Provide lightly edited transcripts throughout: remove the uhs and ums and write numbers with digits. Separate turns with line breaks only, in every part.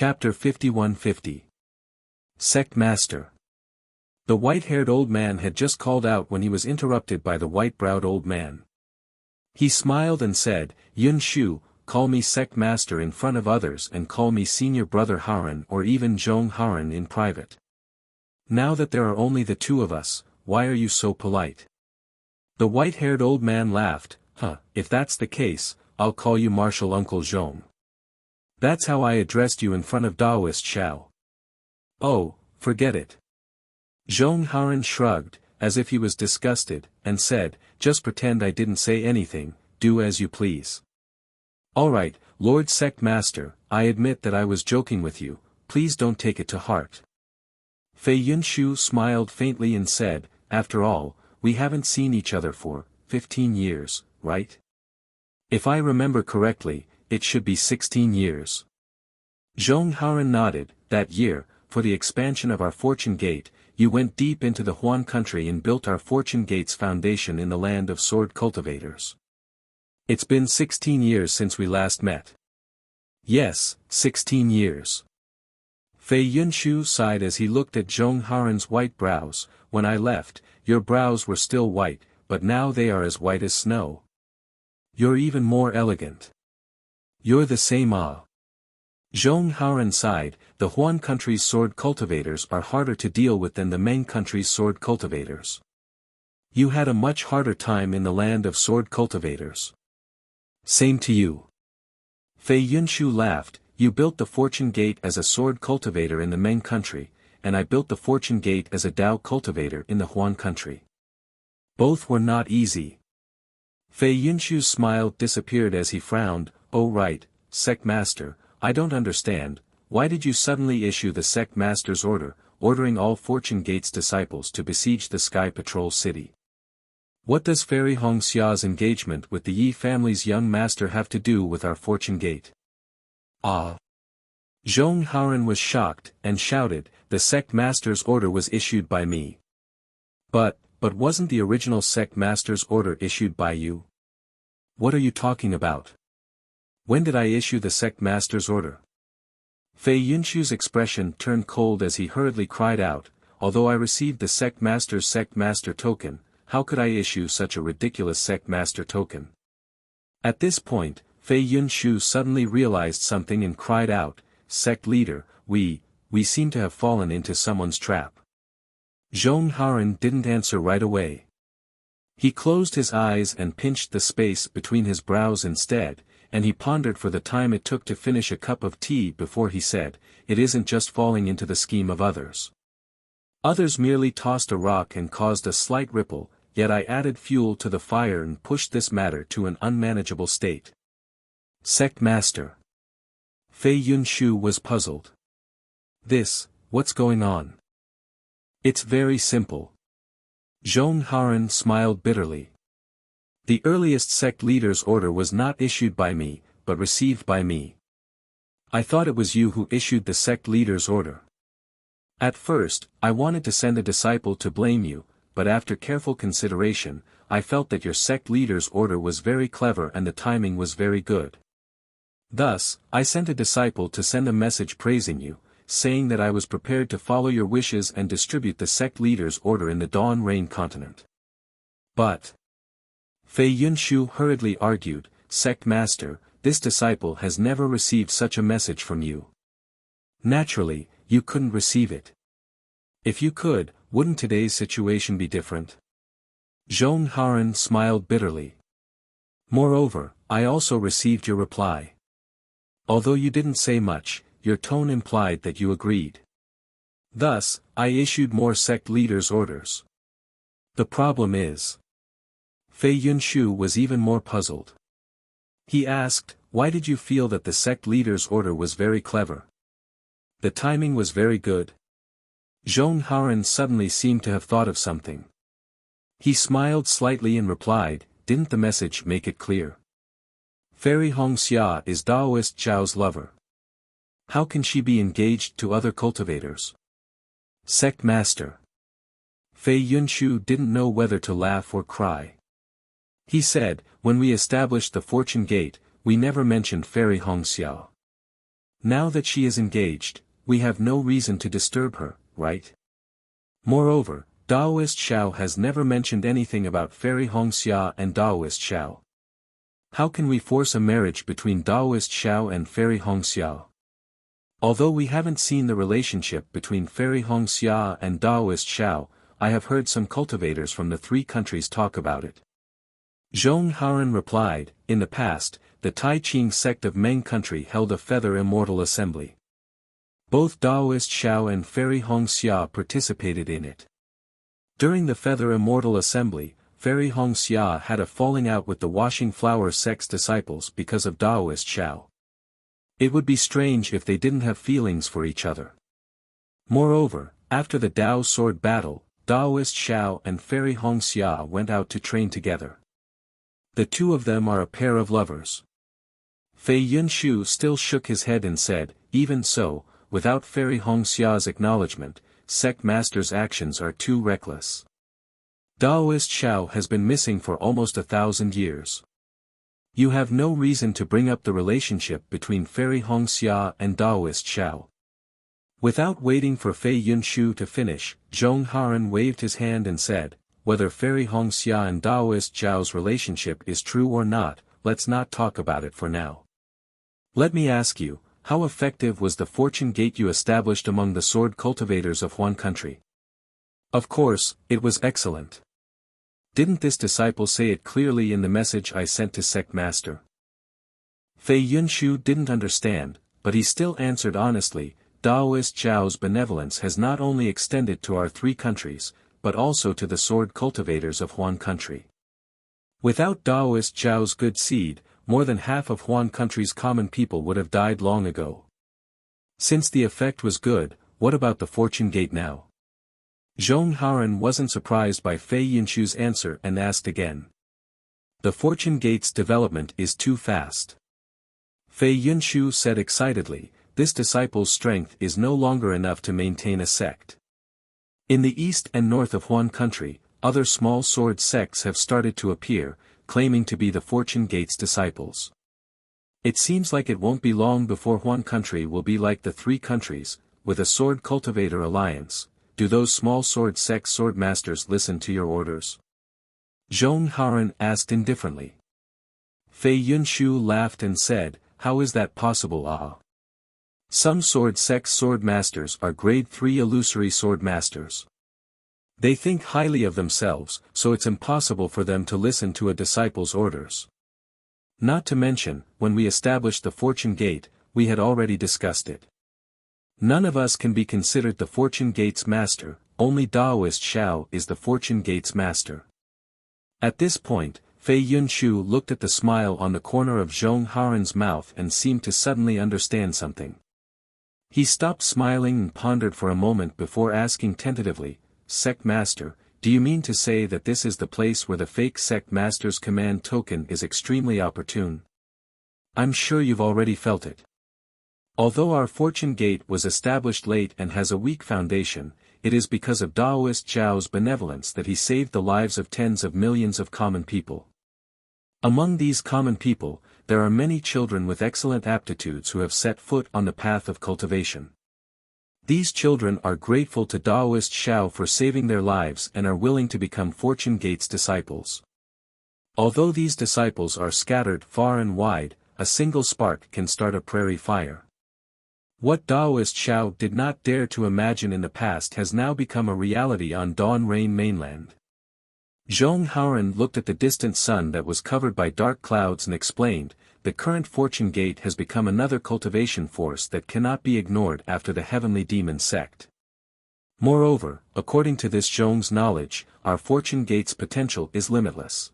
Chapter 5150. Sect Master. The white-haired old man had just called out when he was interrupted by the white-browed old man. He smiled and said, "Yun Shu, call me Sect Master in front of others and call me Senior Brother Haran or even Zhong Haran in private. Now that there are only the two of us, why are you so polite?" The white-haired old man laughed, If that's the case, I'll call you Martial Uncle Zhong. That's how I addressed you in front of Daoist Xiao." "Oh, forget it." Zhong Haran shrugged, as if he was disgusted, and said, "Just pretend I didn't say anything, do as you please." "Alright, Lord Sect Master, I admit that I was joking with you, please don't take it to heart." Fei Yunshu smiled faintly and said, "After all, we haven't seen each other for 15 years, right? If I remember correctly, it should be 16 years. Zhong Haran nodded. "That year, for the expansion of our Fortune Gate, you went deep into the Huan country and built our Fortune Gate's foundation in the land of sword cultivators. It's been 16 years since we last met." "Yes, 16 years. Fei Yunshu sighed as he looked at Zhong Haran's white brows. "When I left, your brows were still white, but now they are as white as snow. You're even more elegant. You're the same Zhong Haran sighed. "The Huan country's sword cultivators are harder to deal with than the Meng country's sword cultivators. You had a much harder time in the land of sword cultivators." "Same to you." Fei Yunshu laughed. "You built the Fortune Gate as a sword cultivator in the Meng country, and I built the Fortune Gate as a Dao cultivator in the Huan country. Both were not easy." Fei Yunshu's smile disappeared as he frowned. "Oh right, Sect Master, I don't understand, why did you suddenly issue the Sect Master's order, ordering all Fortune Gate's disciples to besiege the Sky Patrol City? What does Fairy Hongxia's engagement with the Yi family's young master have to do with our Fortune Gate?" Zhong Haran was shocked, and shouted, "The Sect Master's order was issued by me." But wasn't the original Sect Master's order issued by you?" "What are you talking about? When did I issue the Sect Master's order?" Fei Yunshu's expression turned cold as he hurriedly cried out, "Although I received the Sect Master's Sect Master token, how could I issue such a ridiculous Sect Master token?" At this point, Fei Yunshu suddenly realized something and cried out, "Sect Leader, we seem to have fallen into someone's trap." Zhong Haran didn't answer right away. He closed his eyes and pinched the space between his brows instead, and he pondered for the time it took to finish a cup of tea before he said, "It isn't just falling into the scheme of others. Others merely tossed a rock and caused a slight ripple, yet I added fuel to the fire and pushed this matter to an unmanageable state." "Sect Master." Fei Yunshu was puzzled. What's going on?" "It's very simple." Zhong Haran smiled bitterly. "The earliest sect leader's order was not issued by me, but received by me. I thought it was you who issued the sect leader's order. At first, I wanted to send a disciple to blame you, but after careful consideration, I felt that your sect leader's order was very clever and the timing was very good. Thus, I sent a disciple to send a message praising you, saying that I was prepared to follow your wishes and distribute the sect leader's order in the Dawn Rain continent. But," Fei Yunshu hurriedly argued, "Sect Master, this disciple has never received such a message from you. Naturally, you couldn't receive it. If you could, wouldn't today's situation be different?" Zhong Haran smiled bitterly. "Moreover, I also received your reply. Although you didn't say much, your tone implied that you agreed. Thus, I issued more sect leaders' orders. The problem is..." Fei Yunshu was even more puzzled. He asked, "Why did you feel that the sect leader's order was very clever? The timing was very good?" Zhong Haran suddenly seemed to have thought of something. He smiled slightly and replied, "Didn't the message make it clear? Fairy Hongxia is Daoist Zhao's lover. How can she be engaged to other cultivators?" "Sect Master." Fei Yunshu didn't know whether to laugh or cry. He said, "When we established the Fortune Gate, we never mentioned Fairy Hongxia. Now that she is engaged, we have no reason to disturb her, right? Moreover, Daoist Xiao has never mentioned anything about Fairy Hongxia and Daoist Xiao. How can we force a marriage between Daoist Xiao and Fairy Hongxia? Although we haven't seen the relationship between Fairy Hongxia and Daoist Xiao, I have heard some cultivators from the three countries talk about it. Zhong Haoren replied, in the past, the Tai Ching sect of Meng country held a feather immortal assembly. Both Daoist Xiao and Fairy Hongxia participated in it. During the feather immortal assembly, Fairy Hongxia had a falling out with the washing flower sect's disciples because of Daoist Xiao. It would be strange if they didn't have feelings for each other. Moreover, after the Dao sword battle, Daoist Xiao and Fairy Hongxia went out to train together. The two of them are a pair of lovers. Fei Yunshu still shook his head and said, even so, without Fairy Hongxia's acknowledgement, sect master's actions are too reckless. Daoist Xiao has been missing for almost 1,000 years. You have no reason to bring up the relationship between Fairy Hongxia and Daoist Xiao. Without waiting for Fei Yunshu to finish, Zhong Haoren waved his hand and said, whether Fairy Hongxia and Daoist Xiao's relationship is true or not, let's not talk about it for now. Let me ask you, how effective was the fortune gate you established among the sword cultivators of Huan country? Of course, it was excellent. Didn't this disciple say it clearly in the message I sent to sect master? Fei Yunshu didn't understand, but he still answered honestly, Daoist Xiao's benevolence has not only extended to our three countries, but also to the sword cultivators of Huan country. Without Daoist Xiao's good seed, more than half of Huan country's common people would have died long ago. Since the effect was good, what about the fortune gate now? Zhong Haoren wasn't surprised by Fei Yunshu's answer and asked again. The fortune gate's development is too fast. Fei Yunshu said excitedly, this disciple's strength is no longer enough to maintain a sect. In the east and north of Huan country, other small sword sects have started to appear, claiming to be the fortune gate's disciples. It seems like it won't be long before Huan country will be like the three countries, with a sword cultivator alliance. Do those small sword sect sword masters listen to your orders? Zhong Haoren asked indifferently. Fei Yunshu laughed and said, how is that possible? Some sword sect sword masters are grade 3 illusory sword masters. They think highly of themselves, so it's impossible for them to listen to a disciple's orders. Not to mention, when we established the fortune gate, we had already discussed it. None of us can be considered the fortune gate's master, only Daoist Xiao is the fortune gate's master. At this point, Fei Yunshu looked at the smile on the corner of Zhong Haoren's mouth and seemed to suddenly understand something. He stopped smiling and pondered for a moment before asking tentatively, Sect Master, do you mean to say that this is the place where the fake Sect Master's command token is extremely opportune? I'm sure you've already felt it. Although our fortune gate was established late and has a weak foundation, it is because of Daoist Xiao's benevolence that he saved the lives of tens of millions of common people. Among these common people, there are many children with excellent aptitudes who have set foot on the path of cultivation. These children are grateful to Daoist Xiao for saving their lives and are willing to become fortune gate's disciples. Although these disciples are scattered far and wide, a single spark can start a prairie fire. What Daoist Xiao did not dare to imagine in the past has now become a reality on Dawn Rain mainland. Zhong Haoren looked at the distant sun that was covered by dark clouds and explained, the current fortune gate has become another cultivation force that cannot be ignored after the heavenly demon sect. Moreover, according to this Zhong's knowledge, our fortune gate's potential is limitless.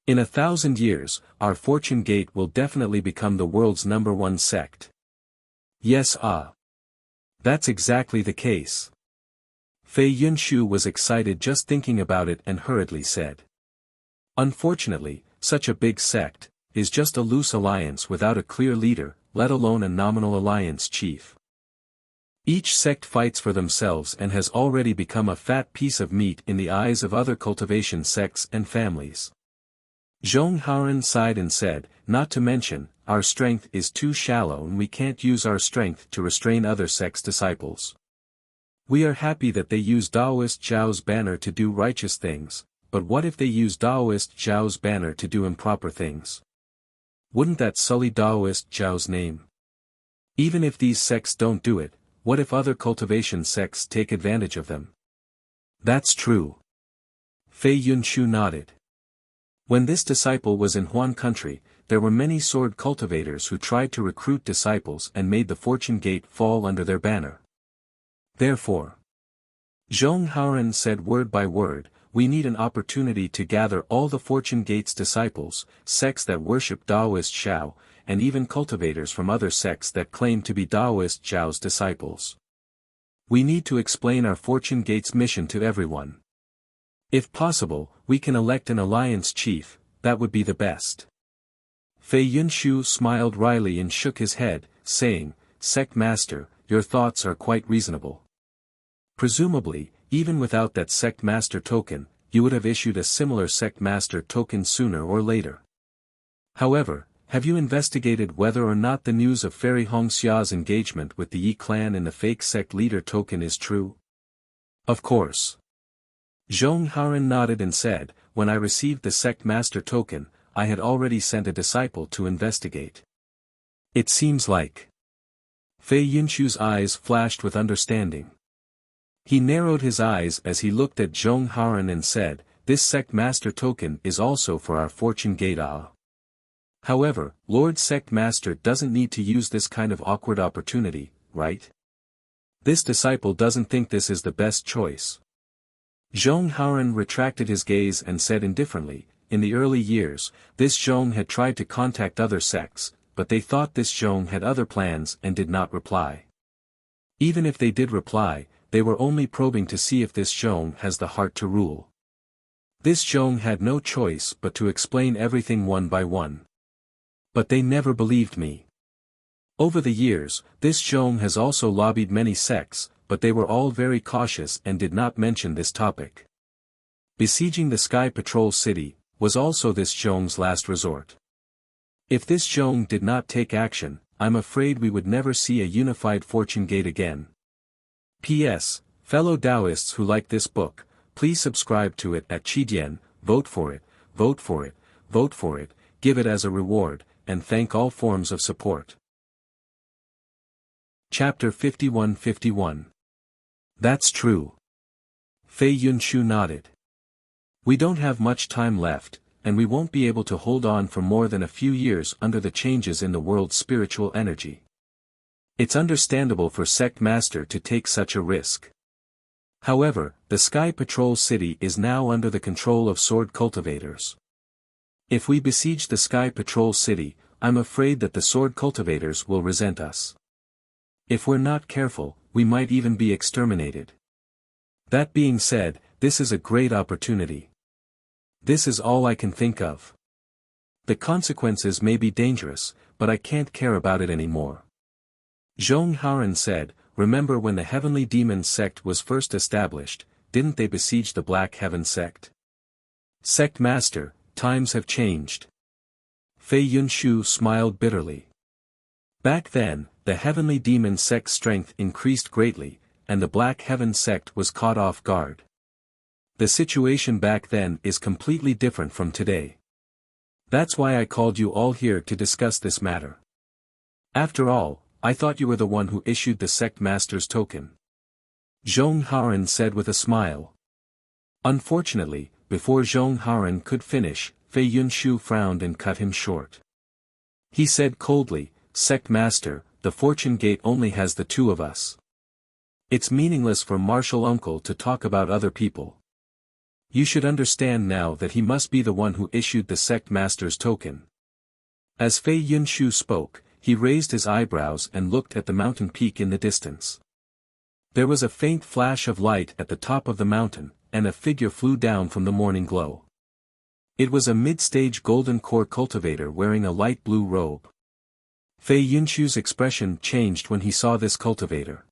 In 1,000 years, our fortune gate will definitely become the world's #1 sect. Yes, that's exactly the case. Fei Yunshu was excited just thinking about it and hurriedly said. Unfortunately, such a big sect is just a loose alliance without a clear leader, let alone a nominal alliance chief. Each sect fights for themselves and has already become a fat piece of meat in the eyes of other cultivation sects and families. Zhong Haoren sighed and said, not to mention, our strength is too shallow and we can't use our strength to restrain other sects' disciples. We are happy that they use Taoist Zhao's banner to do righteous things, but what if they use Taoist Zhao's banner to do improper things? Wouldn't that sully Taoist Zhao's name? Even if these sects don't do it, what if other cultivation sects take advantage of them? That's true. Fei Yunshu nodded. When this disciple was in Huan country, there were many sword cultivators who tried to recruit disciples and made the fortune gate fall under their banner. Therefore, Zhong Haoren said word by word, we need an opportunity to gather all the fortune gate's disciples, sects that worship Taoist Zhao, and even cultivators from other sects that claim to be Taoist Zhao's disciples. We need to explain our fortune gate's mission to everyone. If possible, we can elect an alliance chief, that would be the best. Fei Yunshu smiled wryly and shook his head, saying, Sect Master, your thoughts are quite reasonable. Presumably, even without that Sect Master token, you would have issued a similar Sect Master token sooner or later. However, have you investigated whether or not the news of Fairy Hongxia's engagement with the Yi clan and the fake sect leader token is true? Of course. Zhong Haoren nodded and said, when I received the Sect Master token, I had already sent a disciple to investigate. It seems like. Fei Yunshu's eyes flashed with understanding. He narrowed his eyes as he looked at Zhong Haoren and said, this Sect Master token is also for our fortune gate. However, Lord Sect Master doesn't need to use this kind of awkward opportunity, right? This disciple doesn't think this is the best choice. Zhong Haoren retracted his gaze and said indifferently, in the early years, this Zhong had tried to contact other sects, but they thought this Zhong had other plans and did not reply. Even if they did reply, they were only probing to see if this Zhong has the heart to rule. This Zhong had no choice but to explain everything one by one. But they never believed me. Over the years, this Zhong has also lobbied many sects, but they were all very cautious and did not mention this topic. Besieging the Sky Patrol City was also this Zhong's last resort. If this Zhong did not take action, I'm afraid we would never see a unified fortune gate again. P.S. Fellow Taoists who like this book, please subscribe to it at Qidian, vote for it, vote for it, vote for it, give it as a reward, and thank all forms of support. Chapter 51-51. That's true. Fei Yunshu nodded. We don't have much time left, and we won't be able to hold on for more than a few years under the changes in the world's spiritual energy. It's understandable for Sect Master to take such a risk. However, the Sky Patrol City is now under the control of sword cultivators. If we besiege the Sky Patrol City, I'm afraid that the sword cultivators will resent us. If we're not careful, we might even be exterminated. That being said, this is a great opportunity. This is all I can think of. The consequences may be dangerous, but I can't care about it anymore. Zhong Haoren said, remember when the Heavenly Demon sect was first established, didn't they besiege the Black Heaven sect? Sect Master, times have changed. Fei Yunshu smiled bitterly. Back then, the Heavenly Demon sect's strength increased greatly, and the Black Heaven sect was caught off guard. The situation back then is completely different from today. That's why I called you all here to discuss this matter. After all, I thought you were the one who issued the Sect Master's token. Zhong Haoren said with a smile. Unfortunately, before Zhong Haoren could finish, Fei Yunshu frowned and cut him short. He said coldly, Sect Master, the fortune gate only has the two of us. It's meaningless for Martial Uncle to talk about other people. You should understand now that he must be the one who issued the Sect Master's token. As Fei Yunshu spoke, he raised his eyebrows and looked at the mountain peak in the distance. There was a faint flash of light at the top of the mountain, and a figure flew down from the morning glow. It was a mid-stage golden core cultivator wearing a light blue robe. Fei Yunshu's expression changed when he saw this cultivator.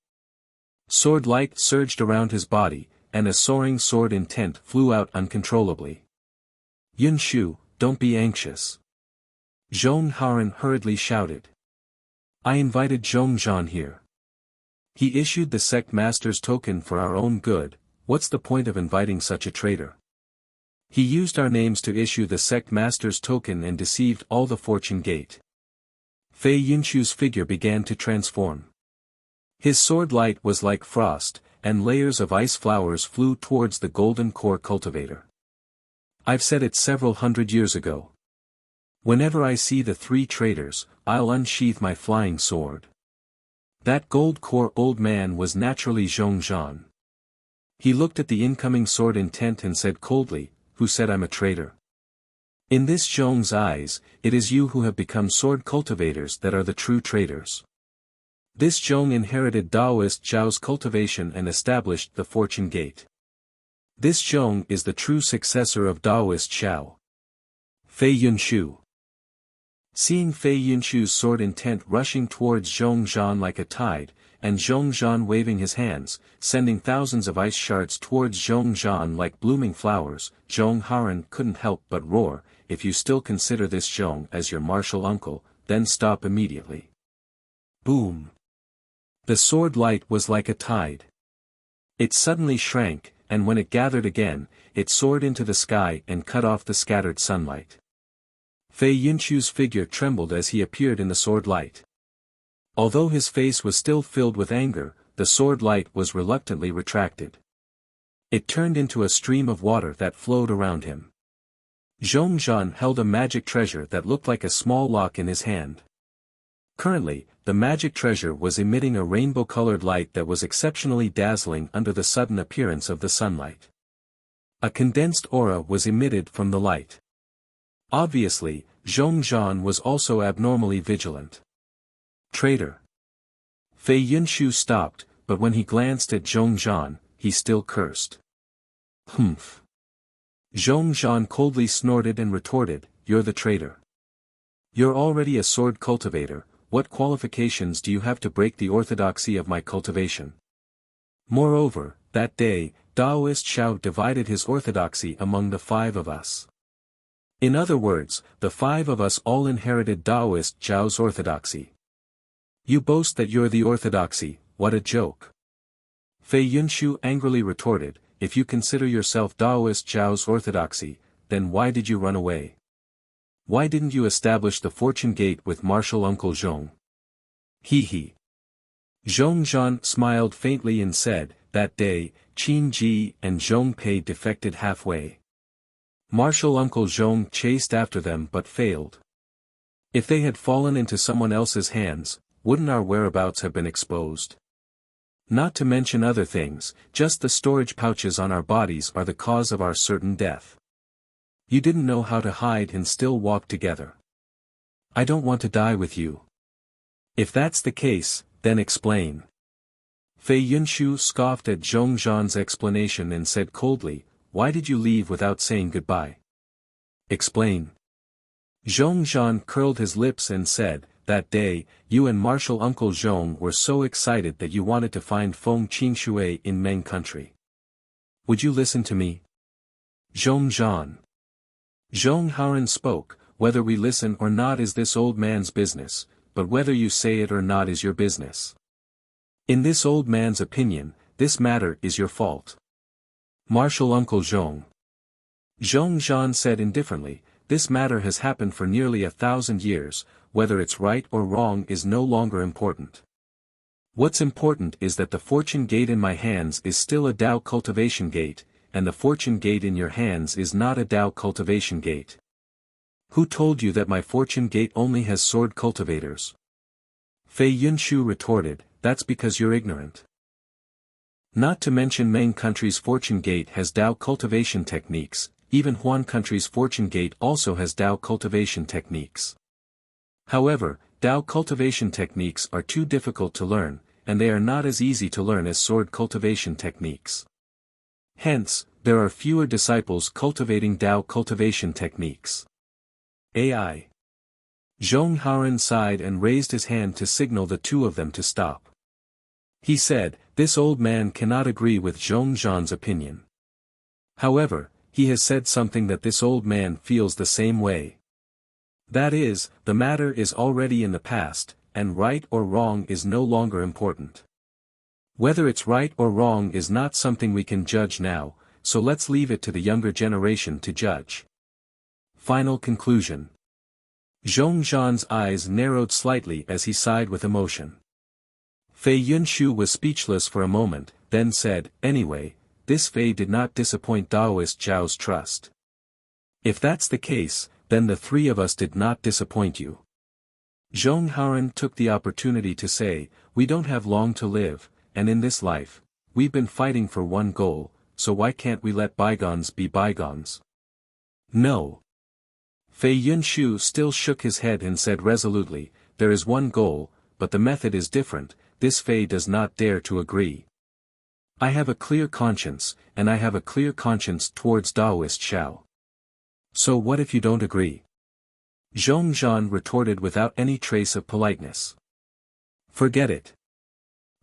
Sword light surged around his body, and a soaring sword intent flew out uncontrollably. Yunshu, don't be anxious. Zhong Haran hurriedly shouted. I invited Zhong Zhan here. He issued the sect master's token for our own good. What's the point of inviting such a traitor? He used our names to issue the sect master's token and deceived all the fortune gate. Fei Yunshu's figure began to transform. His sword light was like frost, and layers of ice flowers flew towards the golden core cultivator. I've said it several hundred years ago. Whenever I see the three traitors, I'll unsheath my flying sword. That gold core old man was naturally Zhong Zhan. He looked at the incoming sword intent and said coldly, who said I'm a traitor? In this Zhong's eyes, it is you who have become sword cultivators that are the true traitors. This Zhong inherited Taoist Zhao's cultivation and established the fortune gate. This Zhong is the true successor of Taoist Zhao. Fei Yunshu. Seeing Fei Yunshu's sword intent rushing towards Zhong Zhan like a tide, and Zhong Zhan waving his hands, sending thousands of ice shards towards Zhong Zhan like blooming flowers, Zhong Haran couldn't help but roar, if you still consider this Zhong as your martial uncle, then stop immediately. Boom! The sword light was like a tide. It suddenly shrank, and when it gathered again, it soared into the sky and cut off the scattered sunlight. Fei Yunshu's figure trembled as he appeared in the sword light. Although his face was still filled with anger, the sword light was reluctantly retracted. It turned into a stream of water that flowed around him. Zhong Zhan held a magic treasure that looked like a small lock in his hand. Currently, the magic treasure was emitting a rainbow-colored light that was exceptionally dazzling under the sudden appearance of the sunlight. A condensed aura was emitted from the light. Obviously, Zhong Zhan was also abnormally vigilant. Traitor. Fei Yunshu stopped, but when he glanced at Zhong Zhan, he still cursed. Humph. Zhong Zhan coldly snorted and retorted, you're the traitor. You're already a sword cultivator, what qualifications do you have to break the orthodoxy of my cultivation? Moreover, that day, Taoist Zhao divided his orthodoxy among the five of us. In other words, the five of us all inherited Taoist Zhao's orthodoxy. You boast that you're the orthodoxy, what a joke. Fei Yunshu angrily retorted, if you consider yourself Taoist Zhao's orthodoxy, then why did you run away? Why didn't you establish the fortune gate with martial uncle Zhong? He. Zhong Zhan smiled faintly and said, that day, Qin Ji and Zhong Pei defected halfway. Martial uncle Zhong chased after them but failed. If they had fallen into someone else's hands, wouldn't our whereabouts have been exposed? Not to mention other things, just the storage pouches on our bodies are the cause of our certain death. You didn't know how to hide and still walk together. I don't want to die with you. If that's the case, then explain. Fei Yunshu scoffed at Zhong Zhan's explanation and said coldly, why did you leave without saying goodbye? Explain. Zhong Zhan curled his lips and said, that day, you and martial uncle Zhong were so excited that you wanted to find Feng Qingshui in Meng country. Would you listen to me? Zhong Zhan. Zhong Haran spoke, whether we listen or not is this old man's business, but whether you say it or not is your business. In this old man's opinion, this matter is your fault. Martial uncle Zhong. Zhong Zhan said indifferently, this matter has happened for nearly 1,000 years, whether it's right or wrong is no longer important. What's important is that the fortune gate in my hands is still a Tao cultivation gate, and the fortune gate in your hands is not a Tao cultivation gate. Who told you that my fortune gate only has sword cultivators? Fei Yunshu retorted, that's because you're ignorant. Not to mention Meng country's fortune gate has Tao cultivation techniques, even Huan country's fortune gate also has Tao cultivation techniques. However, Tao cultivation techniques are too difficult to learn, and they are not as easy to learn as sword cultivation techniques. Hence, there are fewer disciples cultivating Tao cultivation techniques. AI. Zhong Haran sighed and raised his hand to signal the two of them to stop. He said, this old man cannot agree with Zhong Zhan's opinion. However, he has said something that this old man feels the same way. That is, the matter is already in the past, and right or wrong is no longer important. Whether it's right or wrong is not something we can judge now, so let's leave it to the younger generation to judge. Final conclusion. Zhong Zhan's eyes narrowed slightly as he sighed with emotion. Fei Yunshu was speechless for a moment, then said, "Anyway, this Fei did not disappoint Daoist Zhao's trust. If that's the case, then the three of us did not disappoint you." Zhong Haran took the opportunity to say, "We don't have long to live, and in this life, we've been fighting for one goal, so why can't we let bygones be bygones?" "No." Fei Yunshu still shook his head and said resolutely, "There is one goal, but the method is different. This Fei does not dare to agree. I have a clear conscience, and I have a clear conscience towards Daoist Zhao. So what if you don't agree?" Zhong Zhan retorted without any trace of politeness. "Forget it."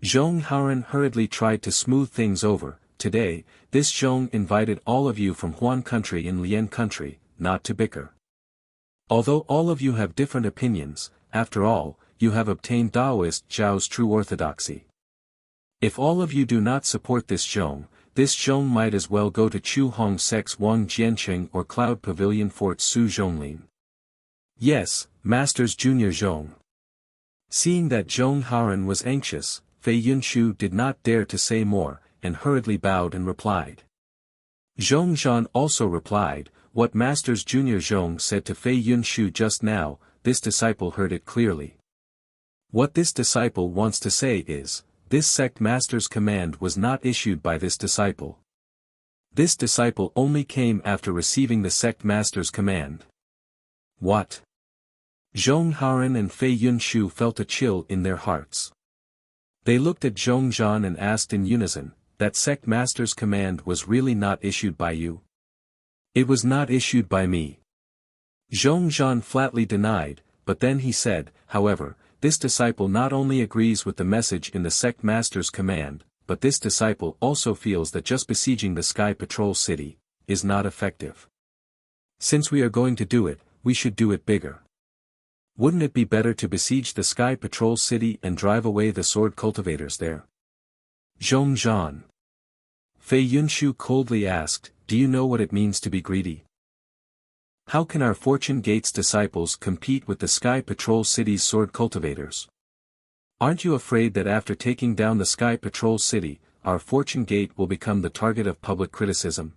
Zhong Haran hurriedly tried to smooth things over. "Today, this Zhong invited all of you from Huan country and Lian country, not to bicker. Although all of you have different opinions, after all, you have obtained Daoist Zhao's true orthodoxy. If all of you do not support this Zhong might as well go to Chu Hong Sek's Wang Jiancheng or Cloud Pavilion Fort Su Zhonglin. Yes, Masters Junior Zhong." Seeing that Zhong Haran was anxious, Fei Yunshu did not dare to say more, and hurriedly bowed and replied. Zhong Zhan also replied, "What Masters Junior Zhong said to Fei Yunshu just now, this disciple heard it clearly. What this disciple wants to say is, this sect master's command was not issued by this disciple. This disciple only came after receiving the sect master's command." "What?" Zhong Haran and Fei Yunshu felt a chill in their hearts. They looked at Zhong Zhan and asked in unison, "That sect master's command was really not issued by you?" "It was not issued by me." Zhong Zhan flatly denied, but then he said, "However, this disciple not only agrees with the message in the sect master's command, but this disciple also feels that just besieging the Sky Patrol City is not effective. Since we are going to do it, we should do it bigger. Wouldn't it be better to besiege the Sky Patrol City and drive away the sword cultivators there?" "Zhong Zhan." Fei Yunshu coldly asked, "Do you know what it means to be greedy? How can our Fortune Gate's disciples compete with the Sky Patrol City's sword cultivators? Aren't you afraid that after taking down the Sky Patrol City, our Fortune Gate will become the target of public criticism?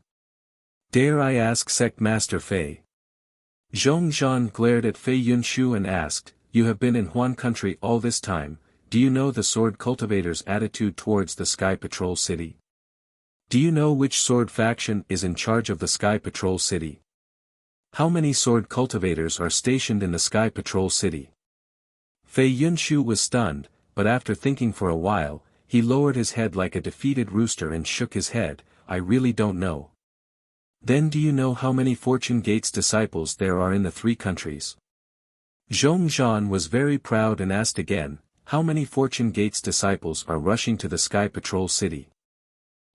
Dare I ask Sect Master Fei?" Zhong Zhan glared at Fei Yunshu and asked, "You have been in Huan country all this time, do you know the sword cultivators' attitude towards the Sky Patrol City? Do you know which sword faction is in charge of the Sky Patrol City? How many sword cultivators are stationed in the Sky Patrol City?" Fei Yunshu was stunned, but after thinking for a while, he lowered his head like a defeated rooster and shook his head, "I really don't know." "Then do you know how many Fortune Gate's disciples there are in the three countries?" Zhong Zhan was very proud and asked again, "How many Fortune Gate's disciples are rushing to the Sky Patrol City?"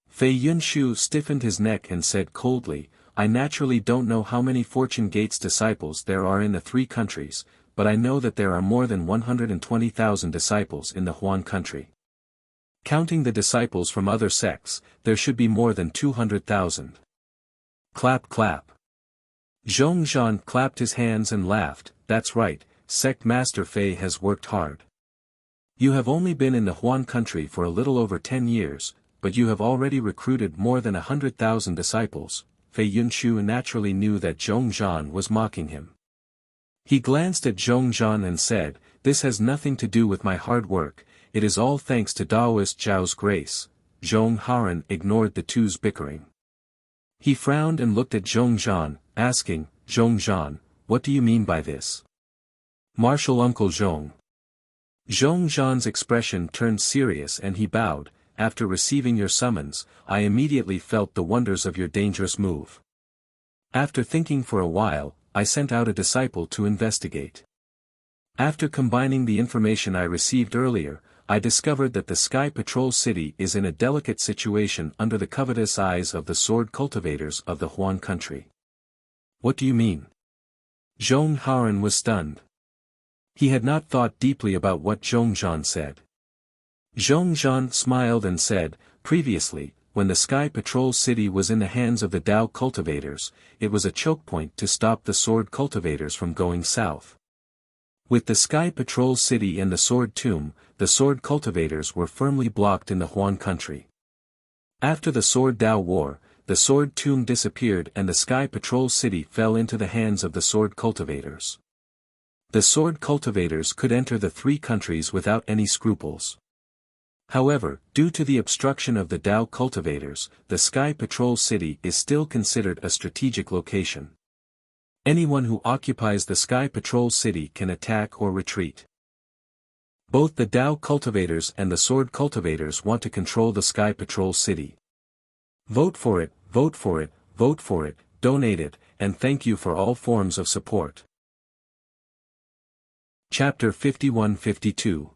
Fei Yunshu stiffened his neck and said coldly, "I naturally don't know how many Fortune Gate's disciples there are in the three countries, but I know that there are more than 120,000 disciples in the Huan country. Counting the disciples from other sects, there should be more than 200,000. Clap clap. Zhong Zhan clapped his hands and laughed, "That's right, Sect Master Fei has worked hard. You have only been in the Huan country for a little over 10 years, but you have already recruited more than 100,000 disciples." Fei Yunshu naturally knew that Zhong Zhan was mocking him. He glanced at Zhong Zhan and said, "This has nothing to do with my hard work, it is all thanks to Daoist Zhao's grace." Zhong Haran ignored the two's bickering. He frowned and looked at Zhong Zhan, asking, "Zhong Zhan, what do you mean by this?" "Martial Uncle Zhong." Zhong Zhan's expression turned serious and he bowed, "After receiving your summons, I immediately felt the wonders of your dangerous move. After thinking for a while, I sent out a disciple to investigate. After combining the information I received earlier, I discovered that the Sky Patrol City is in a delicate situation under the covetous eyes of the sword cultivators of the Huan country. What do you mean? Zhong Haoran was stunned. He had not thought deeply about what Zhongzhan said. Zhongzhan smiled and said, previously, when the Sky Patrol City was in the hands of the Dao cultivators, it was a choke point to stop the sword cultivators from going south. With the Sky Patrol City and the Sword Tomb, the sword cultivators were firmly blocked in the Huan country. After the Sword Dao War, the Sword Tomb disappeared and the Sky Patrol City fell into the hands of the sword cultivators. The sword cultivators could enter the three countries without any scruples. However, due to the obstruction of the Dao cultivators, the Sky Patrol City is still considered a strategic location. Anyone who occupies the Sky Patrol City can attack or retreat. Both the Dao cultivators and the sword cultivators want to control the Sky Patrol City. Vote for it, vote for it, vote for it, donate it, and thank you for all forms of support. Chapter 51-52.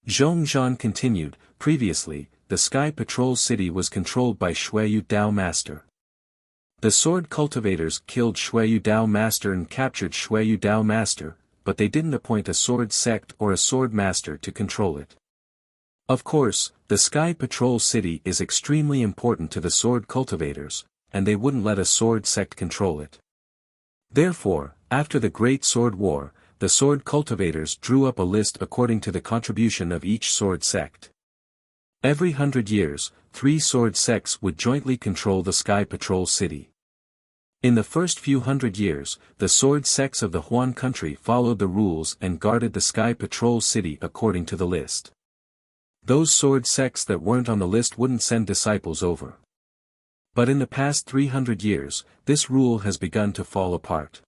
Zhongzhan continued, previously, the Sky Patrol City was controlled by Xueyu Dao Master. The sword cultivators killed Xueyu Dao Master and captured Xueyu Dao Master, but they didn't appoint a sword sect or a sword master to control it. Of course, the Sky Patrol City is extremely important to the sword cultivators, and they wouldn't let a sword sect control it. Therefore, after the Great Sword War, the sword cultivators drew up a list according to the contribution of each sword sect. Every 100 years, 3 sword sects would jointly control the Sky Patrol City. In the first few hundred years, the sword sects of the Huan country followed the rules and guarded the Sky Patrol City according to the list. Those sword sects that weren't on the list wouldn't send disciples over. But in the past 300 years, this rule has begun to fall apart.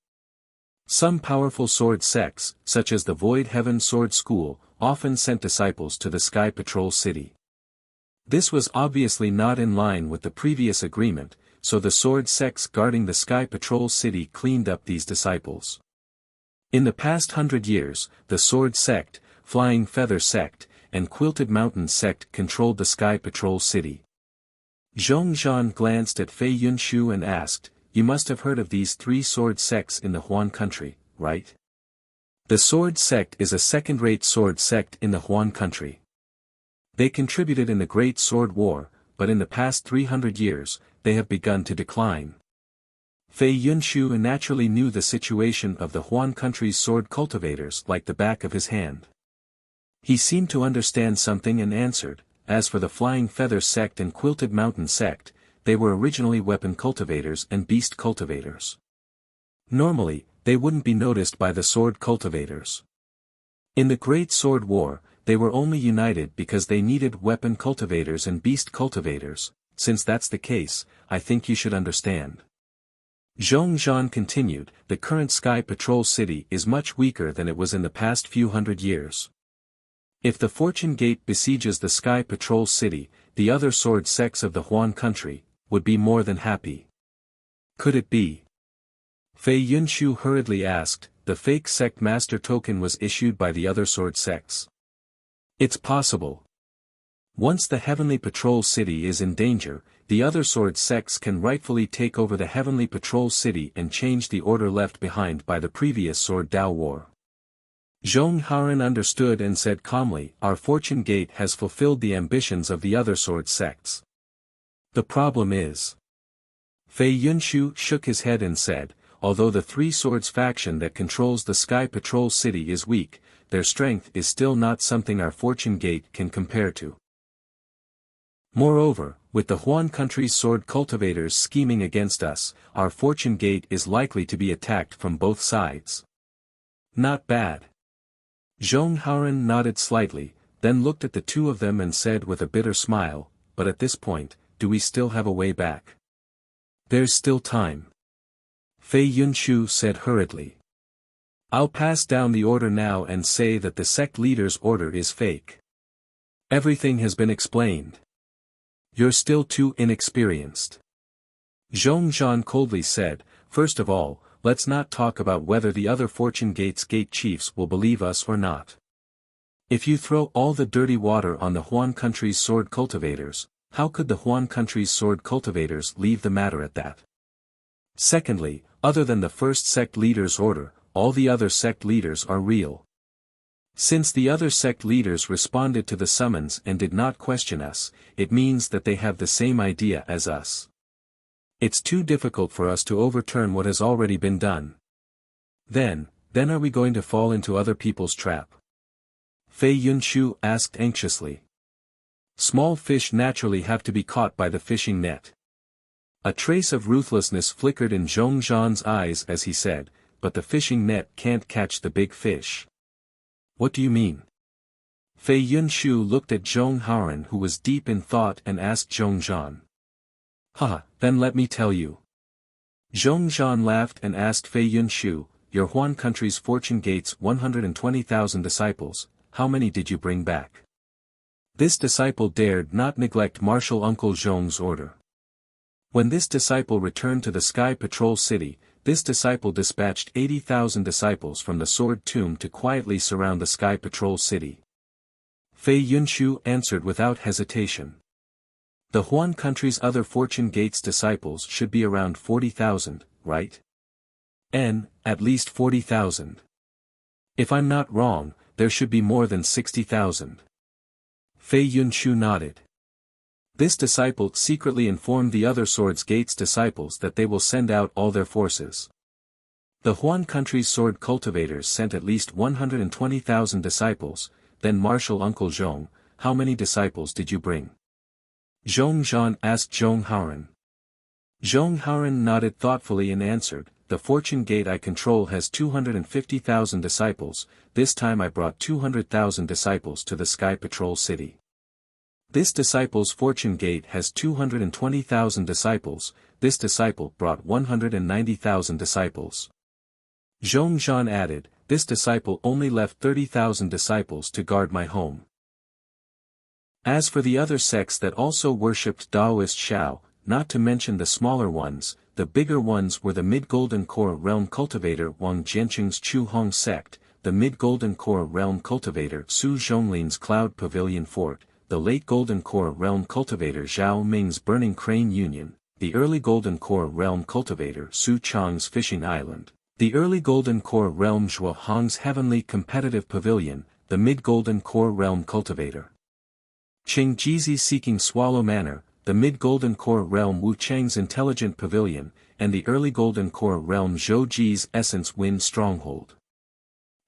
Some powerful sword sects, such as the Void Heaven Sword School, often sent disciples to the Sky Patrol City. This was obviously not in line with the previous agreement, so the sword sects guarding the Sky Patrol City cleaned up these disciples. In the past 100 years, the Sword Sect, Flying Feather Sect, and Quilted Mountain Sect controlled the Sky Patrol City. Zhongzhan glanced at Fei Yunshu and asked, "You must have heard of these 3 sword sects in the Huan country, right?" The Sword Sect is a second-rate sword sect in the Huan country. They contributed in the Great Sword War, but in the past 300 years, they have begun to decline. Fei Yunshu naturally knew the situation of the Huan country's sword cultivators like the back of his hand. He seemed to understand something and answered, "As for the Flying Feather Sect and Quilted Mountain Sect, they were originally weapon cultivators and beast cultivators. Normally, they wouldn't be noticed by the sword cultivators. In the Great Sword War, they were only united because they needed weapon cultivators and beast cultivators. Since that's the case, I think you should understand." Zhongzhan continued, "The current Sky Patrol City is much weaker than it was in the past few hundred years. If the Fortune Gate besieges the Sky Patrol City, the other sword sects of the Huan country would be more than happy." "Could it be?" Fei Yunshu hurriedly asked, "The fake sect master token was issued by the other sword sects." "It's possible. Once the Heavenly Patrol City is in danger, the other sword sects can rightfully take over the Heavenly Patrol City and change the order left behind by the previous Sword Dao War." Zhong Haoran understood and said calmly, "Our Fortune Gate has fulfilled the ambitions of the other sword sects. The problem is..." Fei Yunshu shook his head and said, "Although the Three Swords faction that controls the Sky Patrol City is weak, their strength is still not something our Fortune Gate can compare to. Moreover, with the Huan country's sword cultivators scheming against us, our Fortune Gate is likely to be attacked from both sides." "Not bad." Zhong Haoran nodded slightly, then looked at the two of them and said with a bitter smile, "But at this point, do we still have a way back?" "There's still time." Fei Yunshu said hurriedly. "I'll pass down the order now and say that the sect leader's order is fake. Everything has been explained. You're still too inexperienced." Zhongzhan coldly said, "First of all, let's not talk about whether the other Fortune Gate's gate chiefs will believe us or not. If you throw all the dirty water on the Huan country's sword cultivators, how could the Huan country's sword cultivators leave the matter at that? Secondly, other than the first sect leader's order, all the other sect leaders are real. Since the other sect leaders responded to the summons and did not question us, it means that they have the same idea as us. It's too difficult for us to overturn what has already been done. Then are we going to fall into other people's trap? Fei Yunshu asked anxiously. Small fish naturally have to be caught by the fishing net. A trace of ruthlessness flickered in Zhong Zhan's eyes as he said, but the fishing net can't catch the big fish. What do you mean? Fei Yunshu looked at Zhong Haoran who was deep in thought and asked Zhong Zhan. Ha, then let me tell you. Zhong Zhan laughed and asked Fei Yunshu, your Huan country's fortune gates 120,000 disciples, how many did you bring back? This disciple dared not neglect Martial Uncle Zhong's order. When this disciple returned to the Sky Patrol City, this disciple dispatched 80,000 disciples from the Sword Tomb to quietly surround the Sky Patrol City. Fei Yunshu answered without hesitation. The Huan country's other Fortune Gates disciples should be around 40,000, right? At least 40,000. If I'm not wrong, there should be more than 60,000. Fei Yunshu nodded. This disciple secretly informed the other Swords Gates disciples that they will send out all their forces. The Huan country's sword cultivators sent at least 120,000 disciples, then Martial Uncle Zhong, how many disciples did you bring? Zhong Zhan asked Zhong Haoran. Zhong Haoran nodded thoughtfully and answered, the Fortune Gate I control has 250,000 disciples, this time I brought 200,000 disciples to the Sky Patrol City. This disciple's Fortune Gate has 220,000 disciples, this disciple brought 190,000 disciples. Zhong Zhan added, this disciple only left 30,000 disciples to guard my home. As for the other sects that also worshipped Taoist Shao, not to mention the smaller ones, the bigger ones were the Mid-Golden Core Realm Cultivator Wang Jianqing's Chu Hong sect, the Mid-Golden Core Realm Cultivator Su Zhonglin's Cloud Pavilion Fort, the late Golden Core Realm Cultivator Zhao Ming's Burning Crane Union, the early Golden Core Realm Cultivator Su Chang's Fishing Island, the early Golden Core Realm Zhua Hong's Heavenly Competitive Pavilion, the Mid-Golden Core Realm Cultivator Qing Jizi's Seeking Swallow Manor, the Mid-Golden Core Realm Wu Chang's Intelligent Pavilion, and the early Golden Core Realm Zhou Ji's Essence Wind Stronghold.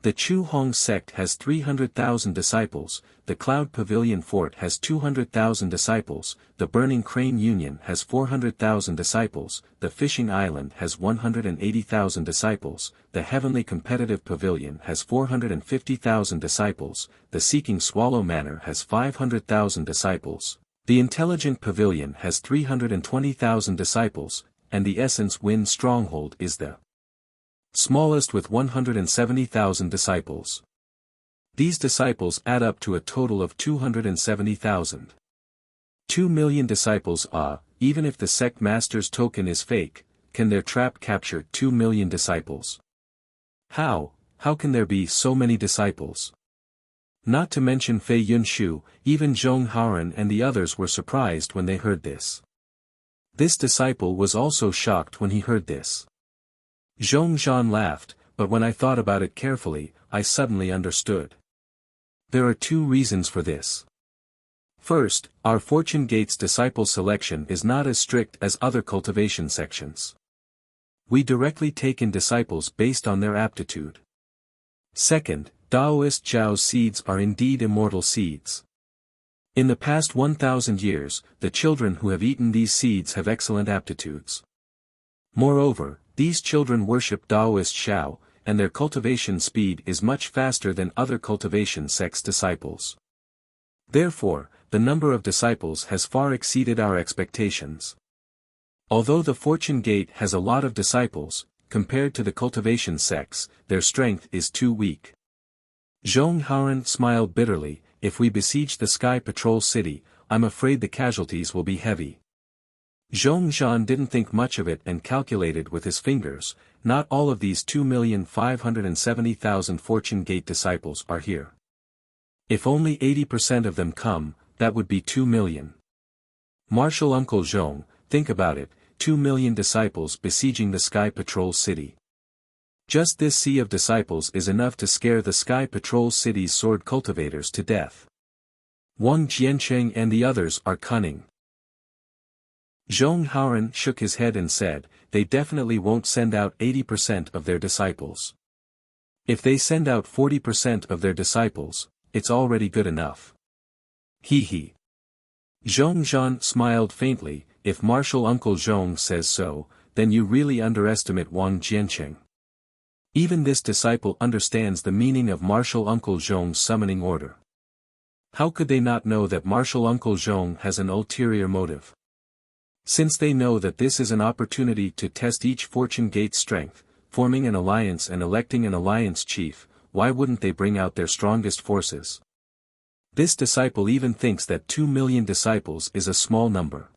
The Chu Hong sect has 300,000 disciples, the Cloud Pavilion Fort has 200,000 disciples, the Burning Crane Union has 400,000 disciples, the Fishing Island has 180,000 disciples, the Heavenly Competitive Pavilion has 450,000 disciples, the Seeking Swallow Manor has 500,000 disciples, the Intelligent Pavilion has 320,000 disciples, and the Essence Wind Stronghold is the smallest with 170,000 disciples. These disciples add up to a total of 270,000. 2 million disciples even if the sect master's token is fake, can their trap capture 2 million disciples? How can there be so many disciples? Not to mention Fei Yunshu, even Zhong Haoran and the others were surprised when they heard this. This disciple was also shocked when he heard this. Zhong Zhan laughed, but when I thought about it carefully, I suddenly understood. There are two reasons for this. First, our Fortune Gates disciple selection is not as strict as other cultivation sections. We directly take in disciples based on their aptitude. Second, Taoist Zhao's seeds are indeed immortal seeds. In the past 1,000 years, the children who have eaten these seeds have excellent aptitudes. Moreover, these children worship Taoist Shao, and their cultivation speed is much faster than other cultivation sects' disciples. Therefore, the number of disciples has far exceeded our expectations. Although the Fortune Gate has a lot of disciples, compared to the cultivation sects, their strength is too weak. Zhong Haoran smiled bitterly, if we besiege the Sky Patrol City, I'm afraid the casualties will be heavy. Zhong Zhan didn't think much of it and calculated with his fingers, not all of these 2,570,000 Fortune Gate disciples are here. If only 80% of them come, that would be 2 million. Martial Uncle Zhong, think about it, 2 million disciples besieging the Sky Patrol City. Just this sea of disciples is enough to scare the Sky Patrol City's sword cultivators to death. Wang Jiancheng and the others are cunning. Zhong Haoran shook his head and said, they definitely won't send out 80% of their disciples. If they send out 40% of their disciples, it's already good enough. He he. Zhong Zhan smiled faintly, if Martial Uncle Zhong says so, then you really underestimate Wang Jiancheng. Even this disciple understands the meaning of Martial Uncle Zhong's summoning order. How could they not know that Martial Uncle Zhong has an ulterior motive? Since they know that this is an opportunity to test each fortune gate's strength, forming an alliance and electing an alliance chief, why wouldn't they bring out their strongest forces? This disciple even thinks that 2 million disciples is a small number.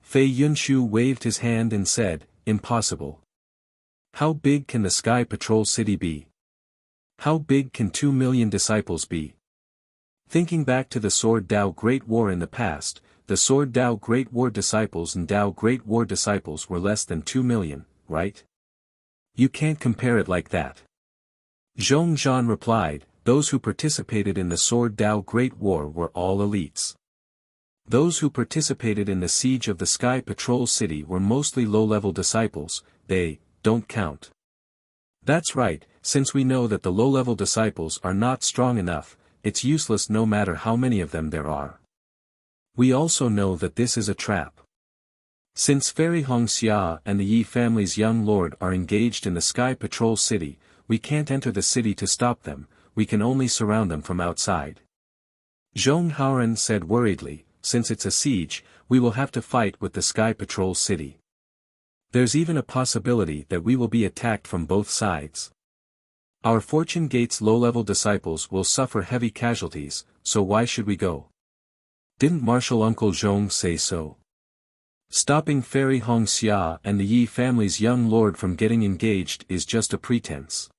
Fei Yunshu waved his hand and said, impossible. How big can the Sky Patrol City be? How big can 2 million disciples be? Thinking back to the Sword Dao Great War in the past, the Sword Dao Great War disciples and Dao Great War disciples were less than 2 million, right? You can't compare it like that. Zhong Zhan replied, those who participated in the Sword Dao Great War were all elites. Those who participated in the siege of the Sky Patrol City were mostly low-level disciples, they don't count. That's right, since we know that the low-level disciples are not strong enough, it's useless no matter how many of them there are. We also know that this is a trap. Since Fairy Hongxia and the Yi family's young lord are engaged in the Sky Patrol City, we can't enter the city to stop them, we can only surround them from outside. Zhong Haoran said worriedly, since it's a siege, we will have to fight with the Sky Patrol City. There's even a possibility that we will be attacked from both sides. Our Fortune Gate's low-level disciples will suffer heavy casualties, so why should we go? Didn't Martial Uncle Zhong say so? Stopping Fairy Hongxia and the Yi family's young lord from getting engaged is just a pretense.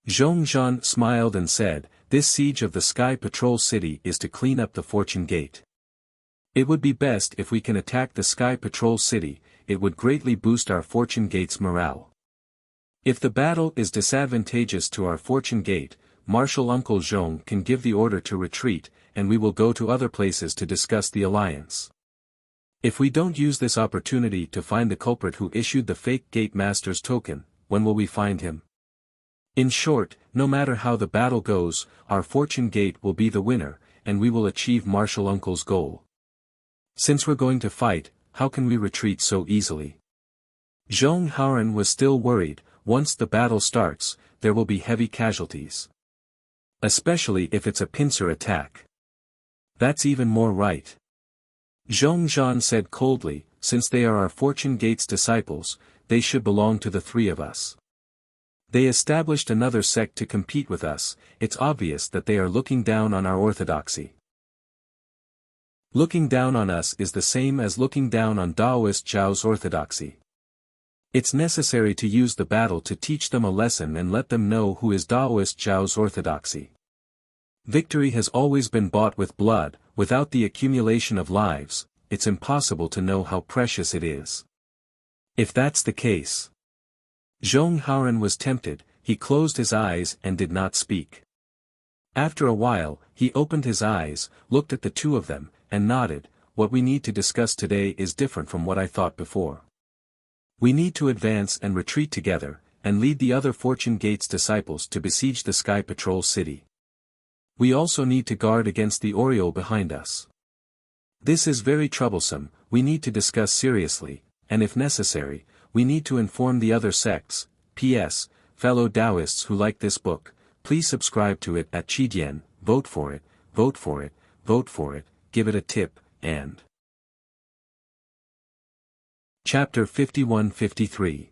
Zhong Zhan smiled and said, this siege of the Sky Patrol City is to clean up the Fortune Gate. It would be best if we can attack the Sky Patrol City, it would greatly boost our Fortune Gate's morale. If the battle is disadvantageous to our Fortune Gate, Martial Uncle Zhong can give the order to retreat, and we will go to other places to discuss the alliance. If we don't use this opportunity to find the culprit who issued the fake Gate Master's token, when will we find him? In short, no matter how the battle goes, our Fortune Gate will be the winner, and we will achieve Martial Uncle's goal. Since we're going to fight, how can we retreat so easily? Zhong Haoran was still worried, once the battle starts, there will be heavy casualties. Especially if it's a pincer attack. That's even more right. Zhong Zhan said coldly, since they are our Fortune Gate's disciples, they should belong to the three of us. They established another sect to compete with us, it's obvious that they are looking down on our orthodoxy. Looking down on us is the same as looking down on Daoist Zhao's orthodoxy. It's necessary to use the battle to teach them a lesson and let them know who is Daoist Zhao's orthodoxy. Victory has always been bought with blood, without the accumulation of lives, it's impossible to know how precious it is. If that's the case. Zhong Haoran was tempted, he closed his eyes and did not speak. After a while, he opened his eyes, looked at the two of them, and nodded, what we need to discuss today is different from what I thought before. We need to advance and retreat together, and lead the other Fortune Gate's disciples to besiege the Sky Patrol City. We also need to guard against the Oriole behind us. This is very troublesome, we need to discuss seriously, and if necessary, we need to inform the other sects. P.S. Fellow Taoists who like this book, please subscribe to it at Qidian, vote for it, vote for it, vote for it, give it a tip, and... Chapter 51-53.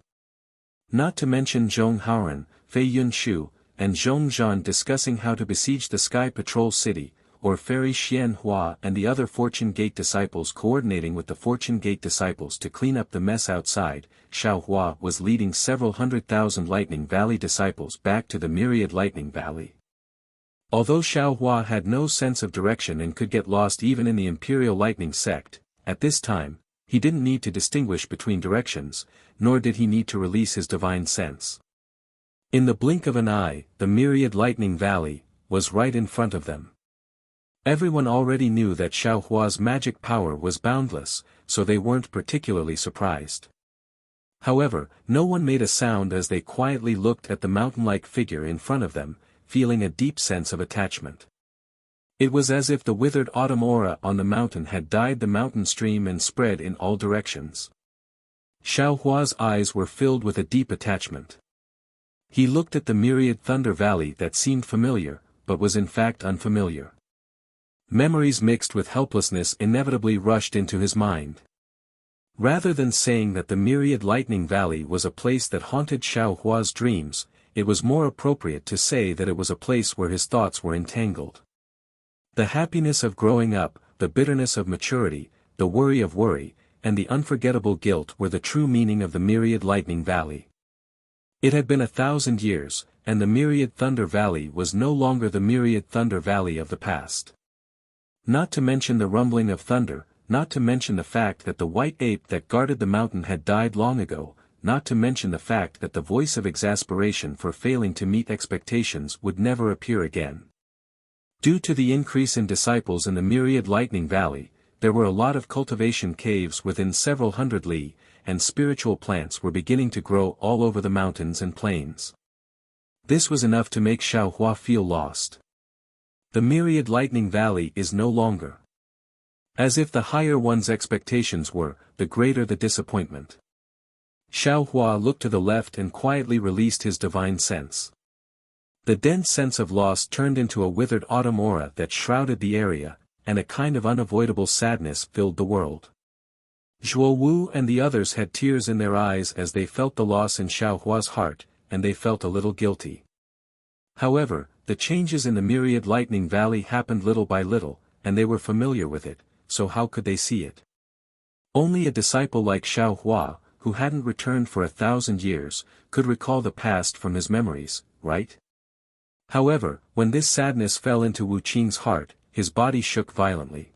Not to mention Zhong Haoran, Fei Yunshu, and Zhong Zhan discussing how to besiege the Sky Patrol City, or Fairy Xian Hua and the other Fortune Gate disciples coordinating with the Fortune Gate disciples to clean up the mess outside, Xiao Hua was leading several 100,000 Lightning Valley disciples back to the Myriad Lightning Valley. Although Xiaohua had no sense of direction and could get lost even in the Imperial Lightning sect, at this time, he didn't need to distinguish between directions, nor did he need to release his divine sense. In the blink of an eye, the myriad Lightning Valley was right in front of them. Everyone already knew that Xiaohua's magic power was boundless, so they weren't particularly surprised. However, no one made a sound as they quietly looked at the mountain-like figure in front of them, feeling a deep sense of attachment. It was as if the withered autumn aura on the mountain had dyed the mountain stream and spread in all directions. Xiaohua's eyes were filled with a deep attachment. He looked at the myriad Thunder Valley that seemed familiar, but was in fact unfamiliar. Memories mixed with helplessness inevitably rushed into his mind. Rather than saying that the myriad Lightning Valley was a place that haunted Xiaohua's dreams, it was more appropriate to say that it was a place where his thoughts were entangled. The happiness of growing up, the bitterness of maturity, the worry of worry, and the unforgettable guilt were the true meaning of the myriad Lightning Valley. It had been 1,000 years, and the myriad Thunder Valley was no longer the myriad Thunder Valley of the past. Not to mention the rumbling of thunder, not to mention the fact that the white ape that guarded the mountain had died long ago, not to mention the fact that the voice of exasperation for failing to meet expectations would never appear again. Due to the increase in disciples in the myriad Lightning Valley, there were a lot of cultivation caves within several hundred li, and spiritual plants were beginning to grow all over the mountains and plains. This was enough to make Xiaohua feel lost. The myriad Lightning Valley is no longer. As if the higher one's expectations were, the greater the disappointment. Xiaohua looked to the left and quietly released his divine sense. The dense sense of loss turned into a withered autumn aura that shrouded the area, and a kind of unavoidable sadness filled the world. Zhuo Wu and the others had tears in their eyes as they felt the loss in Xiaohua's heart, and they felt a little guilty. However, the changes in the myriad Lightning Valley happened little by little, and they were familiar with it, so how could they see it? Only a disciple like Xiaohua, who hadn't returned for 1,000 years, could recall the past from his memories, right? However, when this sadness fell into Wu Qing's heart, his body shook violently.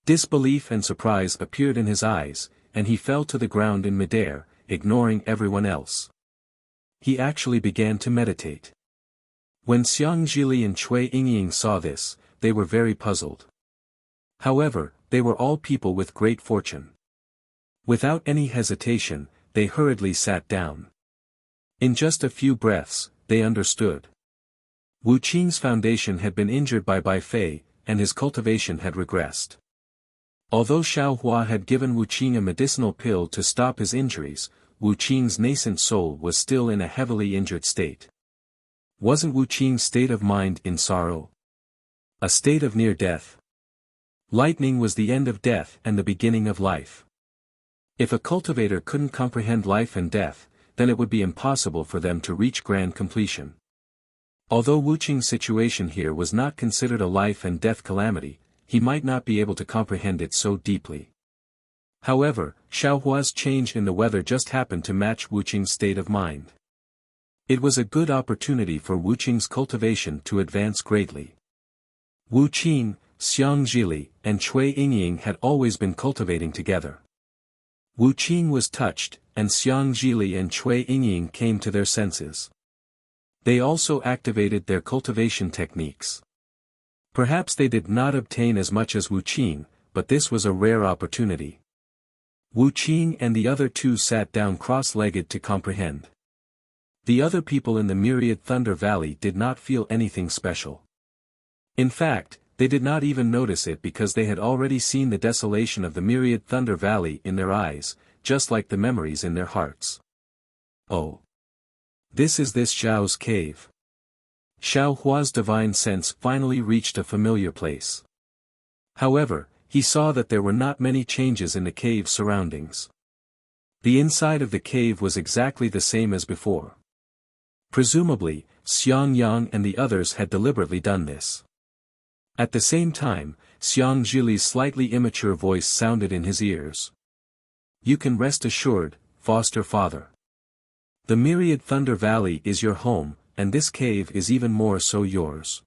Disbelief and surprise appeared in his eyes, and he fell to the ground in midair, ignoring everyone else. He actually began to meditate. When Xiang Zhili and Cui Yingying saw this, they were very puzzled. However, they were all people with great fortune. Without any hesitation, they hurriedly sat down. In just a few breaths, they understood. Wu Qing's foundation had been injured by Bai Fei, and his cultivation had regressed. Although Xiaohua had given Wu Qing a medicinal pill to stop his injuries, Wu Qing's nascent soul was still in a heavily injured state. Wasn't Wu Qing's state of mind in sorrow? A state of near death? Lightning was the end of death and the beginning of life. If a cultivator couldn't comprehend life and death, then it would be impossible for them to reach grand completion. Although Wu Qing's situation here was not considered a life and death calamity, he might not be able to comprehend it so deeply. However, Xiaohua's change in the weather just happened to match Wu Qing's state of mind. It was a good opportunity for Wu Qing's cultivation to advance greatly. Wu Qing, Xiang Zhili, and Cui Yingying had always been cultivating together. Wu Qing was touched, and Xiang Zhili and Cui Yingying came to their senses. They also activated their cultivation techniques. Perhaps they did not obtain as much as Wu Qing, but this was a rare opportunity. Wu Qing and the other two sat down cross-legged to comprehend. The other people in the myriad Thunder Valley did not feel anything special. In fact, they did not even notice it because they had already seen the desolation of the myriad Thunder Valley in their eyes, just like the memories in their hearts. Oh! This is this Zhao's cave. Xiaohua's divine sense finally reached a familiar place. However, he saw that there were not many changes in the cave's surroundings. The inside of the cave was exactly the same as before. Presumably, Xiang Yang and the others had deliberately done this. At the same time, Xiang Zhili's slightly immature voice sounded in his ears. You can rest assured, foster father. The myriad Thunder Valley is your home, and this cave is even more so yours.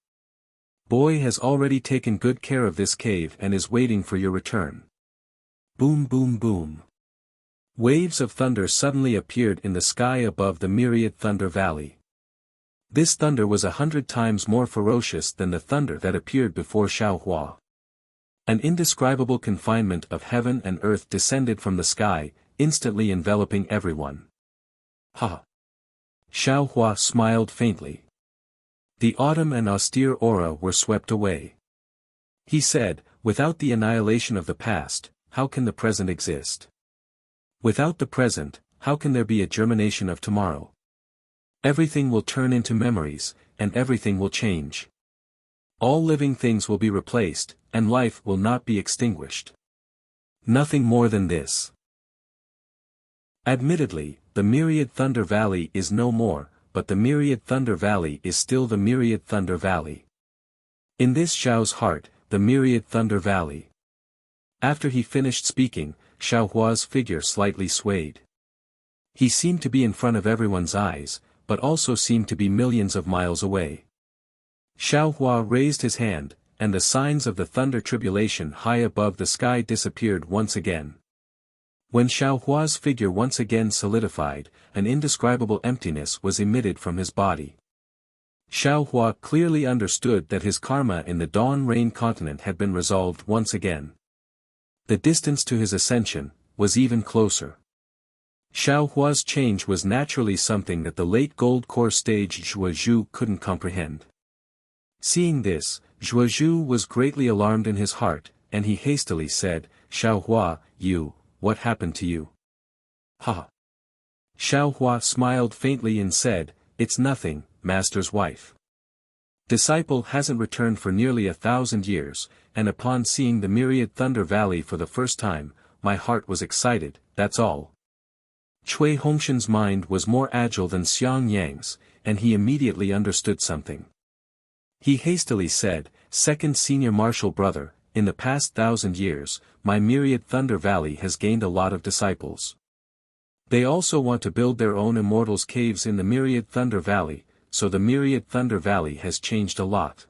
Boy has already taken good care of this cave and is waiting for your return. Boom boom boom. Waves of thunder suddenly appeared in the sky above the myriad thunder valley. This thunder was 100 times more ferocious than the thunder that appeared before Xiaohua. An indescribable confinement of heaven and earth descended from the sky, instantly enveloping everyone. Ha! Xiaohua smiled faintly. The autumn and austere aura were swept away. He said, without the annihilation of the past, how can the present exist? Without the present, how can there be a germination of tomorrow? Everything will turn into memories, and everything will change. All living things will be replaced, and life will not be extinguished. Nothing more than this. Admittedly, the myriad thunder valley is no more, but the myriad thunder valley is still the myriad thunder valley. In this Xiao's heart, the myriad thunder valley. After he finished speaking, Xiaohua's figure slightly swayed. He seemed to be in front of everyone's eyes, but also seemed to be millions of miles away. Xiaohua raised his hand, and the signs of the thunder tribulation high above the sky disappeared once again. When Xiaohua's figure once again solidified, an indescribable emptiness was emitted from his body. Xiaohua clearly understood that his karma in the Dawn Rain continent had been resolved once again. The distance to his ascension was even closer. Xiaohua's change was naturally something that the late Gold Core stage Zhuozhu couldn't comprehend. Seeing this, Zhuozhu was greatly alarmed in his heart, and he hastily said, Xiaohua, what happened to you? Ha! Xiaohua smiled faintly and said, it's nothing, master's wife. Disciple hasn't returned for nearly 1,000 years, and upon seeing the myriad thunder valley for the first time, my heart was excited, that's all. Cui Hongshan's mind was more agile than Xiang Yang's, and he immediately understood something. He hastily said, second senior martial brother, in the past 1,000 years, my myriad thunder valley has gained a lot of disciples. They also want to build their own immortals caves in the myriad thunder valley, so the myriad thunder valley has changed a lot.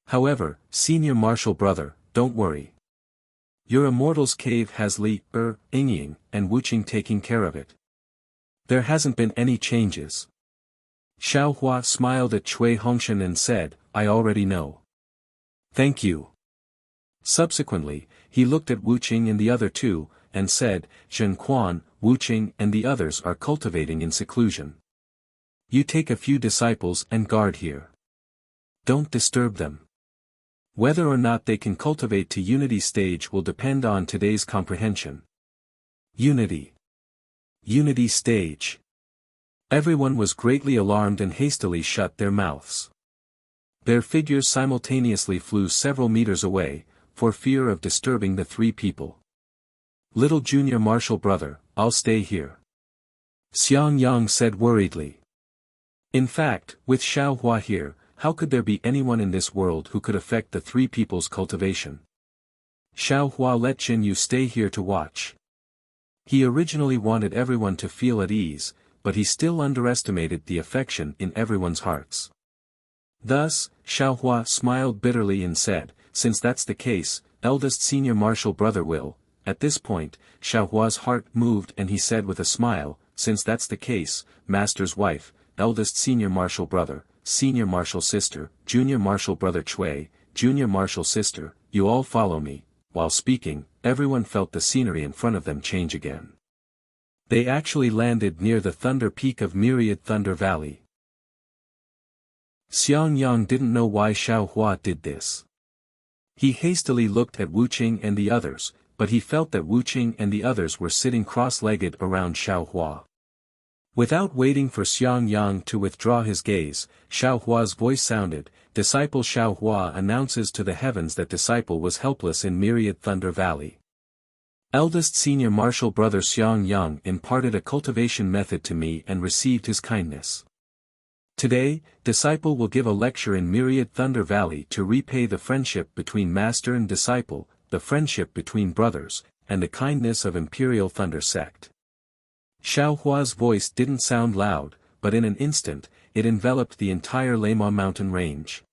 However, senior martial brother, don't worry. Your immortals cave has Li, Yingying, and Wuqing taking care of it. There hasn't been any changes. Xiaohua smiled at Cui Hongshan and said, I already know. Thank you. Subsequently, he looked at Wuqing and the other two, and said, Zhen Quan, Wuqing and the others are cultivating in seclusion. You take a few disciples and guard here. Don't disturb them. Whether or not they can cultivate to unity stage will depend on today's comprehension. Unity. Unity stage. Everyone was greatly alarmed and hastily shut their mouths. Their figures simultaneously flew several meters away, for fear of disturbing the three people. Little junior martial brother, I'll stay here. Xiang Yang said worriedly. In fact, with Xiaohua here, how could there be anyone in this world who could affect the three people's cultivation? Xiaohua let Jinyu stay here to watch. He originally wanted everyone to feel at ease, but he still underestimated the affection in everyone's hearts. Thus, Xiaohua smiled bitterly and said, since that's the case, eldest senior martial brother will. At this point, Xiaohua's heart moved and he said with a smile, since that's the case, master's wife, eldest senior martial brother, senior martial sister, junior martial brother Cui, junior martial sister, you all follow me. While speaking, everyone felt the scenery in front of them change again. They actually landed near the thunder peak of Myriad Thunder Valley. Xiang Yang didn't know why Xiaohua did this. He hastily looked at Wuqing and the others, but he felt that Wuqing and the others were sitting cross-legged around Xiaohua. Without waiting for Xiang Yang to withdraw his gaze, Xiaohua's voice sounded, Disciple Xiaohua announces to the heavens that disciple was helpless in Myriad Thunder Valley. Eldest senior martial brother Xiang Yang imparted a cultivation method to me and received his kindness. Today, disciple will give a lecture in Myriad Thunder Valley to repay the friendship between master and disciple, the friendship between brothers, and the kindness of Imperial Thunder Sect. Xiaohua's voice didn't sound loud, but in an instant, it enveloped the entire Lama mountain range.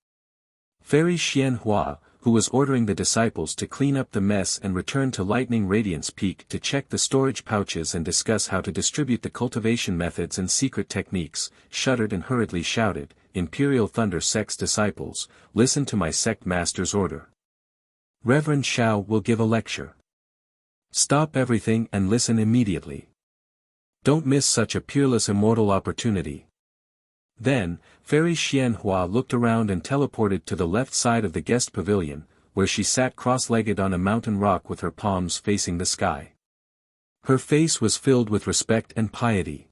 Fairy Xianhua, who was ordering the disciples to clean up the mess and return to Lightning Radiance Peak to check the storage pouches and discuss how to distribute the cultivation methods and secret techniques, shuddered and hurriedly shouted, "Imperial Thunder Sect's disciples, listen to my sect master's order. Reverend Shao will give a lecture. Stop everything and listen immediately. Don't miss such a peerless immortal opportunity." Then, Fairy Xianhua looked around and teleported to the left side of the guest pavilion, where she sat cross-legged on a mountain rock with her palms facing the sky. Her face was filled with respect and piety.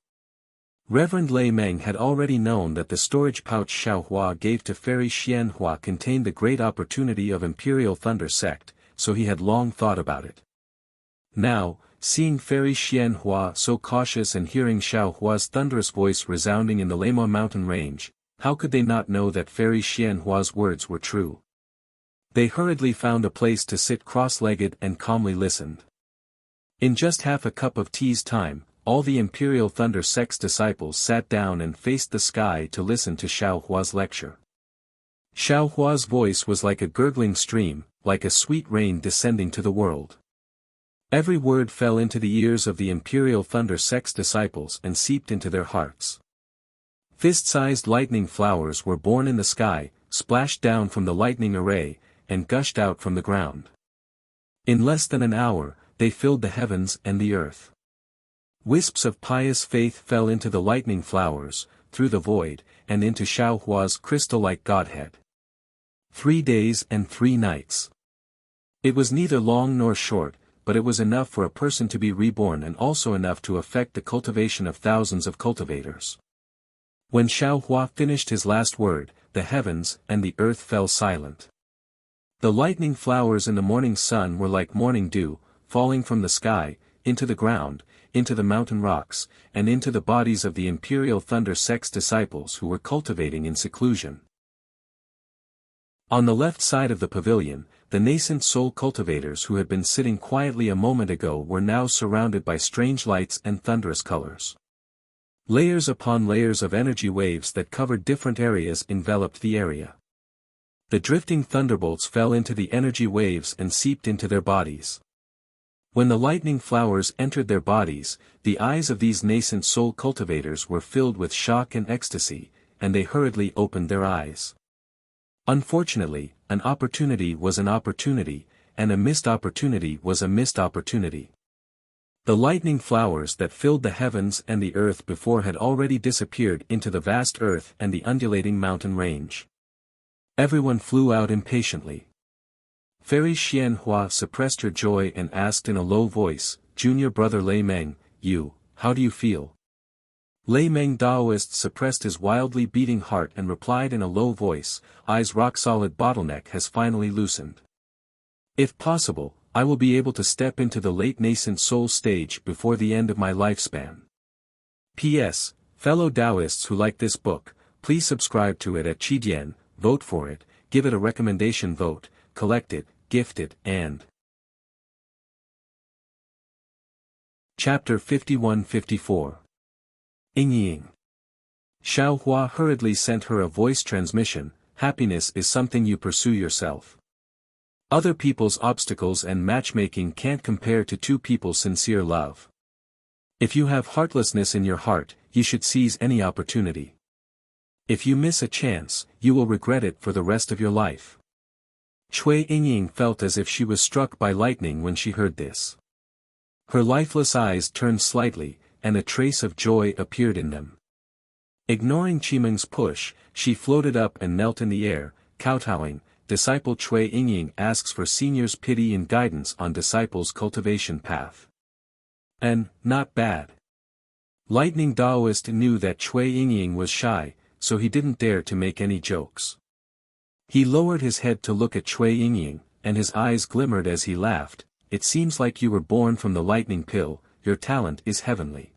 Reverend Lei Meng had already known that the storage pouch Xiaohua gave to Fairy Xianhua contained the great opportunity of Imperial Thunder Sect, so he had long thought about it. Now, seeing Fairy Xianhua so cautious and hearing Xiaohua's thunderous voice resounding in the Lama mountain range, how could they not know that Fairy Xianhua's words were true? They hurriedly found a place to sit cross-legged and calmly listened. In just half a cup of tea's time, all the Imperial Thunder Sect's disciples sat down and faced the sky to listen to Xiaohua's lecture. Xiaohua's voice was like a gurgling stream, like a sweet rain descending to the world. Every word fell into the ears of the Imperial Thunder Sect's disciples and seeped into their hearts. Fist-sized lightning flowers were born in the sky, splashed down from the lightning array, and gushed out from the ground. In less than an hour, they filled the heavens and the earth. Wisps of pious faith fell into the lightning flowers, through the void, and into Xiaohua's crystal-like godhead. 3 days and 3 nights. It was neither long nor short, but it was enough for a person to be reborn and also enough to affect the cultivation of thousands of cultivators. When Xiaohua finished his last word, the heavens and the earth fell silent. The lightning flowers in the morning sun were like morning dew, falling from the sky, into the ground, into the mountain rocks, and into the bodies of the Imperial Thunder Sect's disciples who were cultivating in seclusion. On the left side of the pavilion, the nascent soul cultivators who had been sitting quietly a moment ago were now surrounded by strange lights and thunderous colors. Layers upon layers of energy waves that covered different areas enveloped the area. The drifting thunderbolts fell into the energy waves and seeped into their bodies. When the lightning flowers entered their bodies, the eyes of these nascent soul cultivators were filled with shock and ecstasy, and they hurriedly opened their eyes. Unfortunately, an opportunity was an opportunity, and a missed opportunity was a missed opportunity. The lightning flowers that filled the heavens and the earth before had already disappeared into the vast earth and the undulating mountain range. Everyone flew out impatiently. Fairy Xianhua suppressed her joy and asked in a low voice, "Junior brother Lei Meng, how do you feel?" Lei Meng Daoist suppressed his wildly beating heart and replied in a low voice, "Eyes rock-solid bottleneck has finally loosened. If possible, I will be able to step into the late nascent soul stage before the end of my lifespan." P.S. Fellow Taoists who like this book, please subscribe to it at Qidian, vote for it, give it a recommendation vote, collect it, gift it, and... Chapter 51-54 Ying. Xiaohua hurriedly sent her a voice transmission, "Happiness is something you pursue yourself. Other people's obstacles and matchmaking can't compare to two people's sincere love. If you have heartlessness in your heart, you should seize any opportunity. If you miss a chance, you will regret it for the rest of your life." Cui Ying felt as if she was struck by lightning when she heard this. Her lifeless eyes turned slightly, and a trace of joy appeared in them. Ignoring Qimeng's push, she floated up and knelt in the air, kowtowing, "Disciple Cui Ying asks for seniors' pity and guidance on disciples' cultivation path." And, not bad. Lightning Daoist knew that Cui Ying was shy, so he didn't dare to make any jokes. He lowered his head to look at Cui Ying, and his eyes glimmered as he laughed, "It seems like you were born from the lightning pill, your talent is heavenly.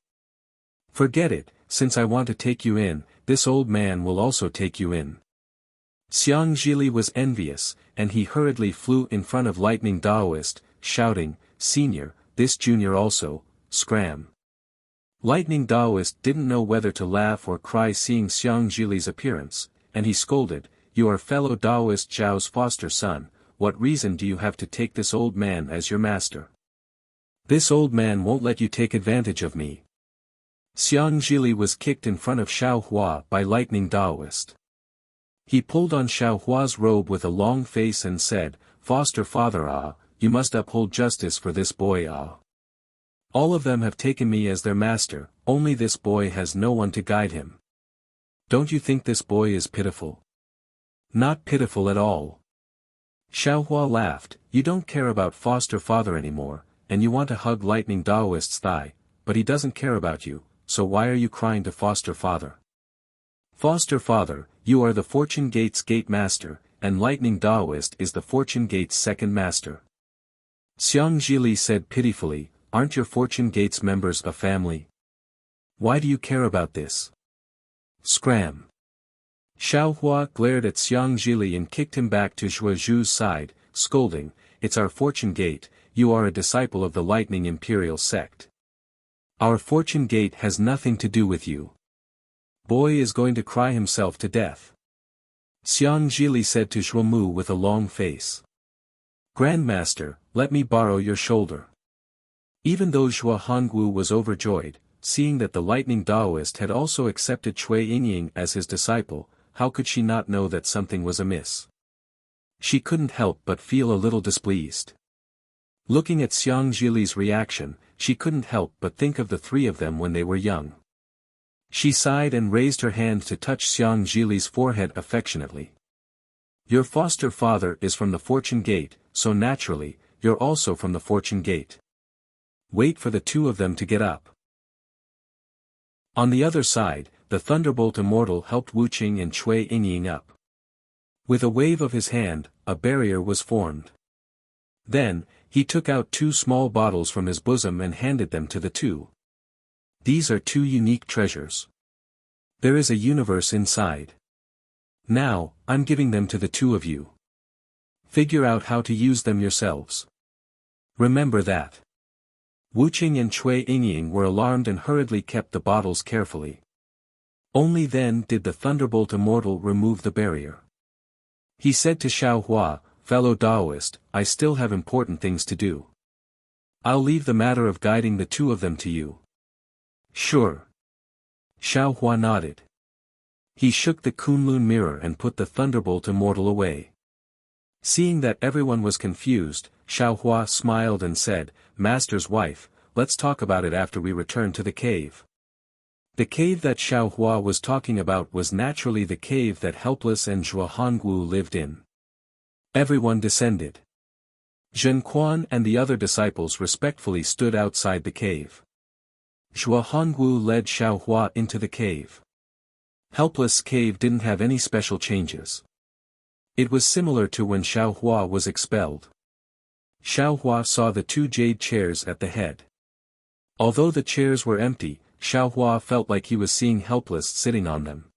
Forget it, since I want to take you in, this old man will also take you in." Xiang Zhili was envious, and he hurriedly flew in front of Lightning Daoist, shouting, "Senior, this junior also, scram." Lightning Taoist didn't know whether to laugh or cry seeing Xiang Zhili's appearance, and he scolded, "You are fellow Taoist Zhao's foster son, what reason do you have to take this old man as your master? This old man won't let you take advantage of me." Xiang Zhili was kicked in front of Xiao Hua by Lightning Taoist. He pulled on Xiao Hua's robe with a long face and said, "Foster father you must uphold justice for this boy All of them have taken me as their master, only this boy has no one to guide him. Don't you think this boy is pitiful?" "Not pitiful at all." Xiao Hua laughed, "You don't care about foster father anymore, and you want to hug Lightning Taoist's thigh, but he doesn't care about you, so why are you crying to foster father? Foster father, you are the Fortune Gate's gate master, and Lightning Taoist is the Fortune Gate's second master." Xiang Zhili said pitifully, "Aren't your Fortune Gate's members a family? Why do you care about this?" Scram. Xiao Hua glared at Xiang Zhili and kicked him back to Zhuo Zhu's side, scolding, "It's our Fortune Gate, you are a disciple of the Lightning Imperial sect. Our Fortune Gate has nothing to do with you. Boy is going to cry himself to death." Xiang Zhili said to Zhuo Mu with a long face. "Grandmaster, let me borrow your shoulder." Even though Zhuo Hongwu was overjoyed, seeing that the Lightning Taoist had also accepted Cui Yingying as his disciple, how could she not know that something was amiss? She couldn't help but feel a little displeased. Looking at Xiang Zhili's reaction, she couldn't help but think of the three of them when they were young. She sighed and raised her hand to touch Xiang Zhili's forehead affectionately. "Your foster father is from the Fortune Gate, so naturally, you're also from the Fortune Gate. Wait for the two of them to get up." On the other side, the Thunderbolt Immortal helped Wuqing and Cui Yingying up. With a wave of his hand, a barrier was formed. Then, he took out two small bottles from his bosom and handed them to the two. "These are two unique treasures. There is a universe inside. Now, I'm giving them to the two of you. Figure out how to use them yourselves. Remember that." Wuqing and Cui Yingying were alarmed and hurriedly kept the bottles carefully. Only then did the Thunderbolt Immortal remove the barrier. He said to Xiao Hua, "Fellow Taoist, I still have important things to do. I'll leave the matter of guiding the two of them to you." "Sure." Xiao Hua nodded. He shook the Kunlun mirror and put the Thunderbolt Immortal away. Seeing that everyone was confused, Xiao Hua smiled and said, "Master's wife, let's talk about it after we return to the cave." The cave that Xiao Hua was talking about was naturally the cave that Helpless and Zhuo Hongwu lived in. Everyone descended. Zhen Quan and the other disciples respectfully stood outside the cave. Zhuo Hongwu led Xiao Hua into the cave. Helpless' cave didn't have any special changes. It was similar to when Xiao Hua was expelled. Xiao Hua saw the two jade chairs at the head. Although the chairs were empty, Xiao Hua felt like he was seeing Helpless sitting on them.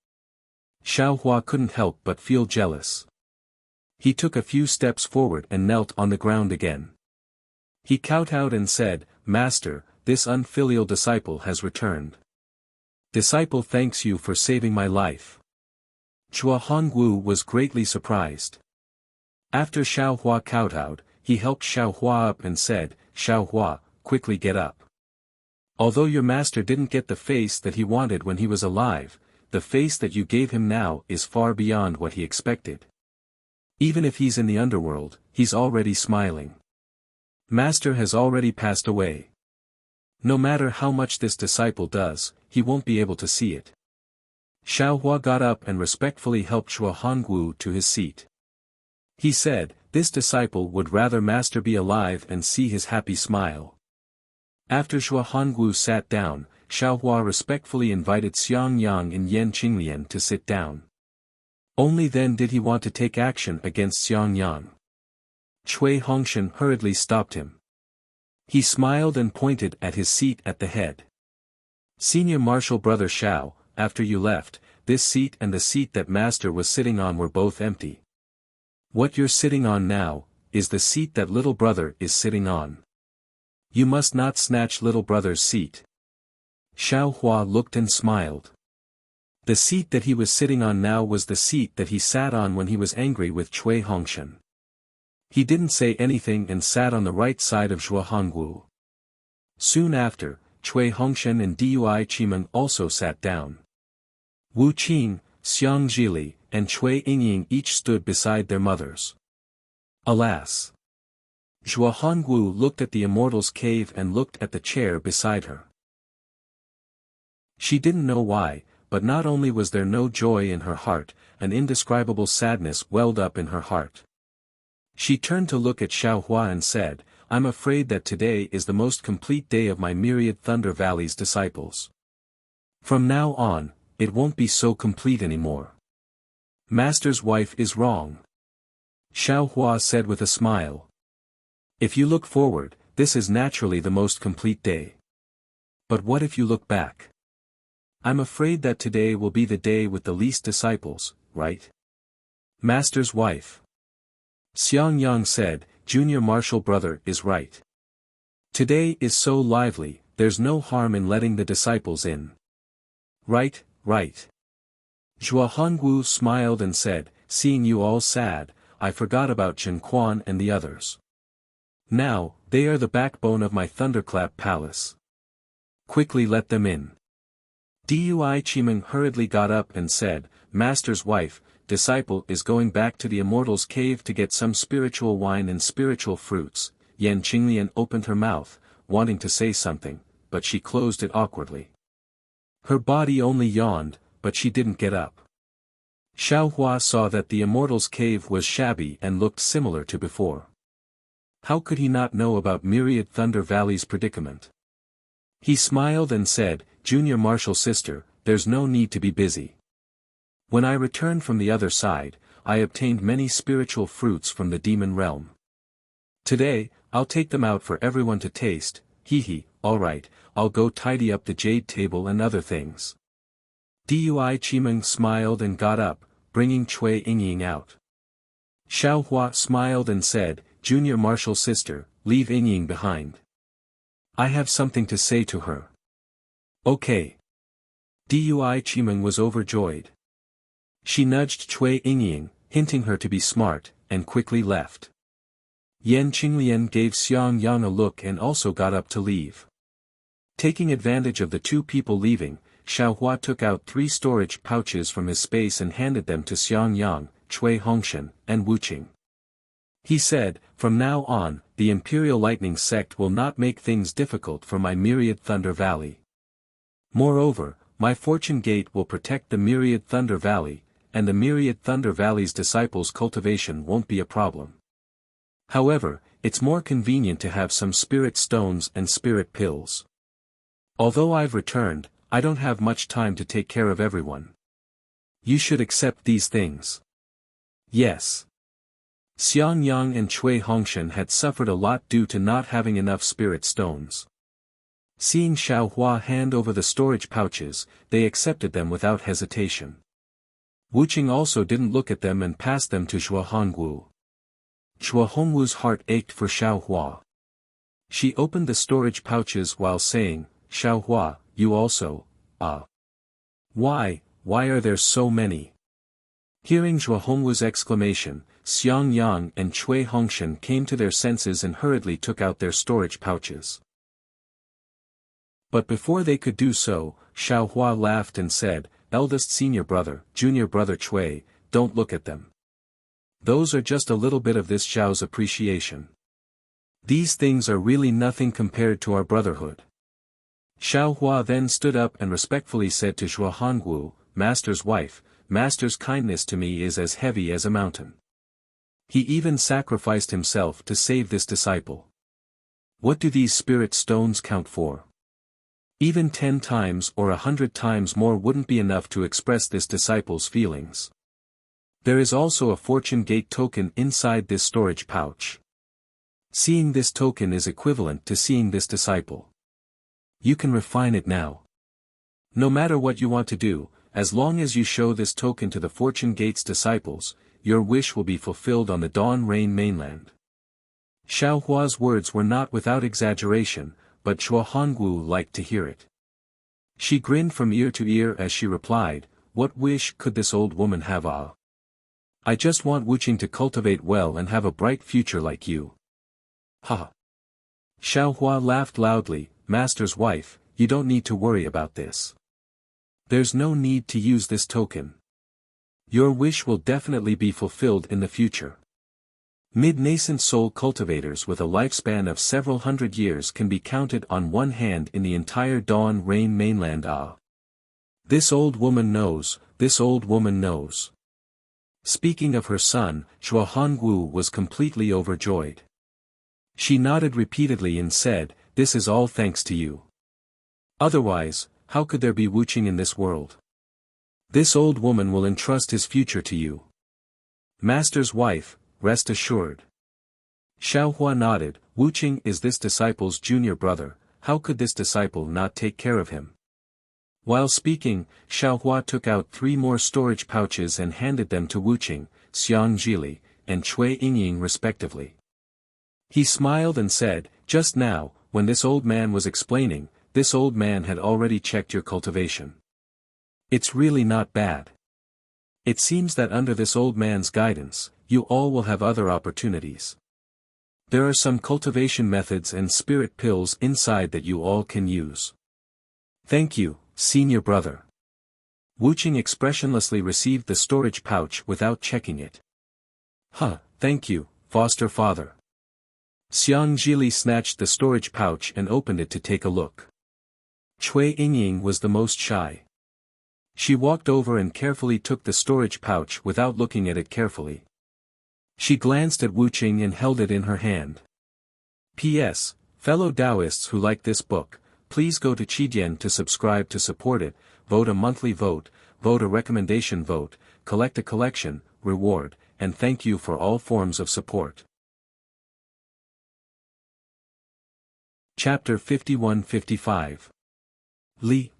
Xiao Hua couldn't help but feel jealous. He took a few steps forward and knelt on the ground again. He kowtowed and said, "Master, this unfilial disciple has returned. Disciple thanks you for saving my life." Zhuo Hongwu was greatly surprised. After Xiao Hua kowtowed, he helped Xiao Hua up and said, "Xiao Hua, quickly get up. Although your master didn't get the face that he wanted when he was alive, the face that you gave him now is far beyond what he expected. Even if he's in the underworld, he's already smiling. Master has already passed away. No matter how much this disciple does, he won't be able to see it." Xiao Hua got up and respectfully helped Zhuo Hongwu to his seat. He said, "This disciple would rather Master be alive and see his happy smile." After Zhuo Hongwu sat down, Xiao Hua respectfully invited Xiang Yang and Yan Qinglian to sit down. Only then did he want to take action against Xiang Yang. Cui Hongshan hurriedly stopped him. He smiled and pointed at his seat at the head. "Senior Marshal Brother Xiao, after you left, this seat and the seat that Master was sitting on were both empty. What you're sitting on now, is the seat that little brother is sitting on. You must not snatch little brother's seat. Xiao Hua looked and smiled. The seat that he was sitting on now was the seat that he sat on when he was angry with Cui Hongshan. He didn't say anything and sat on the right side of Zhuo Hongwu. Soon after, Cui Hongshan and Dui Qimeng also sat down. Wu Qing, Xiang Zhili, and Cui Yingying each stood beside their mothers. Alas! Zhuo Hongwu looked at the immortal's cave and looked at the chair beside her. She didn't know why, but not only was there no joy in her heart, an indescribable sadness welled up in her heart. She turned to look at Xiao Hua and said, "I'm afraid that today is the most complete day of my myriad Thunder Valley's disciples. From now on, it won't be so complete anymore. Master's wife is wrong." Xiao Hua said with a smile. "If you look forward, this is naturally the most complete day. But what if you look back? I'm afraid that today will be the day with the least disciples, right? Master's wife." Xiang Yang said, "Junior Marshal brother is right. Today is so lively, there's no harm in letting the disciples in." "Right, right." Zhuo Hongwu smiled and said, "Seeing you all sad, I forgot about Zhen Quan and the others. Now, they are the backbone of my Thunderclap Palace. Quickly let them in." Dui Qimeng hurriedly got up and said, "Master's wife, disciple is going back to the immortal's cave to get some spiritual wine and spiritual fruits." Yan Qinglian opened her mouth, wanting to say something, but she closed it awkwardly. Her body only yawned, but she didn't get up. Xiao Hua saw that the immortal's cave was shabby and looked similar to before. How could he not know about Myriad Thunder Valley's predicament? He smiled and said, "Junior Marshal sister, there's no need to be busy. When I returned from the other side, I obtained many spiritual fruits from the demon realm. Today, I'll take them out for everyone to taste." Hee, alright, I'll go tidy up the jade table and other things. Dui Qimeng smiled and got up, bringing Cui Yingying out. Xiao Hua smiled and said, "Junior Marshal sister, leave Yingying behind. I have something to say to her." "Okay." Dui Qimeng was overjoyed. She nudged Cui Yingying, hinting her to be smart, and quickly left. Yan Qinglian gave Xiang Yang a look and also got up to leave. Taking advantage of the two people leaving, Xiao Hua took out 3 storage pouches from his space and handed them to Xiang Yang, Cui Hongshan, and Wu Qing. He said, "From now on, the Imperial Lightning Sect will not make things difficult for my Myriad Thunder Valley. Moreover, my Fortune Gate will protect the Myriad Thunder Valley, and the Myriad Thunder Valley's disciples' cultivation won't be a problem. However, it's more convenient to have some spirit stones and spirit pills. Although I've returned, I don't have much time to take care of everyone. You should accept these things." "Yes." Xiang Yang and Cui Hongshan had suffered a lot due to not having enough spirit stones. Seeing Xiao Hua hand over the storage pouches, they accepted them without hesitation. Wu Qing also didn't look at them and passed them to Zhuo Hongwu. Zhuo Hongwu's heart ached for Xiao Hua. She opened the storage pouches while saying, "Xiao Hua, you also, Why are there so many?" Hearing Zhuo Hongwu's exclamation, Xiang Yang and Cui Hongshan came to their senses and hurriedly took out their storage pouches. But before they could do so, Xiao Hua laughed and said, "Eldest senior brother, junior brother Cui, don't look at them. Those are just a little bit of this Zhao's appreciation. These things are really nothing compared to our brotherhood." Xiao Hua then stood up and respectfully said to Zhuo Hongwu, "Master's wife, Master's kindness to me is as heavy as a mountain. He even sacrificed himself to save this disciple. What do these spirit stones count for? Even 10 times or 100 times more wouldn't be enough to express this disciple's feelings. There is also a Fortune Gate token inside this storage pouch. Seeing this token is equivalent to seeing this disciple. You can refine it now. No matter what you want to do, as long as you show this token to the Fortune Gate's disciples, your wish will be fulfilled on the Dawn Rain mainland." Xiao Hua's words were not without exaggeration, but Zhuo Hongwu liked to hear it. She grinned from ear to ear as she replied, "What wish could this old woman have? Ah, I just want Wuching to cultivate well and have a bright future like you." Ha! Xiaohua laughed loudly, "Master's wife, you don't need to worry about this. There's no need to use this token. Your wish will definitely be fulfilled in the future. Mid-nascent soul cultivators with a lifespan of several hundred years can be counted on one hand in the entire Dawn Rain mainland. Ah. This old woman knows, this old woman knows." Speaking of her son, Zhuo Hongwu was completely overjoyed. She nodded repeatedly and said, "This is all thanks to you. Otherwise, how could there be Wuching in this world? This old woman will entrust his future to you. Master's wife, rest assured." Xiaohua nodded. "Wuching is this disciple's junior brother, how could this disciple not take care of him?" While speaking, Xiaohua took out 3 more storage pouches and handed them to Wuching, Xiang Zhili, and Cui Yingying respectively. He smiled and said, "Just now, when this old man was explaining, this old man had already checked your cultivation. It's really not bad. It seems that under this old man's guidance, you all will have other opportunities. There are some cultivation methods and spirit pills inside that you all can use." "Thank you, senior brother." Wuching expressionlessly received the storage pouch without checking it. Thank you, foster father." Xiang Zhili snatched the storage pouch and opened it to take a look. Cui Yingying was the most shy. She walked over and carefully took the storage pouch without looking at it carefully. She glanced at Wuching and held it in her hand. P.S. Fellow Taoists who like this book, please go to Qidian to subscribe to support it, vote a monthly vote, vote a recommendation vote, collect a collection, reward, and thank you for all forms of support. Chapter 51-55. Li,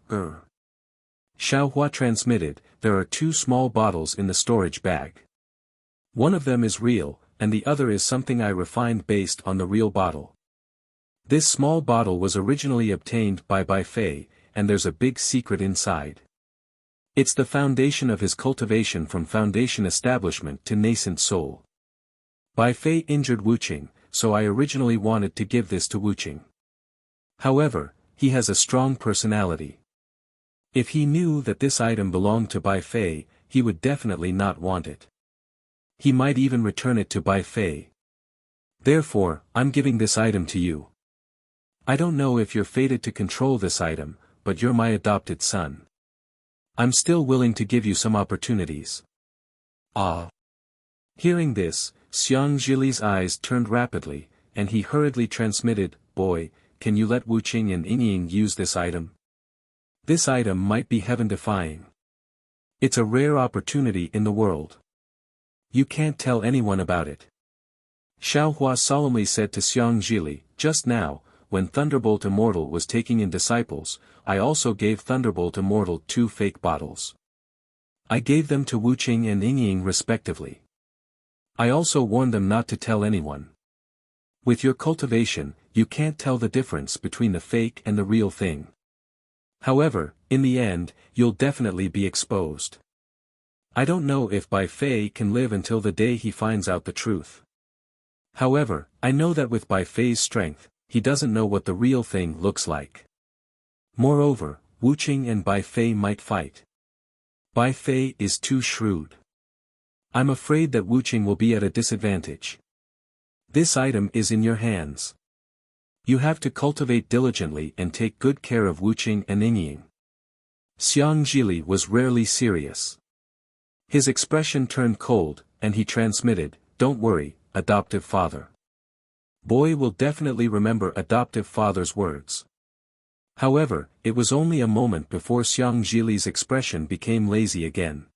Xiaohua transmitted, "There are 2 small bottles in the storage bag. One of them is real, and the other is something I refined based on the real bottle. This small bottle was originally obtained by Bai Fei, and there's a big secret inside. It's the foundation of his cultivation from foundation establishment to nascent soul. Bai Fei injured Wuching, so I originally wanted to give this to Wuching. However, he has a strong personality. If he knew that this item belonged to Bai Fei, he would definitely not want it. He might even return it to Bai Fei. Therefore, I'm giving this item to you. I don't know if you're fated to control this item, but you're my adopted son. I'm still willing to give you some opportunities." Ah! Hearing this, Xiang Zhili's eyes turned rapidly, and he hurriedly transmitted, "Boy, can you let Wuching and Yingying use this item? This item might be heaven-defying. It's a rare opportunity in the world. You can't tell anyone about it." Xiaohua solemnly said to Xiang Zhili, "Just now, when Thunderbolt Immortal was taking in disciples, I also gave Thunderbolt Immortal 2 fake bottles. I gave them to Wuching and Yingying respectively. I also warned them not to tell anyone. With your cultivation, you can't tell the difference between the fake and the real thing. However, in the end, you'll definitely be exposed. I don't know if Bai Fei can live until the day he finds out the truth. However, I know that with Bai Fei's strength, he doesn't know what the real thing looks like. Moreover, Wuching and Bai Fei might fight. Bai Fei is too shrewd. I'm afraid that Wuching will be at a disadvantage. This item is in your hands. You have to cultivate diligently and take good care of Wuching and Yingying." Xiang Zhili was rarely serious. His expression turned cold, and he transmitted, "Don't worry, adoptive father. Boy will definitely remember adoptive father's words." However, it was only a moment before Xiang Zhili's expression became lazy again.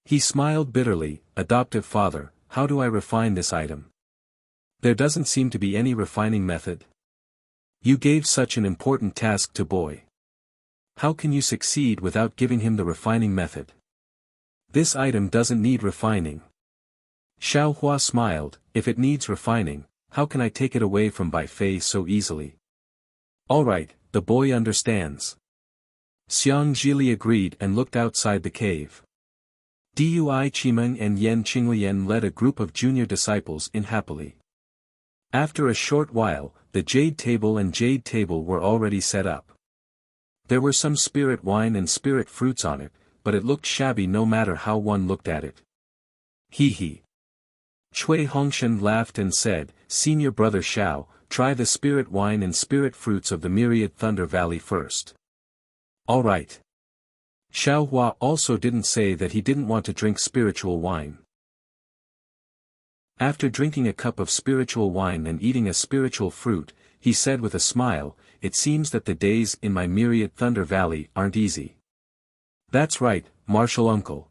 He smiled bitterly, "Adoptive father, how do I refine this item? There doesn't seem to be any refining method. You gave such an important task to Boy. How can you succeed without giving him the refining method? This item doesn't need refining." Xiaohua smiled, "If it needs refining, how can I take it away from Bai Fei so easily? Alright, the boy understands. Xiang Zhili agreed and looked outside the cave. Dui Qimeng and Yan Qinglian led a group of junior disciples in happily. After a short while, the jade table and jade table were already set up. There were some spirit wine and spirit fruits on it, but it looked shabby no matter how one looked at it. He he. Cui Hongshan laughed and said, "Senior brother Xiao, try the spirit wine and spirit fruits of the myriad Thunder Valley first." All right. Xiao Hua also didn't say that he didn't want to drink spiritual wine. After drinking a cup of spiritual wine and eating a spiritual fruit, he said with a smile, "It seems that the days in my myriad Thunder Valley aren't easy." "That's right, martial uncle."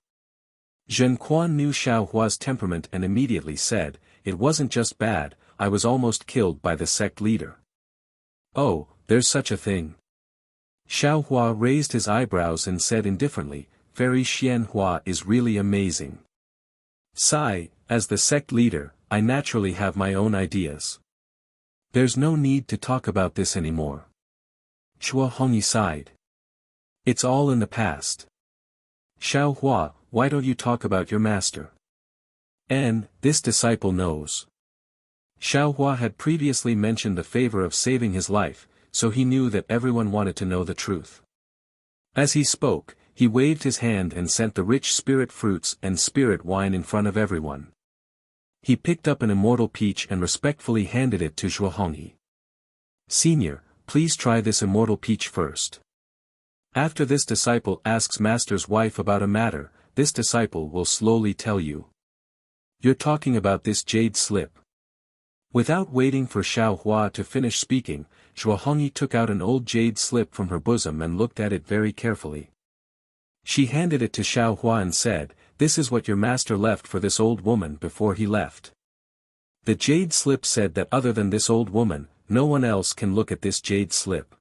Zhen Quan knew Xiao Hua's temperament and immediately said, "It wasn't just bad, I was almost killed by the sect leader." "Oh, there's such a thing." Xiao Hua raised his eyebrows and said indifferently, "Fairy Xian Hua is really amazing. Sigh, as the sect leader, I naturally have my own ideas. There's no need to talk about this anymore." Chua Hongyi sighed. "It's all in the past. Xiao Hua, why don't you talk about your master? And, this disciple knows." Xiao Hua had previously mentioned the favor of saving his life, so he knew that everyone wanted to know the truth. As he spoke, he waved his hand and sent the rich spirit fruits and spirit wine in front of everyone. He picked up an immortal peach and respectfully handed it to Zhuo Hongyi. "Senior, please try this immortal peach first. After this disciple asks master's wife about a matter, this disciple will slowly tell you. You're talking about this jade slip." Without waiting for Xiao Hua to finish speaking, Zhuo Hongyi took out an old jade slip from her bosom and looked at it very carefully. She handed it to Xiao Hua and said, "This is what your master left for this old woman before he left." The jade slip said that other than this old woman, no one else can look at this jade slip.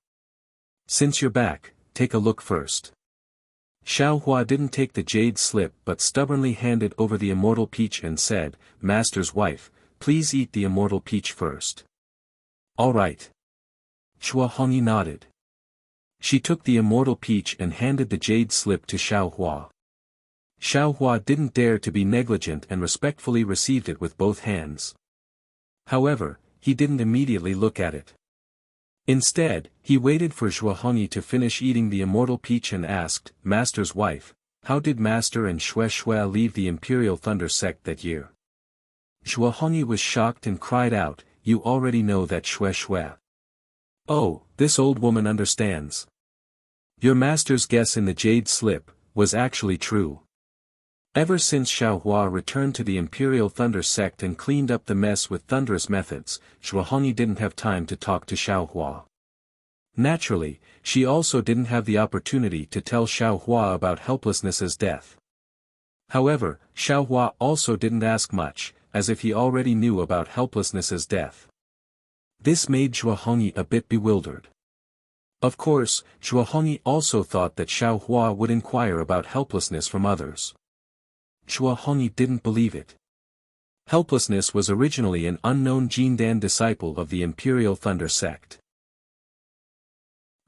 "Since you're back, take a look first." Xiao Hua didn't take the jade slip but stubbornly handed over the immortal peach and said, "Master's wife, please eat the immortal peach first." "All right." Chua Hongyi nodded. She took the immortal peach and handed the jade slip to Xiao Hua. Xiao Hua didn't dare to be negligent and respectfully received it with both hands. However, he didn't immediately look at it. Instead, he waited for Zhuo Hongyi to finish eating the immortal peach and asked, "Master's wife, how did Master and Xue Xue leave the Imperial Thunder sect that year?" Zhuo Hongyi was shocked and cried out, "You already know that Xue Xue." "Oh, this old woman understands. Your master's guess in the jade slip was actually true." Ever since Xiao Hua returned to the Imperial Thunder sect and cleaned up the mess with thunderous methods, Zhuo Hongyi didn't have time to talk to Xiao Hua. Naturally, she also didn't have the opportunity to tell Xiao Hua about Helplessness's death. However, Xiao Hua also didn't ask much, as if he already knew about Helplessness's death. This made Zhuo Hongyi a bit bewildered. Of course, Zhuo Hongyi also thought that Xiao Hua would inquire about helplessness from others. Zhuo Hongyi didn't believe it. Helplessness was originally an unknown Jindan disciple of the Imperial Thunder sect.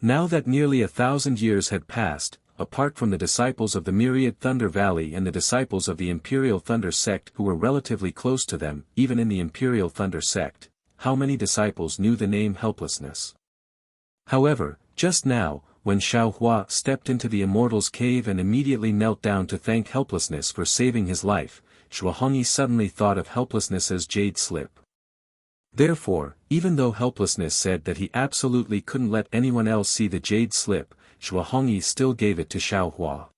Now that nearly 1,000 years had passed, apart from the disciples of the Myriad Thunder Valley and the disciples of the Imperial Thunder sect who were relatively close to them, even in the Imperial Thunder sect, how many disciples knew the name Helplessness? However, just now, when Xiao Hua stepped into the Immortal's cave and immediately knelt down to thank Helplessness for saving his life, Zhuo Hongyi suddenly thought of Helplessness's jade slip. Therefore, even though Helplessness said that he absolutely couldn't let anyone else see the jade slip, Zhuo Hongyi still gave it to Xiao Hua.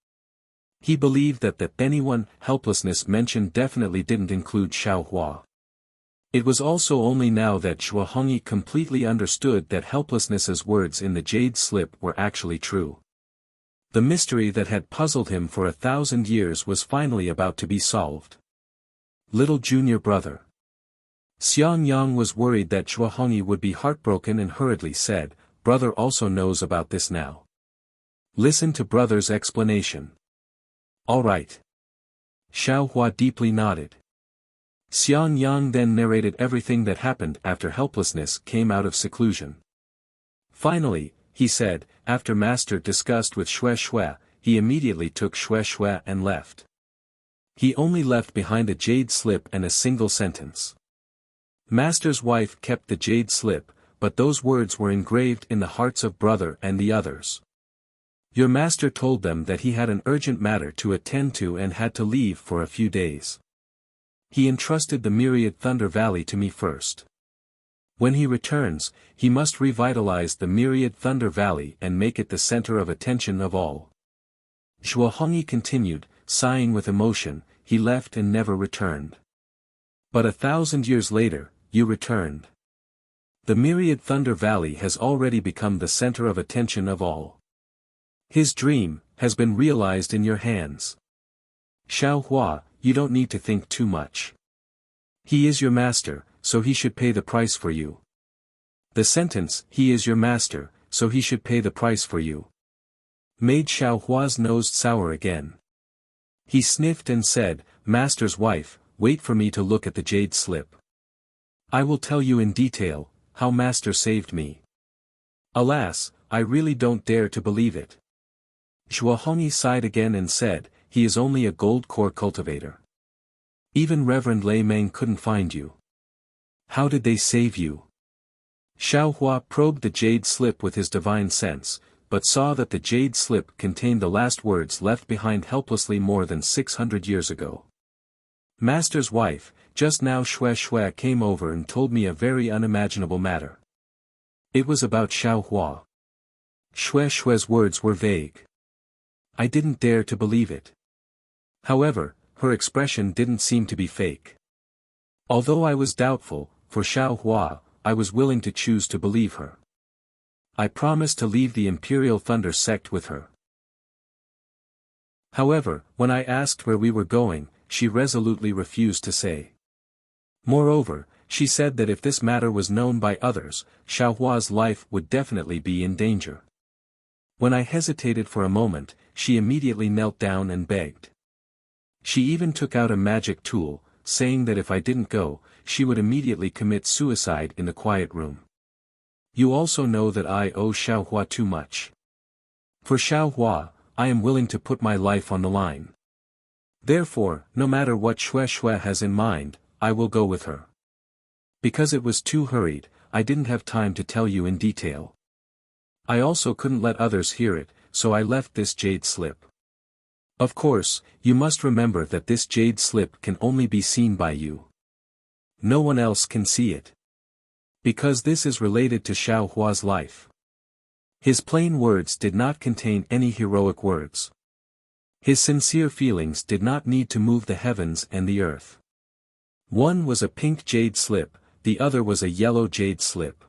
He believed that anyone Helplessness mentioned definitely didn't include Xiao Hua. It was also only now that Zhuo Hongyi completely understood that Helplessness's words in the jade slip were actually true. The mystery that had puzzled him for 1,000 years was finally about to be solved. Little junior brother. Xiang Yang was worried that Zhuo Hongyi would be heartbroken and hurriedly said, "Brother also knows about this now. Listen to brother's explanation." "All right." Xiao Hua deeply nodded. Xiang Yang then narrated everything that happened after Helplessness came out of seclusion. Finally, he said. After Master discussed with Xue Xue, he immediately took Xue Xue and left. He only left behind a jade slip and a single sentence. Master's wife kept the jade slip, but those words were engraved in the hearts of brother and the others. Your master told them that he had an urgent matter to attend to and had to leave for a few days. He entrusted the Myriad Thunder Valley to me first. When he returns, he must revitalize the Myriad Thunder Valley and make it the center of attention of all. Zhuo Hongyi continued, sighing with emotion. He left and never returned. But 1,000 years later, you returned. The Myriad Thunder Valley has already become the center of attention of all. His dream has been realized in your hands. Xiao Hua, you don't need to think too much. He is your master, so he should pay the price for you. The sentence, he is your master, so he should pay the price for you, made Xiao Hua's nose sour again. He sniffed and said, Master's wife, wait for me to look at the jade slip. I will tell you in detail, how Master saved me. Alas, I really don't dare to believe it. Zhuo Hongyi sighed again and said, he is only a gold core cultivator. Even Reverend Lei Meng couldn't find you. How did they save you? Xiao Hua probed the jade slip with his divine sense, but saw that the jade slip contained the last words left behind helplessly more than 600 years ago. Master's wife, just now Xue Xue came over and told me a very unimaginable matter. It was about Xiao Hua. Xue Xue's words were vague. I didn't dare to believe it. However, her expression didn't seem to be fake. Although I was doubtful, for Xiao Hua, I was willing to choose to believe her. I promised to leave the Imperial Thunder sect with her. However, when I asked where we were going, she resolutely refused to say. Moreover, she said that if this matter was known by others, Xiao Hua's life would definitely be in danger. When I hesitated for a moment, she immediately knelt down and begged. She even took out a magic tool, saying that if I didn't go, she would immediately commit suicide in the quiet room. You also know that I owe Xiao Hua too much. For Xiao Hua, I am willing to put my life on the line. Therefore, no matter what Xue Xue has in mind, I will go with her. Because it was too hurried, I didn't have time to tell you in detail. I also couldn't let others hear it, so I left this jade slip. Of course, you must remember that this jade slip can only be seen by you. No one else can see it. Because this is related to Xiao Hua's life. His plain words did not contain any heroic words. His sincere feelings did not need to move the heavens and the earth. One was a pink jade slip, the other was a yellow jade slip.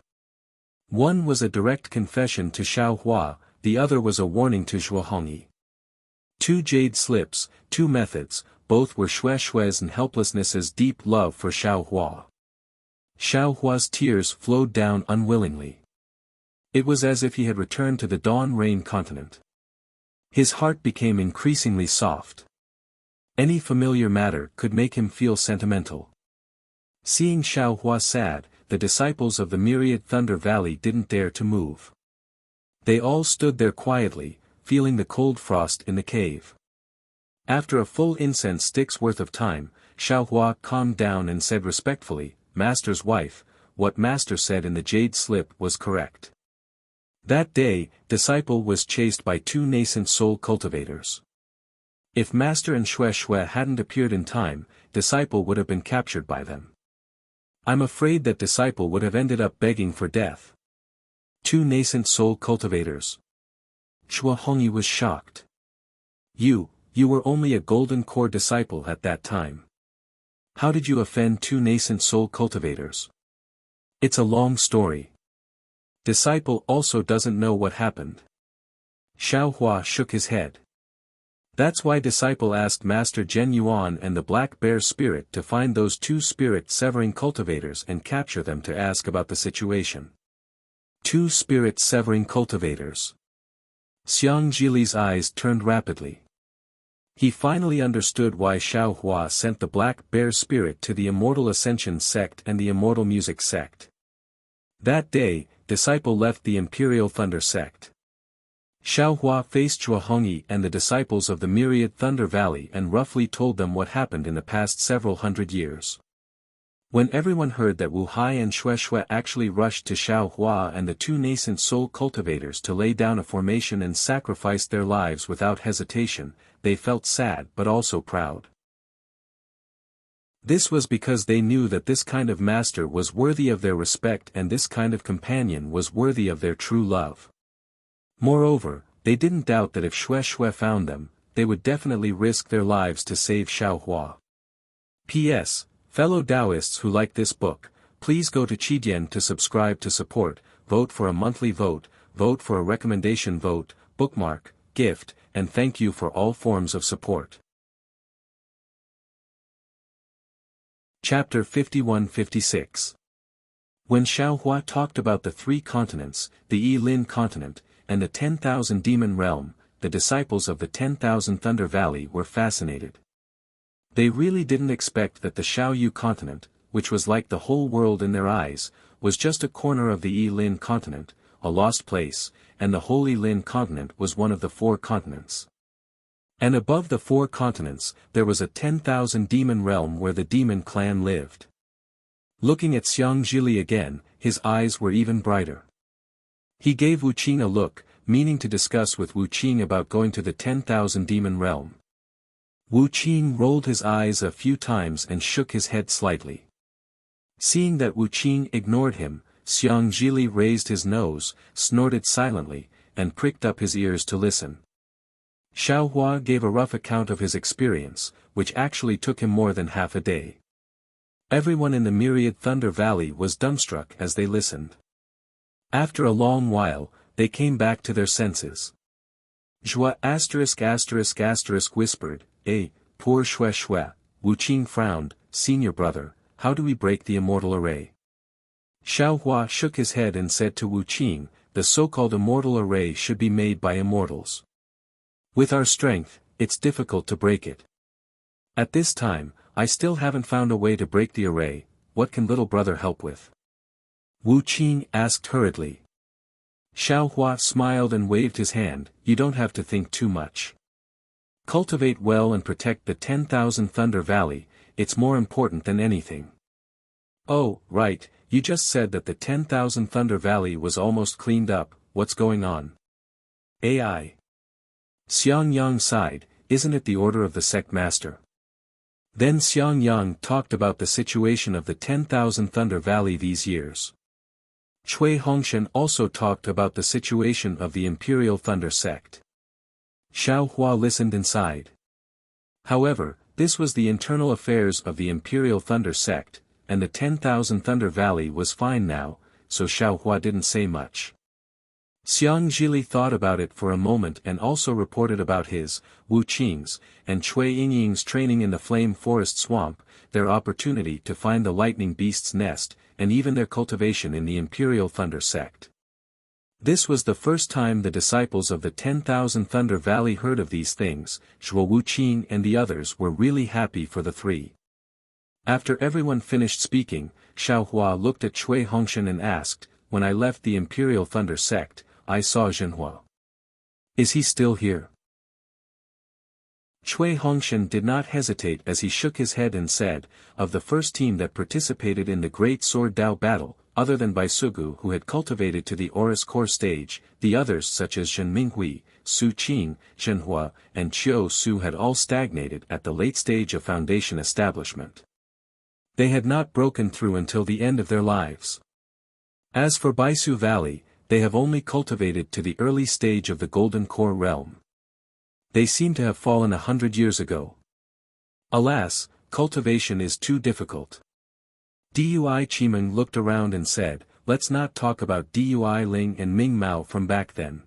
One was a direct confession to Xiao Hua, the other was a warning to Zhuo Hongyi. Two jade slips, two methods, both were Xue Xue's and helplessness's deep love for Xiao Hua. Xiao Hua's tears flowed down unwillingly. It was as if he had returned to the Dawn Rain continent. His heart became increasingly soft. Any familiar matter could make him feel sentimental. Seeing Xiao Hua sad, the disciples of the Myriad Thunder Valley didn't dare to move. They all stood there quietly, feeling the cold frost in the cave. After a full incense stick's worth of time, Xiao Hua calmed down and said respectfully, Master's wife, what Master said in the jade slip was correct. That day, disciple was chased by two nascent soul cultivators. If Master and Xue Xue hadn't appeared in time, disciple would have been captured by them. I'm afraid that disciple would have ended up begging for death. Two nascent soul cultivators. Zhuo Hongyi was shocked. You were only a golden core disciple at that time. How did you offend two nascent soul cultivators? It's a long story. Disciple also doesn't know what happened. Xiao Hua shook his head. That's why disciple asked Master Zhen Yuan and the Black Bear Spirit to find those two spirit-severing cultivators and capture them to ask about the situation. Two spirit-severing cultivators. Xiang Jili's eyes turned rapidly. He finally understood why Xiao Hua sent the Black Bear Spirit to the Immortal Ascension sect and the Immortal Music sect. That day, disciple left the Imperial Thunder sect. Xiaohua faced Zhuo Hongyi and the disciples of the Myriad Thunder Valley and roughly told them what happened in the past several hundred years. When everyone heard that Wu Hai and Xue Xue actually rushed to Xiaohua and the two nascent soul cultivators to lay down a formation and sacrifice their lives without hesitation, they felt sad but also proud. This was because they knew that this kind of master was worthy of their respect and this kind of companion was worthy of their true love. Moreover, they didn't doubt that if Xue Xue found them, they would definitely risk their lives to save Xiaohua. P.S. Fellow Taoists who like this book, please go to Qidian to subscribe to support, vote for a monthly vote, vote for a recommendation vote, bookmark, gift, and thank you for all forms of support. Chapter 51-56. When Xiaohua talked about the three continents, the Yilin continent, and the 10,000 demon realm, the disciples of the 10,000 Thunder Valley were fascinated. They really didn't expect that the Xiaoyu continent, which was like the whole world in their eyes, was just a corner of the Yilin continent, a lost place, and the whole Yilin continent was one of the 4 continents. And above the 4 continents, there was a 10,000 demon realm where the demon clan lived. Looking at Xiang Zhili again, his eyes were even brighter. He gave Wu Qing a look, meaning to discuss with Wu Qing about going to the 10,000 demon realm. Wu Qing rolled his eyes a few times and shook his head slightly. Seeing that Wu Qing ignored him, Xiang Zhili raised his nose, snorted silently, and pricked up his ears to listen. Xiaohua gave a rough account of his experience, which actually took him more than half a day. Everyone in the Myriad Thunder Valley was dumbstruck as they listened. After a long while, they came back to their senses. Zhua **** whispered, poor Xue Xue. Wu Qing frowned, senior brother, how do we break the immortal array? Xiaohua shook his head and said to Wu Qing, the so-called immortal array should be made by immortals. With our strength, it's difficult to break it. At this time, I still haven't found a way to break the array, what can little brother help with? Wu Qing asked hurriedly. Xiaohua smiled and waved his hand, you don't have to think too much. Cultivate well and protect the 10,000 Thunder Valley, it's more important than anything. Oh, right, you just said that the 10,000 Thunder Valley was almost cleaned up, what's going on? AI. Xiang Yang sighed, isn't it the order of the sect master? Then Xiang Yang talked about the situation of the 10,000 Thunder Valley these years. Cui Hongshan also talked about the situation of the Imperial Thunder sect. Xiaohua listened and sighed. However, this was the internal affairs of the Imperial Thunder sect, and the 10,000 Thunder Valley was fine now, so Xiaohua didn't say much. Xiang Zhili thought about it for a moment and also reported about his, Wu Qing's, and Cui Yingying's training in the Flame Forest Swamp, their opportunity to find the Lightning Beast's nest, and even their cultivation in the Imperial Thunder sect. This was the first time the disciples of the 10,000 Thunder Valley heard of these things. Zhuo Wu Qing and the others were really happy for the 3. After everyone finished speaking, Xiaohua looked at Cui Hongshan and asked, when I left the Imperial Thunder sect, I saw Zhenhua. Is he still here? Cui Hongshan did not hesitate as he shook his head and said, of the first team that participated in the Great Sword Dao battle, other than Baisugu who had cultivated to the Oris core stage, the others such as Zhen Minghui, Su Qing, Zhenhua, and Qiu Su had all stagnated at the late stage of foundation establishment. They had not broken through until the end of their lives. As for Baisu Valley, they have only cultivated to the early stage of the Golden Core realm. They seem to have fallen 100 years ago. Alas, cultivation is too difficult. Dui Qimeng looked around and said, let's not talk about Dui Ling and Ming Mao from back then.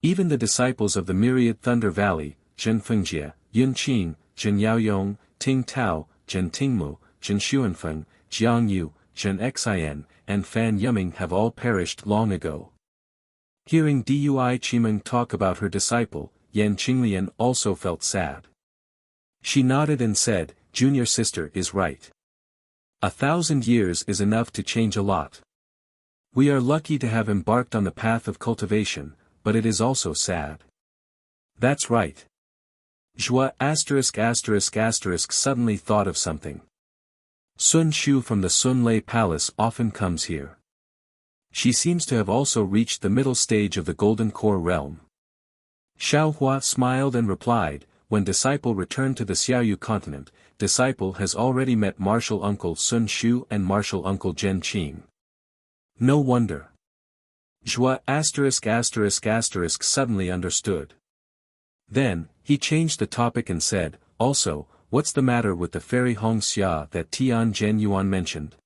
Even the disciples of the Myriad Thunder Valley, Zhen Fengjie, Yun Qing, Zhen Yaoyong, Ting Tao, Zhen Tingmu, Zhen Xuanfeng, Jiang Yu, Zhen Xian, and Fan Yuming have all perished long ago. Hearing Dui Qimeng talk about her disciple, Yan Qinglian also felt sad. She nodded and said, junior sister is right. 1,000 years is enough to change a lot. We are lucky to have embarked on the path of cultivation, but it is also sad. That's right. Jua suddenly thought of something. Sun Shu from the Sun Lei Palace often comes here. She seems to have also reached the middle stage of the Golden Core realm. Xiao Hua smiled and replied, when Disciple returned to the Xiaoyu continent, Disciple has already met Martial Uncle Sun Shu and Martial Uncle Zhen Qing. No wonder. Jua suddenly understood. Then, he changed the topic and said, also, what's the matter with the fairy Hong Xia that Tian Zhen Yuan mentioned?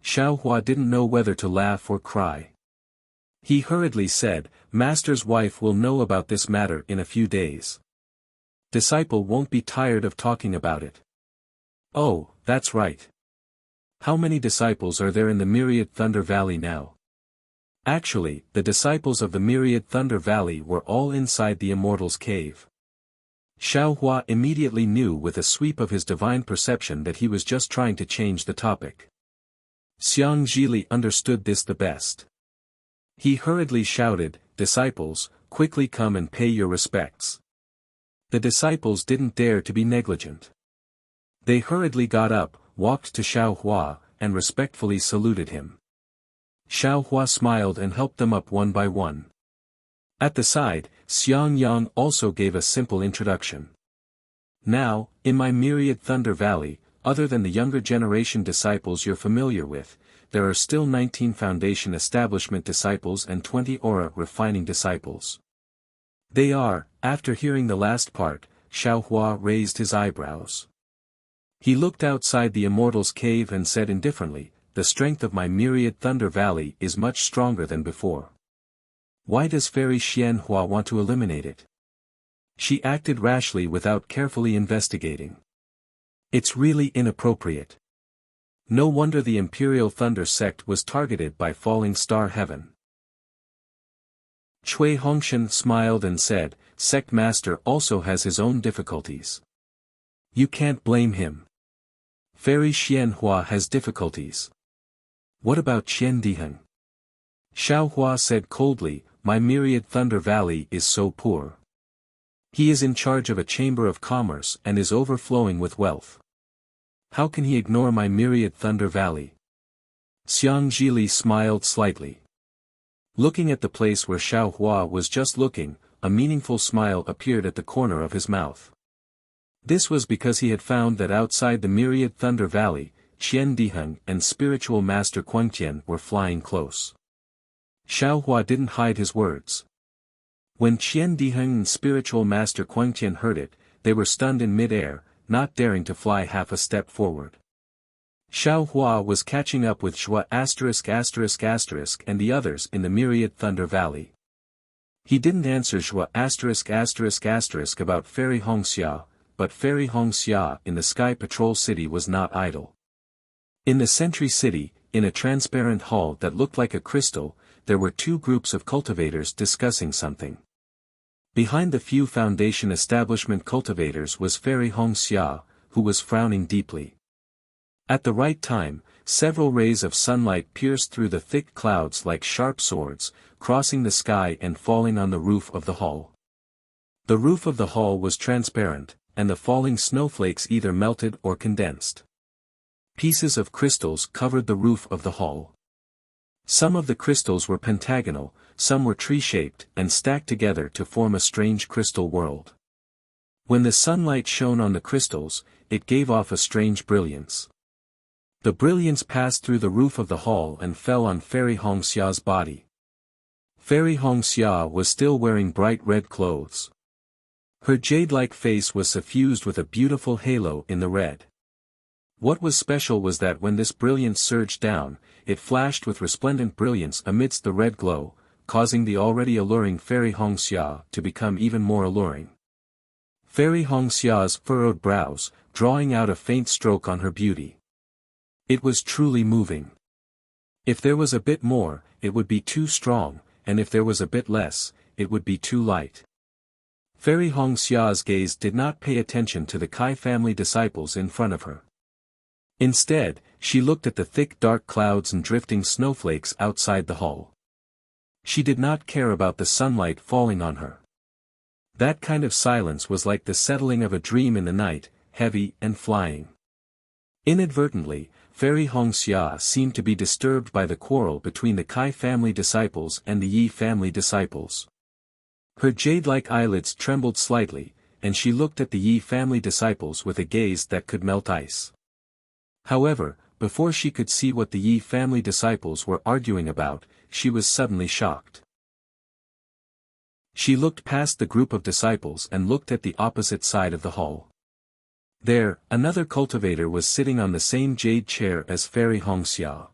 Xiao Hua didn't know whether to laugh or cry. He hurriedly said, Master's wife will know about this matter in a few days. Disciple won't be tired of talking about it. Oh, that's right. How many disciples are there in the Myriad Thunder Valley now? Actually, the disciples of the Myriad Thunder Valley were all inside the Immortal's cave. Xiao Hua immediately knew with a sweep of his divine perception that he was just trying to change the topic. Xiang Zhili understood this the best. He hurriedly shouted, Disciples, quickly come and pay your respects. The disciples didn't dare to be negligent. They hurriedly got up, walked to Xiao Hua, and respectfully saluted him. Xiao Hua smiled and helped them up one by one. At the side, Xiang Yang also gave a simple introduction. Now, in my Myriad Thunder Valley, other than the younger generation disciples you're familiar with, there are still 19 Foundation Establishment disciples and 20 Aura Refining disciples. They are, after hearing the last part, Xiao Hua raised his eyebrows. He looked outside the Immortal's cave and said indifferently, the strength of my Myriad Thunder Valley is much stronger than before. Why does Fairy Xian Hua want to eliminate it? She acted rashly without carefully investigating. It's really inappropriate. No wonder the Imperial Thunder sect was targeted by falling star heaven. Cui Hongshan smiled and said, Sect Master also has his own difficulties. You can't blame him. Fairy Xian Hua has difficulties. What about Qian Diheng? Xiao Hua said coldly, my Myriad Thunder Valley is so poor. He is in charge of a chamber of commerce and is overflowing with wealth. How can he ignore my Myriad Thunder Valley? Xiang Zhili smiled slightly. Looking at the place where Xiao Hua was just looking, a meaningful smile appeared at the corner of his mouth. This was because he had found that outside the Myriad Thunder Valley, Qian Diheng and Spiritual Master Quangtian were flying close. Xiao Hua didn't hide his words. When Qian Diheng and Spiritual Master Quangtian heard it, they were stunned in mid-air, not daring to fly half a step forward. Xiao Hua was catching up with Xua and the others in the Myriad Thunder Valley. He didn't answer Xua about Fairy Hong Xia, but Fairy Hong Xia in the Sky Patrol City was not idle. In the Sentry City, in a transparent hall that looked like a crystal, there were two groups of cultivators discussing something. Behind the few Foundation Establishment cultivators was Fairy Hong Xia, who was frowning deeply. At the right time, several rays of sunlight pierced through the thick clouds like sharp swords, crossing the sky and falling on the roof of the hall. The roof of the hall was transparent, and the falling snowflakes either melted or condensed. Pieces of crystals covered the roof of the hall. Some of the crystals were pentagonal, some were tree-shaped and stacked together to form a strange crystal world. When the sunlight shone on the crystals, it gave off a strange brilliance. The brilliance passed through the roof of the hall and fell on Fairy Hong Xia's body. Fairy Hong Xia was still wearing bright red clothes. Her jade-like face was suffused with a beautiful halo in the red. What was special was that when this brilliance surged down, it flashed with resplendent brilliance amidst the red glow, causing the already alluring Fairy Hong Xia to become even more alluring. Fairy Hong Xia's furrowed brows, drawing out a faint stroke on her beauty. It was truly moving. If there was a bit more, it would be too strong, and if there was a bit less, it would be too light. Fairy Hong Xia's gaze did not pay attention to the Kai family disciples in front of her. Instead, she looked at the thick dark clouds and drifting snowflakes outside the hall. She did not care about the sunlight falling on her. That kind of silence was like the settling of a dream in the night, heavy and flying. Inadvertently, Fairy Hongxia seemed to be disturbed by the quarrel between the Kai family disciples and the Yi family disciples. Her jade-like eyelids trembled slightly, and she looked at the Yi family disciples with a gaze that could melt ice. However, before she could see what the Yi family disciples were arguing about, she was suddenly shocked. She looked past the group of disciples and looked at the opposite side of the hall. There, another cultivator was sitting on the same jade chair as Fairy Hongxia.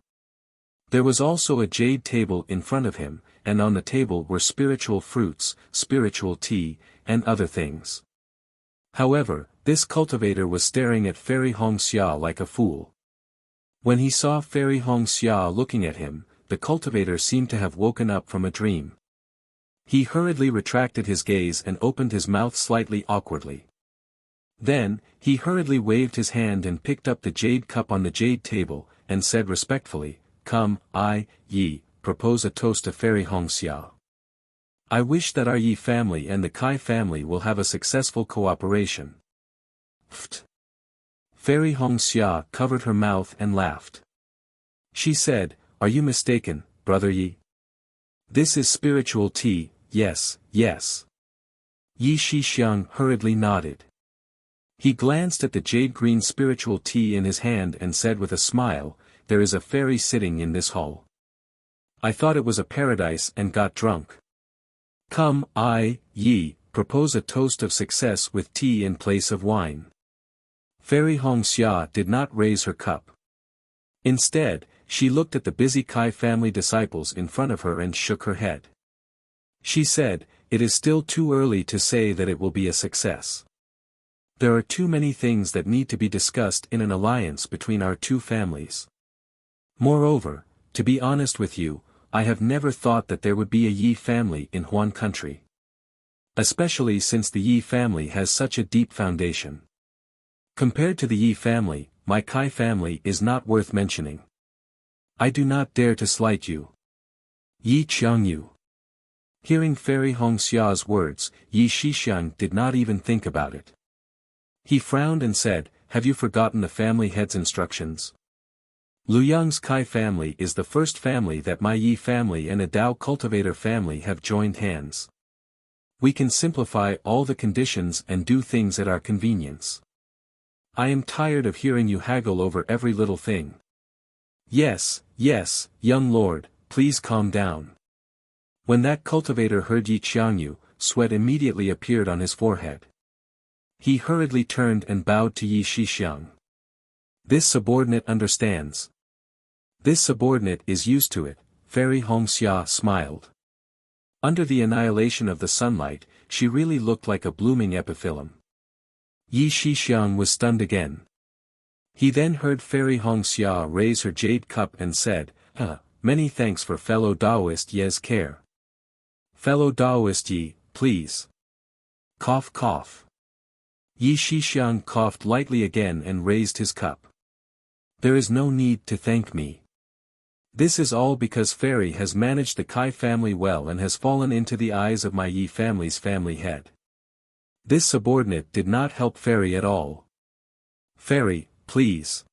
There was also a jade table in front of him, and on the table were spiritual fruits, spiritual tea, and other things. However, this cultivator was staring at Fairy Hongxia like a fool. When he saw Fairy Hongxia looking at him, the cultivator seemed to have woken up from a dream. He hurriedly retracted his gaze and opened his mouth slightly awkwardly. Then, he hurriedly waved his hand and picked up the jade cup on the jade table, and said respectfully, "Come, I, Yi, propose a toast to Fairy Hongxia. I wish that our Yi family and the Kai family will have a successful cooperation." Pfft. Fairy Hongxia covered her mouth and laughed. She said, "Are you mistaken, brother Yi? This is spiritual tea, yes, yes." Yi Shixiang hurriedly nodded. He glanced at the jade-green spiritual tea in his hand and said with a smile, "There is a fairy sitting in this hall. I thought it was a paradise and got drunk. Come, I, Yi, propose a toast of success with tea in place of wine." Fairy Hongxia did not raise her cup. Instead, she looked at the busy Kai family disciples in front of her and shook her head. She said, "It is still too early to say that it will be a success. There are too many things that need to be discussed in an alliance between our two families. Moreover, to be honest with you, I have never thought that there would be a Yi family in Huan country. Especially since the Yi family has such a deep foundation. Compared to the Yi family, my Kai family is not worth mentioning. I do not dare to slight you. Yi Qiangyu." Hearing Fairy Hongxia's words, Yi Shixiang did not even think about it. He frowned and said, "Have you forgotten the family head's instructions? Luyang's Kai family is the first family that my Yi family and a Dao cultivator family have joined hands. We can simplify all the conditions and do things at our convenience. I am tired of hearing you haggle over every little thing. Yes, yes, young lord, please calm down." When that cultivator heard Yi Qiangyu, sweat immediately appeared on his forehead. He hurriedly turned and bowed to Yi Shixiang. "This subordinate understands. This subordinate is used to it," Fairy Hongxia smiled. Under the annihilation of the sunlight, she really looked like a blooming epiphyllum. Yi Shixiang was stunned again. He then heard Fairy Hongxia raise her jade cup and said, Many thanks for fellow Taoist Ye's care. Fellow Taoist Yi, please. Cough cough." Yi Shixiang coughed lightly again and raised his cup. "There is no need to thank me. This is all because Fairy has managed the Kai family well and has fallen into the eyes of my Yi family's family head. This subordinate did not help Fairy at all. Fairy, please."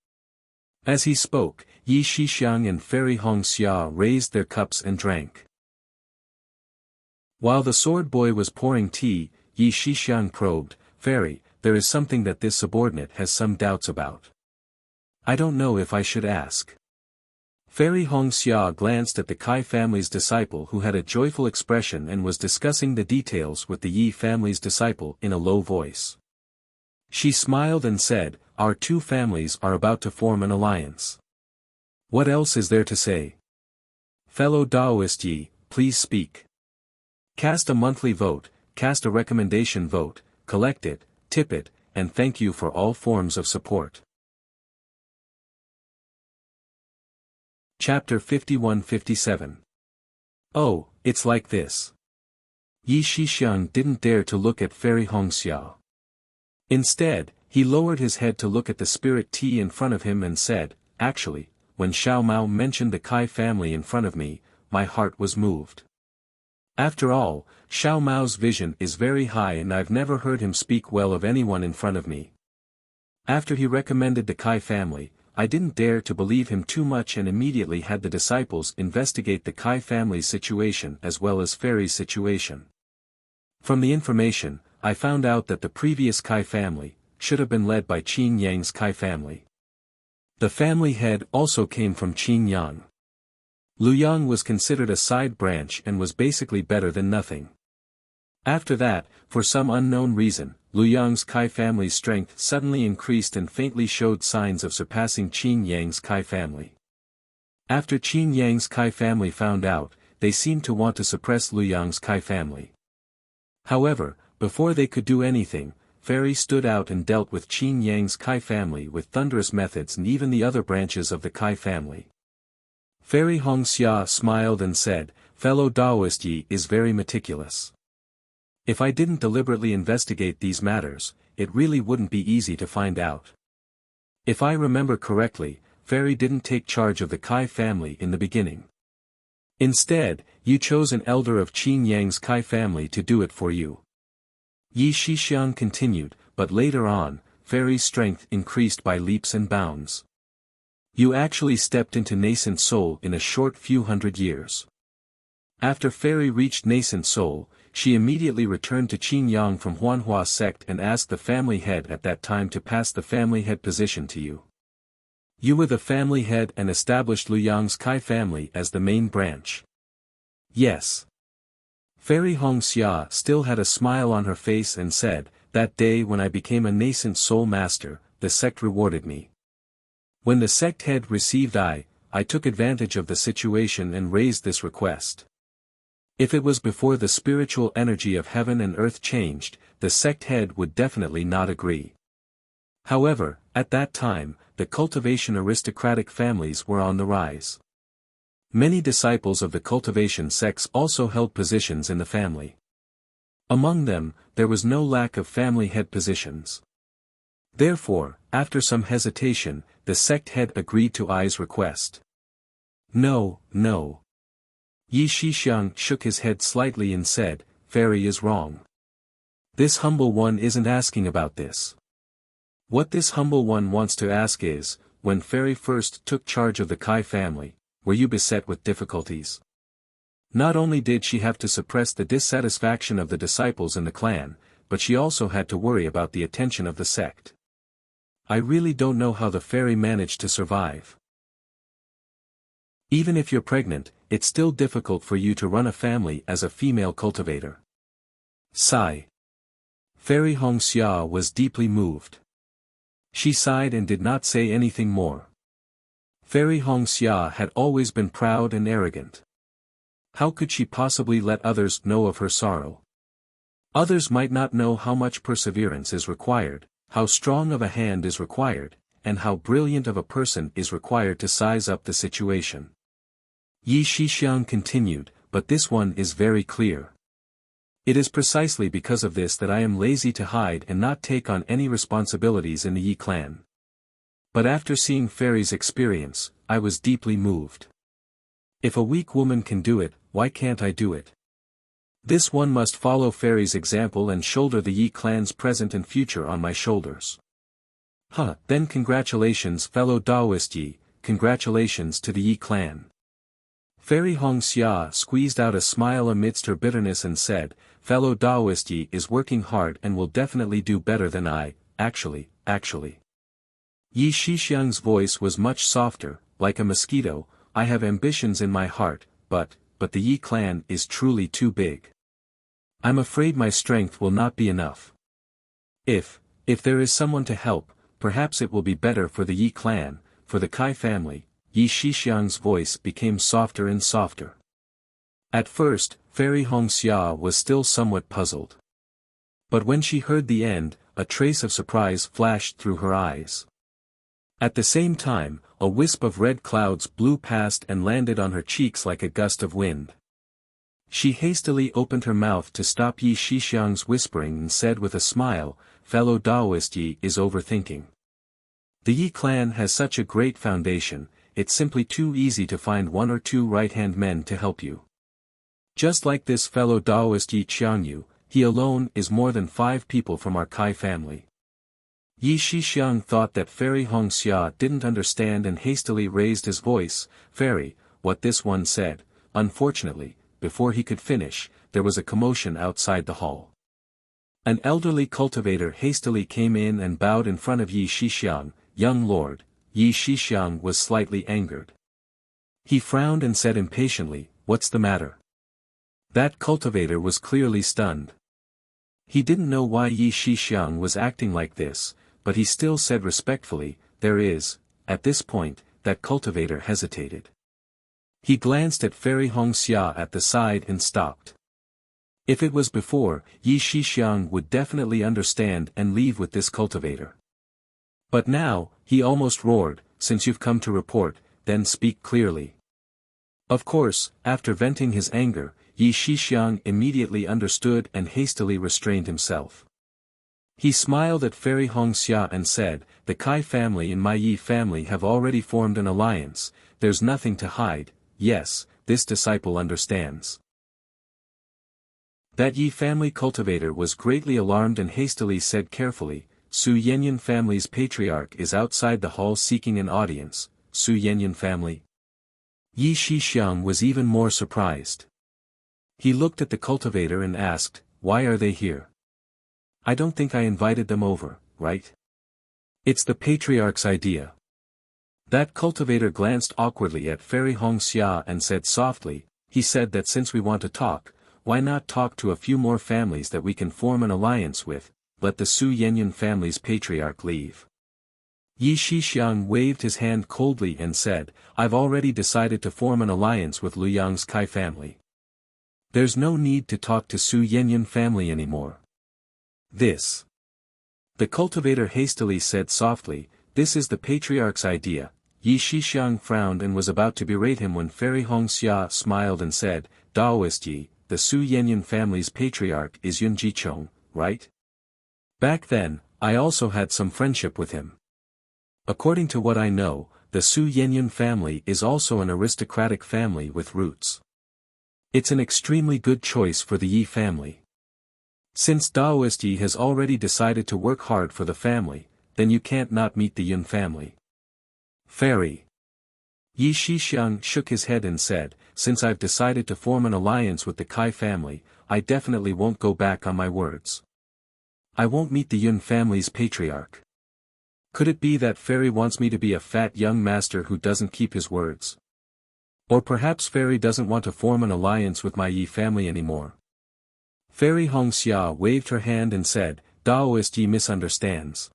As he spoke, Yi Shixiang and Fairy Hongxia raised their cups and drank. While the sword boy was pouring tea, Yi Shixiang probed, "Fairy, there is something that this subordinate has some doubts about. I don't know if I should ask." Fairy Hongxia glanced at the Kai family's disciple who had a joyful expression and was discussing the details with the Yi family's disciple in a low voice. She smiled and said, "Our two families are about to form an alliance. What else is there to say? Fellow Taoist Yi, please speak. Cast a monthly vote, cast a recommendation vote, collect it, tip it, and thank you for all forms of support." Chapter 51-57. Oh, it's like this. Yi Shixiang didn't dare to look at Fairy Hongxia. Instead, He lowered his head to look at the spirit tea in front of him and said, "Actually, when Xiao Mao mentioned the Kai family in front of me, my heart was moved. After all, Xiao Mao's vision is very high and I've never heard him speak well of anyone in front of me. After he recommended the Kai family, I didn't dare to believe him too much and immediately had the disciples investigate the Kai family's situation as well as Fairy's situation. From the information, I found out that the previous Kai family should have been led by Qin Yang's Kai family. The family head also came from Qin Yang. Lu Yang was considered a side branch and was basically better than nothing. After that, for some unknown reason, Lu Yang's Kai family's strength suddenly increased and faintly showed signs of surpassing Qin Yang's Kai family. After Qin Yang's Kai family found out, they seemed to want to suppress Lu Yang's Kai family. However, before they could do anything, Fairy stood out and dealt with Qin Yang's Kai family with thunderous methods and even the other branches of the Kai family. Fairy Hongxia smiled and said, "Fellow Taoist Yi is very meticulous. If I didn't deliberately investigate these matters, it really wouldn't be easy to find out. If I remember correctly, Fairy didn't take charge of the Kai family in the beginning. Instead, you chose an elder of Qin Yang's Kai family to do it for you." Yi Shixiang continued, "But later on, Fairy's strength increased by leaps and bounds. You actually stepped into nascent soul in a short few hundred years." After Fairy reached nascent soul, she immediately returned to Qin Yang from Huanhua sect and asked the family head at that time to pass the family head position to you. You were the family head and established Lu Yang's Kai family as the main branch. Yes. Fairy Hongxia still had a smile on her face and said, "That day when I became a nascent soul master, the sect rewarded me. When the sect head received I took advantage of the situation and raised this request. If it was before the spiritual energy of heaven and earth changed, the sect head would definitely not agree. However, at that time, the cultivation aristocratic families were on the rise. Many disciples of the cultivation sects also held positions in the family. Among them, there was no lack of family head positions. Therefore, after some hesitation, the sect head agreed to I's request." "No, no." Yi Shixiang shook his head slightly and said, "Fairy is wrong. This humble one isn't asking about this. What this humble one wants to ask is, when Fairy first took charge of the Kai family, were you beset with difficulties? Not only did she have to suppress the dissatisfaction of the disciples in the clan, but she also had to worry about the attention of the sect. I really don't know how the Fairy managed to survive. Even if you're pregnant, it's still difficult for you to run a family as a female cultivator." Sigh. Fairy Hongxia was deeply moved. She sighed and did not say anything more. Fairy Hongxia had always been proud and arrogant. How could she possibly let others know of her sorrow? Others might not know how much perseverance is required, how strong of a hand is required, and how brilliant of a person is required to size up the situation. Yi Shixiang continued, "But this one is very clear. It is precisely because of this that I am lazy to hide and not take on any responsibilities in the Yi clan. But after seeing Fairy's experience, I was deeply moved. If a weak woman can do it, why can't I do it? This one must follow Fairy's example and shoulder the Yi clan's present and future on my shoulders." Then congratulations fellow Taoist Yi, congratulations to the Yi clan." Fairy Hongxia squeezed out a smile amidst her bitterness and said, "Fellow Taoist Yi is working hard and will definitely do better than I, actually. Yi Shixiang's voice was much softer, like a mosquito. "I have ambitions in my heart, but the Yi clan is truly too big. I'm afraid my strength will not be enough. If there is someone to help, perhaps it will be better for the Yi clan, for the Kai family." Yi Shixiang's voice became softer and softer. At first, Fairy Hongxia was still somewhat puzzled. But when she heard the end, a trace of surprise flashed through her eyes. At the same time, a wisp of red clouds blew past and landed on her cheeks like a gust of wind. She hastily opened her mouth to stop Yi Shixiang's whispering and said with a smile, "Fellow Taoist, Yi is overthinking. The Yi clan has such a great foundation, it's simply too easy to find one or two right-hand men to help you. Just like this fellow Taoist Yi Qiangyu, he alone is more than 5 people from our Kai family." Yi Shixiang thought that Fairy Hongxia didn't understand and hastily raised his voice, "Fairy, what this one said." Unfortunately, before he could finish, there was a commotion outside the hall. An elderly cultivator hastily came in and bowed in front of Yi Shixiang. "Young lord." Yi Shixiang was slightly angered. He frowned and said impatiently, "What's the matter?" That cultivator was clearly stunned. He didn't know why Yi Shixiang was acting like this, but he still said respectfully, "There is." At this point, that cultivator hesitated. He glanced at Fairy Hongxia at the side and stopped. If it was before, Yi Shixiang would definitely understand and leave with this cultivator. But now, he almost roared, "Since you've come to report, then speak clearly." Of course, after venting his anger, Yi Shixiang immediately understood and hastily restrained himself. He smiled at Fairy Hongxia and said, "The Kai family and my Yi family have already formed an alliance, there's nothing to hide. Yes, this disciple understands." That Yi family cultivator was greatly alarmed and hastily said carefully, "Su Yanyan family's patriarch is outside the hall seeking an audience." Su Yanyan family? Yi Shixiang was even more surprised. He looked at the cultivator and asked, "Why are they here? I don't think I invited them over, right? It's the patriarch's idea." That cultivator glanced awkwardly at Fairy Hongxia and said softly, "He said that since we want to talk, why not talk to a few more families that we can form an alliance with, let the Su Yanyan family's patriarch leave." Yi Shixiang waved his hand coldly and said, "I've already decided to form an alliance with Luyang's Kai family. There's no need to talk to Su Yanyan family anymore." "This." The cultivator hastily said softly, "This is the patriarch's idea." Yi Shixiang frowned and was about to berate him when Fairy Hongxia smiled and said, "Taoist Yi, the Su Yanyan family's patriarch is Yun Jichong, right? Back then, I also had some friendship with him. According to what I know, the Su Yanyan family is also an aristocratic family with roots. It's an extremely good choice for the Yi family. Since Taoist Yi has already decided to work hard for the family, then you can't not meet the Yun family." "Fairy." Yi Shixiang shook his head and said, "Since I've decided to form an alliance with the Kai family, I definitely won't go back on my words. I won't meet the Yun family's patriarch. Could it be that Fairy wants me to be a fat young master who doesn't keep his words? Or perhaps Fairy doesn't want to form an alliance with my Yi family anymore?" Fairy Hongxia waved her hand and said, "Taoist Yi misunderstands.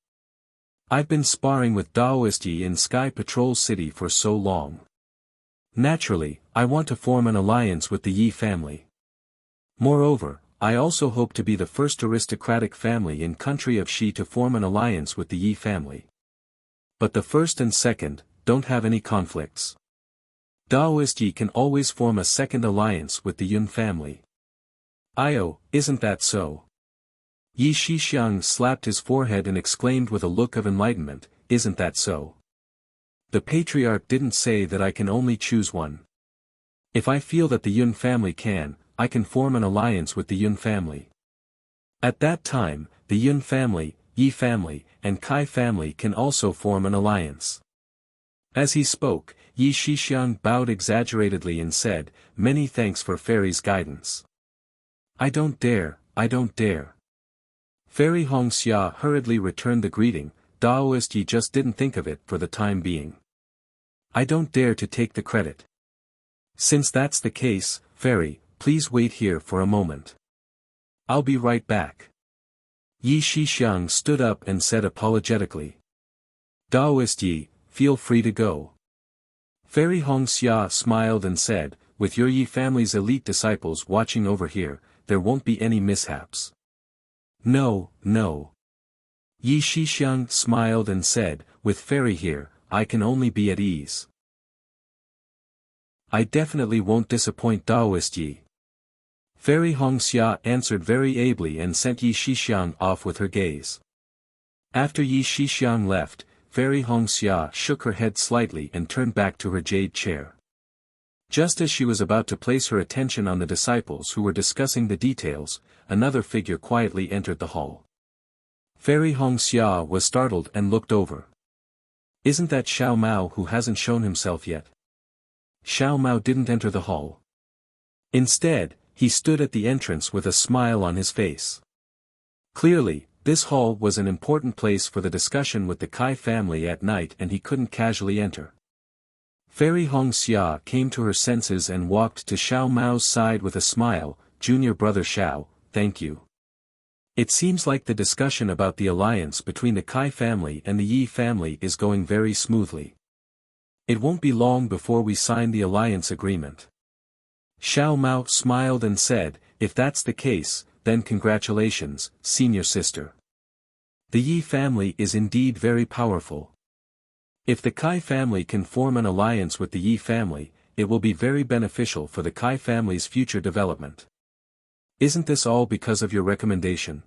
I've been sparring with Taoist Yi in Sky Patrol City for so long. Naturally, I want to form an alliance with the Yi family. Moreover, I also hope to be the first aristocratic family in country of Shi to form an alliance with the Yi family. But the first and second, don't have any conflicts. Taoist Yi can always form a second alliance with the Yun family." "Io, isn't that so?" Yi Shixiang slapped his forehead and exclaimed with a look of enlightenment, "Isn't that so? The patriarch didn't say that I can only choose one. If I feel that the Yun family can, I can form an alliance with the Yun family. At that time, the Yun family, Yi family, and Kai family can also form an alliance." As he spoke, Yi Shixiang bowed exaggeratedly and said, "Many thanks for Fairy's guidance." I don't dare." Fairy Hongxia hurriedly returned the greeting, "Taoist Yi just didn't think of it for the time being. I don't dare to take the credit. Since that's the case, Fairy, please wait here for a moment. I'll be right back." Yi Shixiang stood up and said apologetically, "Taoist Yi, feel free to go." Fairy Hongxia smiled and said, "With your Yi family's elite disciples watching over here, there won't be any mishaps." No. Yi Shixiang smiled and said, "With Fairy here, I can only be at ease. I definitely won't disappoint Taoist Yi." Fairy Hongxia answered very ably and sent Yi Shixiang off with her gaze. After Yi Shixiang left, Fairy Hongxia shook her head slightly and turned back to her jade chair. Just as she was about to place her attention on the disciples who were discussing the details, another figure quietly entered the hall. Fairy Hongxia was startled and looked over. Isn't that Xiao Mao who hasn't shown himself yet? Xiao Mao didn't enter the hall. Instead, he stood at the entrance with a smile on his face. Clearly, this hall was an important place for the discussion with the Kai family at night and he couldn't casually enter. Fairy Hongxia came to her senses and walked to Xiao Mao's side with a smile. Junior brother Xiao, thank you. It seems like the discussion about the alliance between the Kai family and the Yi family is going very smoothly. It won't be long before we sign the alliance agreement. Xiao Mao smiled and said, if that's the case, then congratulations, senior sister. The Yi family is indeed very powerful. If the Kai family can form an alliance with the Yi family, it will be very beneficial for the Kai family's future development. Isn't this all because of your recommendation?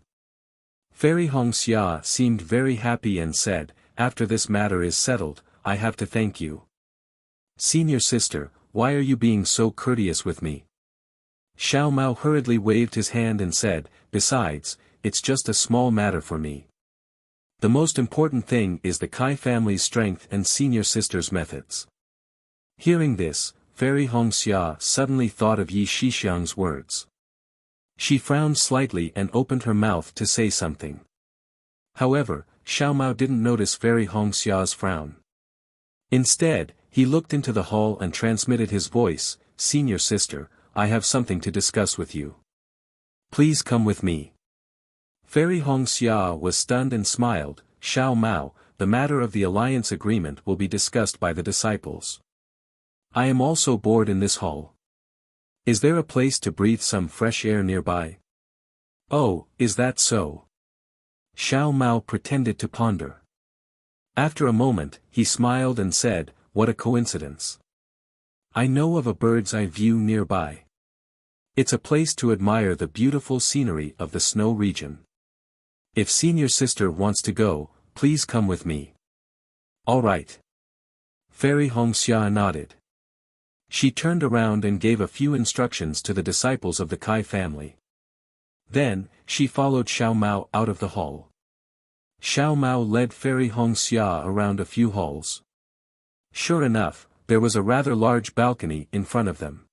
Fairy Hongxia seemed very happy and said, after this matter is settled, I have to thank you. Senior sister, why are you being so courteous with me? Xiao Mao hurriedly waved his hand and said, besides, it's just a small matter for me. The most important thing is the Kai family's strength and senior sister's methods. Hearing this, Fairy Hongxia suddenly thought of Yi Shixiang's words. She frowned slightly and opened her mouth to say something. However, Xiao Mao didn't notice Fairy Hongxia's frown. Instead, he looked into the hall and transmitted his voice, senior sister, I have something to discuss with you. Please come with me. Fairy Hongxia was stunned and smiled, Xiao Mao, the matter of the alliance agreement will be discussed by the disciples. I am also bored in this hall. Is there a place to breathe some fresh air nearby? Oh, is that so? Xiao Mao pretended to ponder. After a moment, he smiled and said, what a coincidence. I know of a bird's eye view nearby. It's a place to admire the beautiful scenery of the snow region. If senior sister wants to go, please come with me. All right. Fairy Hongxia nodded. She turned around and gave a few instructions to the disciples of the Kai family. Then, she followed Xiao Mao out of the hall. Xiao Mao led Fairy Hongxia around a few halls. Sure enough, there was a rather large balcony in front of them.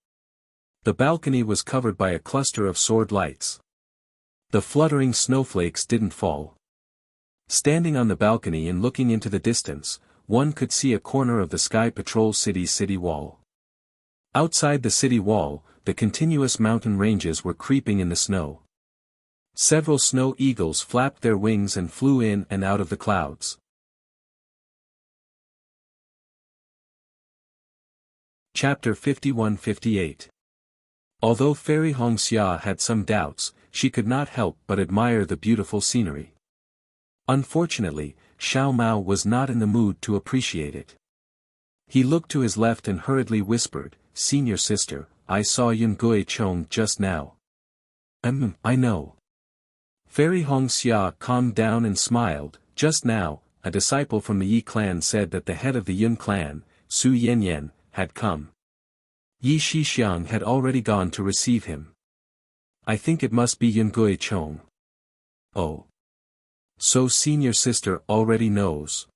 The balcony was covered by a cluster of sword lights. The fluttering snowflakes didn't fall. Standing on the balcony and looking into the distance, one could see a corner of the Sky Patrol City's city wall. Outside the city wall, the continuous mountain ranges were creeping in the snow. Several snow eagles flapped their wings and flew in and out of the clouds. Chapter 51-58. Although Fairy Hongxia had some doubts, she could not help but admire the beautiful scenery. Unfortunately, Xiao Mao was not in the mood to appreciate it. He looked to his left and hurriedly whispered, Senior sister, I saw Yungui Chong just now. I know. Fairy Hongxia calmed down and smiled. Just now, a disciple from the Yi clan said that the head of the Yun clan, Su Yanyan, had come. Yi Shixiang had already gone to receive him. I think it must be Yungui Chong. Oh. So senior sister already knows.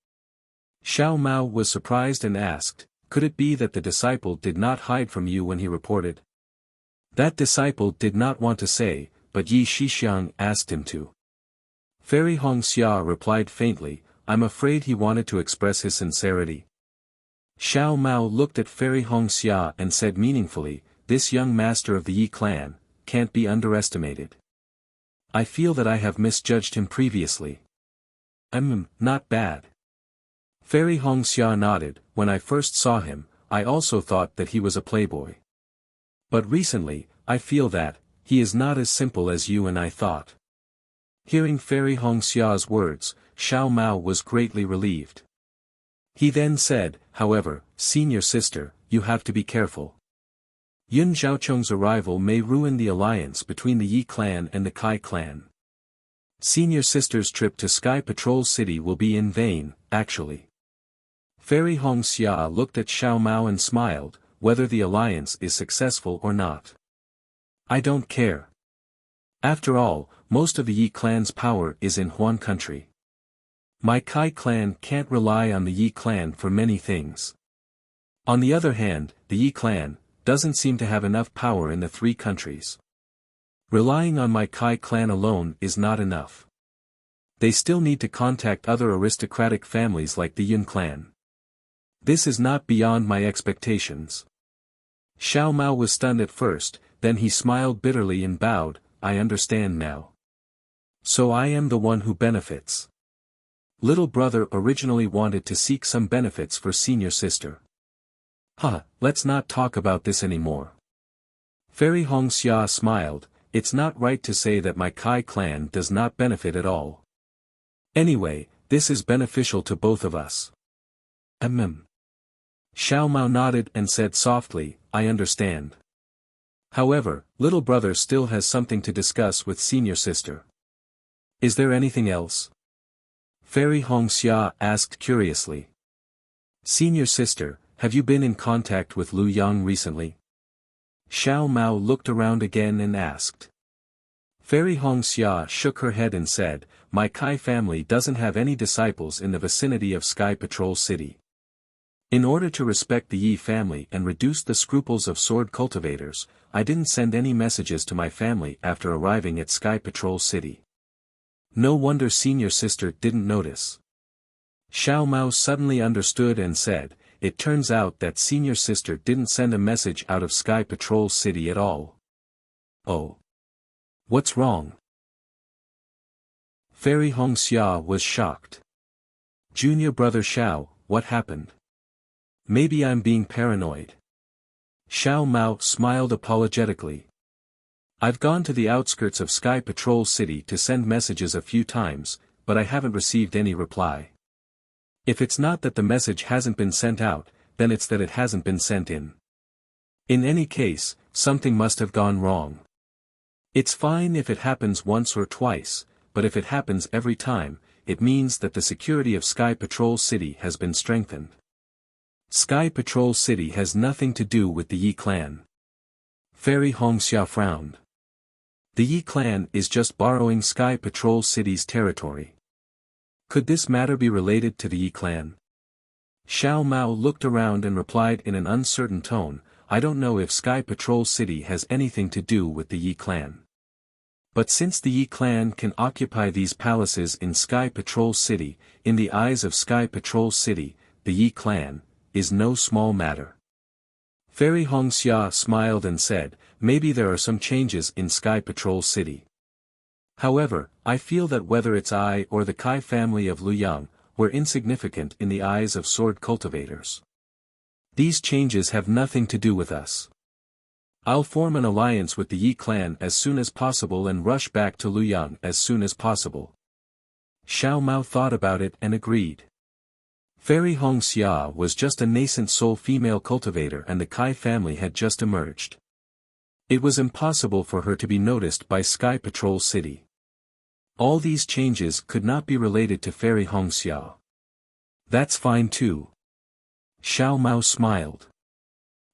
Xiao Mao was surprised and asked, could it be that the disciple did not hide from you when he reported? That disciple did not want to say, but Yi Shixiang asked him to. Fairy Hongxia replied faintly, I'm afraid he wanted to express his sincerity. Xiao Mao looked at Fairy Hongxia and said meaningfully, this young master of the Yi clan, can't be underestimated. I feel that I have misjudged him previously. Not bad. Fairy Hongxia nodded, when I first saw him, I also thought that he was a playboy. But recently, I feel that, he is not as simple as you and I thought. Hearing Fairy Hongxia's words, Xiao Mao was greatly relieved. He then said, however, senior sister, you have to be careful. Yun Zhaocheng's arrival may ruin the alliance between the Yi clan and the Kai clan. Senior sister's trip to Sky Patrol City will be in vain, actually. Fairy Hongxia looked at Xiao Mao and smiled, whether the alliance is successful or not. I don't care. After all, most of the Yi clan's power is in Huan country. My Kai clan can't rely on the Yi clan for many things. On the other hand, the Yi clan doesn't seem to have enough power in the three countries. Relying on my Kai clan alone is not enough. They still need to contact other aristocratic families like the Yun clan. This is not beyond my expectations. Xiao Mao was stunned at first, then he smiled bitterly and bowed, I understand now. So I am the one who benefits. Little brother originally wanted to seek some benefits for senior sister. Let's not talk about this anymore. Fairy Hongxia smiled, it's not right to say that my Kai clan does not benefit at all. Anyway, this is beneficial to both of us. Xiao Mao nodded and said softly, I understand. However, little brother still has something to discuss with senior sister. Is there anything else? Fairy Hongxia asked curiously. Senior sister, have you been in contact with Lu Yang recently? Xiao Mao looked around again and asked. Fairy Hongxia shook her head and said, my Kai family doesn't have any disciples in the vicinity of Sky Patrol City. In order to respect the Yi family and reduce the scruples of sword cultivators, I didn't send any messages to my family after arriving at Sky Patrol City. No wonder senior sister didn't notice. Xiao Mao suddenly understood and said, it turns out that senior sister didn't send a message out of Sky Patrol City at all. Oh. What's wrong? Fairy Hongxia was shocked. Junior brother Xiao, what happened? Maybe I'm being paranoid. Xiao Mao smiled apologetically. I've gone to the outskirts of Sky Patrol City to send messages a few times, but I haven't received any reply. If it's not that the message hasn't been sent out, then it's that it hasn't been sent in. In any case, something must have gone wrong. It's fine if it happens once or twice, but if it happens every time, it means that the security of Sky Patrol City has been strengthened. Sky Patrol City has nothing to do with the Yi clan. Fairy Hongxia frowned. The Yi clan is just borrowing Sky Patrol City's territory. Could this matter be related to the Yi clan? Xiao Mao looked around and replied in an uncertain tone, I don't know if Sky Patrol City has anything to do with the Yi clan. But since the Yi clan can occupy these palaces in Sky Patrol City, in the eyes of Sky Patrol City, the Yi clan is no small matter. Fairy Hongxia smiled and said, maybe there are some changes in Sky Patrol City. However, I feel that whether it's I or the Kai family of Lu Yang, we're insignificant in the eyes of sword cultivators. These changes have nothing to do with us. I'll form an alliance with the Yi clan as soon as possible and rush back to Lu Yang as soon as possible. Xiao Mao thought about it and agreed. Fairy Hongxia was just a nascent soul female cultivator and the Kai family had just emerged. It was impossible for her to be noticed by Sky Patrol City. All these changes could not be related to Fairy Hongxia. That's fine too. Xiao Mao smiled.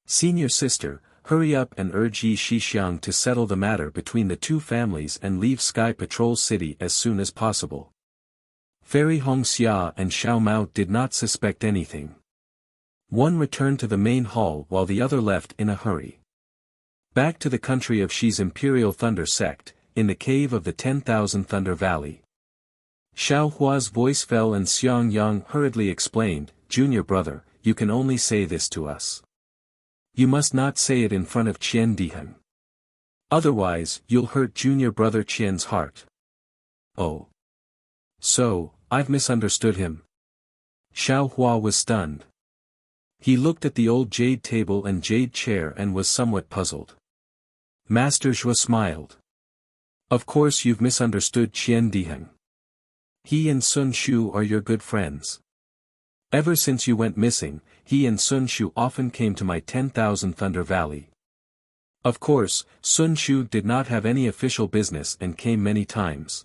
Senior sister, hurry up and urge Yi Shixiang to settle the matter between the two families and leave Sky Patrol City as soon as possible. Fairy Hongxia and Xiao Mao did not suspect anything. One returned to the main hall while the other left in a hurry. Back to the country of Shi's Imperial Thunder Sect, in the cave of the 10,000 Thunder Valley. Xiao Hua's voice fell and Xiang Yang hurriedly explained, Junior brother, you can only say this to us. You must not say it in front of Qian Diheng. Otherwise, you'll hurt junior brother Qian's heart. Oh. So, I've misunderstood him. Xiao Hua was stunned. He looked at the old jade table and jade chair and was somewhat puzzled. Master Zhua smiled. Of course you've misunderstood Qian Diheng. He and Sun Shu are your good friends. Ever since you went missing, he and Sun Shu often came to my 10,000 Thunder Valley. Of course, Sun Shu did not have any official business and came many times.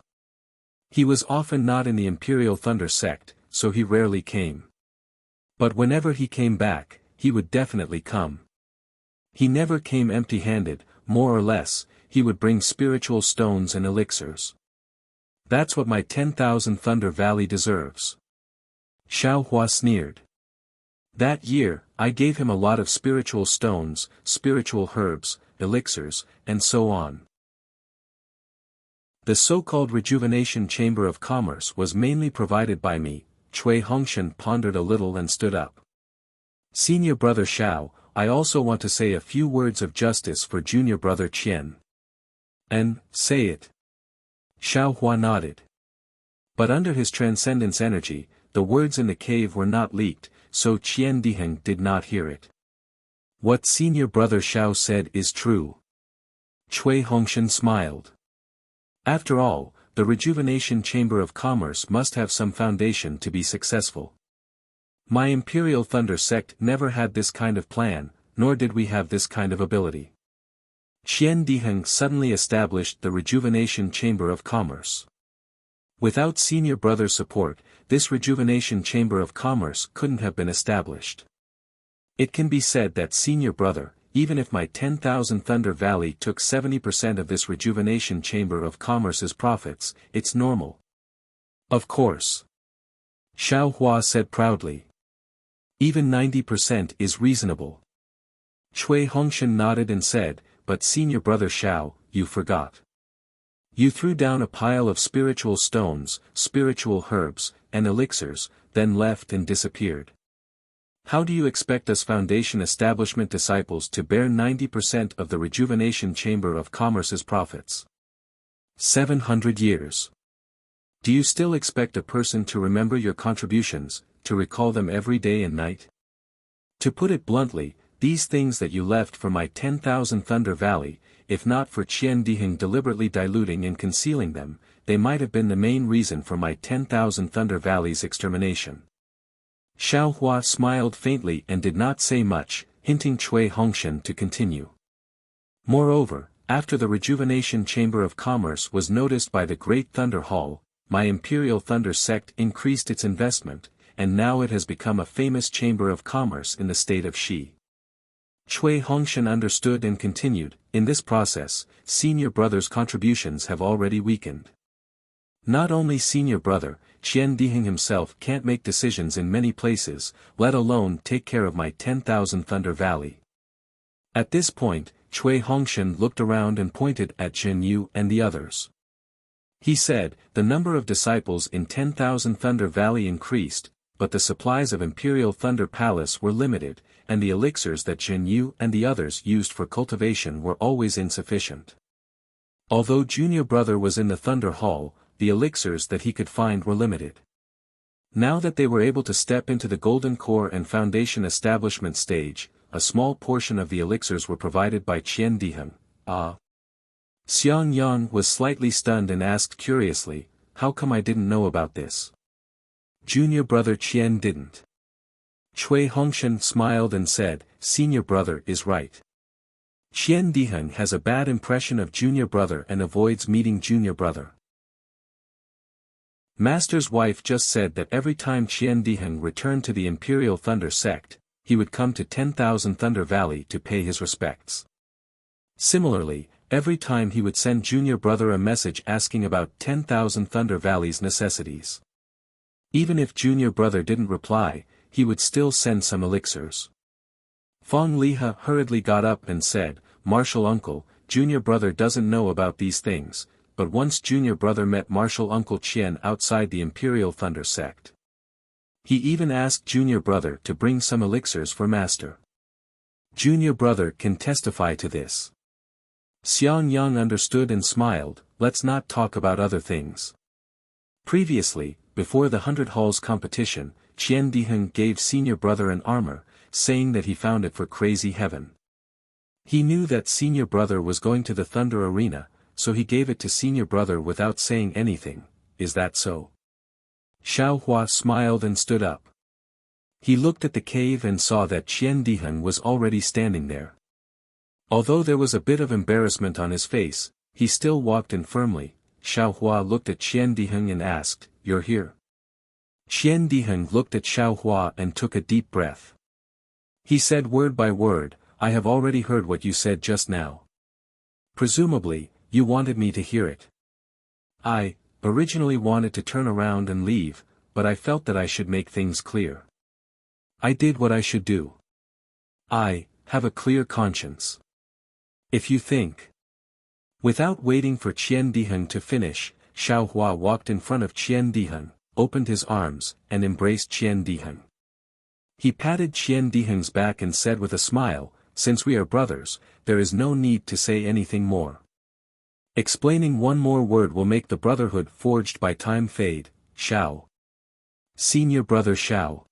He was often not in the Imperial Thunder sect, so he rarely came. But whenever he came back, he would definitely come. He never came empty-handed, more or less, he would bring spiritual stones and elixirs. That's what my 10,000 Thunder Valley deserves. Xiao Hua sneered. That year, I gave him a lot of spiritual stones, spiritual herbs, elixirs, and so on. The so-called Rejuvenation Chamber of Commerce was mainly provided by me. Cui Hongshan pondered a little and stood up. Senior brother Xiao, I also want to say a few words of justice for junior brother Qian. And, say it. Xiao Hua nodded. But under his transcendence energy, the words in the cave were not leaked, so Qian Diheng did not hear it. What senior brother Xiao said is true. Cui Hongshan smiled. After all, the Rejuvenation Chamber of Commerce must have some foundation to be successful. My Imperial Thunder sect never had this kind of plan, nor did we have this kind of ability. Qian Diheng suddenly established the Rejuvenation Chamber of Commerce. Without senior brother's support, this Rejuvenation Chamber of Commerce couldn't have been established. It can be said that senior brother, even if my 10,000 Thunder Valley took 70% of this Rejuvenation Chamber of Commerce's profits, it's normal. Of course. Xiao Hua said proudly. Even 90% is reasonable. Cui Hongshan nodded and said, but senior brother Xiao, you forgot. You threw down a pile of spiritual stones, spiritual herbs, and elixirs, then left and disappeared. How do you expect us Foundation Establishment disciples to bear 90% of the Rejuvenation Chamber of Commerce's profits? 700 years. Do you still expect a person to remember your contributions, to recall them every day and night? To put it bluntly, these things that you left for my 10,000 Thunder Valley, if not for Qian Diheng deliberately diluting and concealing them, they might have been the main reason for my 10,000 Thunder Valley's extermination. Xiao Hua smiled faintly and did not say much, hinting Cui Hongshan to continue. Moreover, after the Rejuvenation Chamber of Commerce was noticed by the Great Thunder Hall, my Imperial Thunder sect increased its investment, and now it has become a famous Chamber of Commerce in the state of Xi. Cui Hongshan understood and continued, in this process, senior brother's contributions have already weakened. Not only senior brother, Qian Diheng himself can't make decisions in many places, let alone take care of my 10,000 Thunder Valley. At this point, Cui Hongshan looked around and pointed at Jin Yu and the others. He said, the number of disciples in 10,000 Thunder Valley increased, but the supplies of Imperial Thunder Palace were limited, and the elixirs that Jin Yu and the others used for cultivation were always insufficient. Although junior brother was in the Thunder Hall, the elixirs that he could find were limited. Now that they were able to step into the Golden Core and Foundation Establishment stage, a small portion of the elixirs were provided by Qian Diheng. Xiang Yang was slightly stunned and asked curiously, how come I didn't know about this? Junior brother Qian didn't. Cui Hongshan smiled and said, senior brother is right. Qian Diheng has a bad impression of junior brother and avoids meeting junior brother. Master's wife just said that every time Qian Diheng returned to the Imperial Thunder sect, he would come to 10,000 Thunder Valley to pay his respects. Similarly, every time he would send junior brother a message asking about 10,000 Thunder Valley's necessities. Even if junior brother didn't reply, he would still send some elixirs. Feng Liha hurriedly got up and said, Martial uncle, junior brother doesn't know about these things, but once junior brother met Martial uncle Qian outside the Imperial Thunder sect. He even asked junior brother to bring some elixirs for master. Junior brother can testify to this. Xiang Yang understood and smiled, let's not talk about other things. Previously, before the 100 Halls competition, Qian Diheng gave senior brother an armor, saying that he found it for crazy heaven. He knew that senior brother was going to the Thunder Arena, so he gave it to senior brother without saying anything. Is that so? Xiao Hua smiled and stood up. He looked at the cave and saw that Qian Diheng was already standing there. Although there was a bit of embarrassment on his face, he still walked in firmly. Xiao Hua looked at Qian Diheng and asked, "You're here?" Qian Diheng looked at Xiao Hua and took a deep breath. He said word by word, "I have already heard what you said just now. Presumably, you wanted me to hear it." "I originally wanted to turn around and leave, but I felt that I should make things clear. I did what I should do. I have a clear conscience. If you think..." Without waiting for Qian Diheng to finish, Xiao Hua walked in front of Qian Diheng, opened his arms, and embraced Qian Diheng. He patted Qian Diheng's back and said with a smile, "Since we are brothers, there is no need to say anything more. Explaining one more word will make the brotherhood forged by time fade, Xiao. Senior brother Xiao."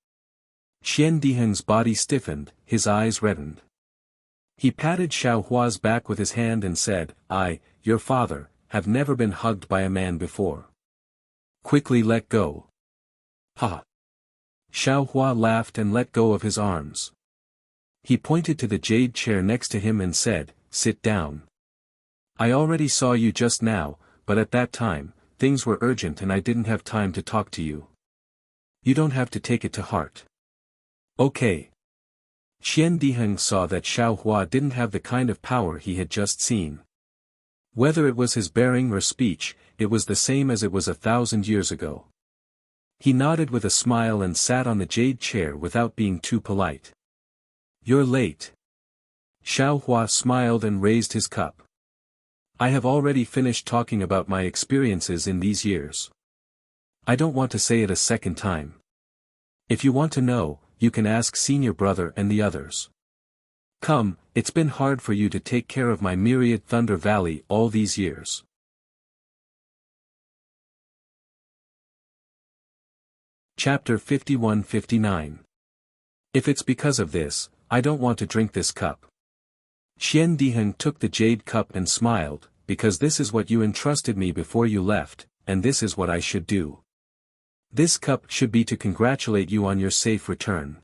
Qian Diheng's body stiffened, his eyes reddened. He patted Xiao Hua's back with his hand and said, "I, your father, have never been hugged by a man before. Quickly let go." "Ha!" Xiao Hua laughed and let go of his arms. He pointed to the jade chair next to him and said, "Sit down. I already saw you just now, but at that time, things were urgent and I didn't have time to talk to you. You don't have to take it to heart. Okay." Qian Diheng saw that Xiao Hua didn't have the kind of power he had just seen. Whether it was his bearing or speech, it was the same as it was 1,000 years ago. He nodded with a smile and sat on the jade chair without being too polite. "You're late." Xiao Hua smiled and raised his cup. "I have already finished talking about my experiences in these years. I don't want to say it a second time. If you want to know, you can ask senior brother and the others. Come, it's been hard for you to take care of my myriad Thunder Valley all these years." Chapter 51-59. If it's because of this, I don't want to drink this cup. Qian Diheng took the jade cup and smiled, "Because this is what you entrusted me before you left, and this is what I should do. This cup should be to congratulate you on your safe return.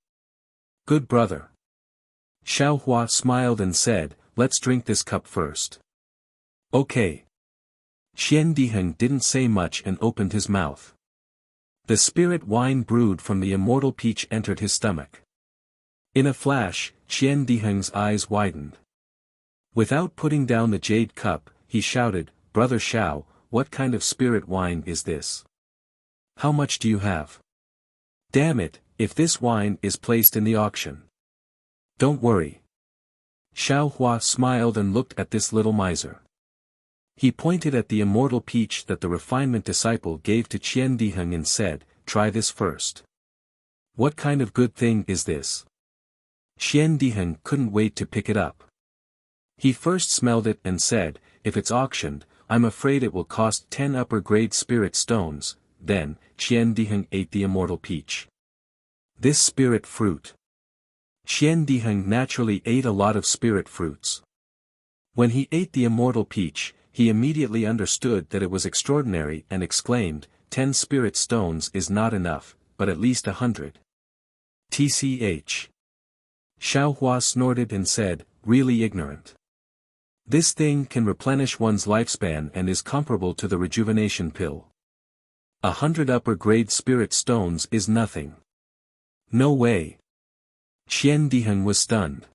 Good brother." Xiao Hua smiled and said, "Let's drink this cup first." "Okay." Qian Diheng didn't say much and opened his mouth. The spirit wine brewed from the immortal peach entered his stomach. In a flash, Qian Diheng's eyes widened. Without putting down the jade cup, he shouted, "Brother Xiao, what kind of spirit wine is this? How much do you have? Damn it, if this wine is placed in the auction." "Don't worry." Xiao Hua smiled and looked at this little miser. He pointed at the immortal peach that the refinement disciple gave to Qian Diheng and said, "Try this first." "What kind of good thing is this?" Qian Diheng couldn't wait to pick it up. He first smelled it and said, "If it's auctioned, I'm afraid it will cost 10 upper-grade spirit stones." Then, Qian Diheng ate the immortal peach. This spirit fruit. Qian Diheng naturally ate a lot of spirit fruits. When he ate the immortal peach, he immediately understood that it was extraordinary and exclaimed, 10 spirit stones is not enough, but at least 100. Tch. Xiao Hua snorted and said, "Really ignorant. This thing can replenish one's lifespan and is comparable to the rejuvenation pill. 100 upper-grade spirit stones is nothing. No way." Qian Diheng was stunned.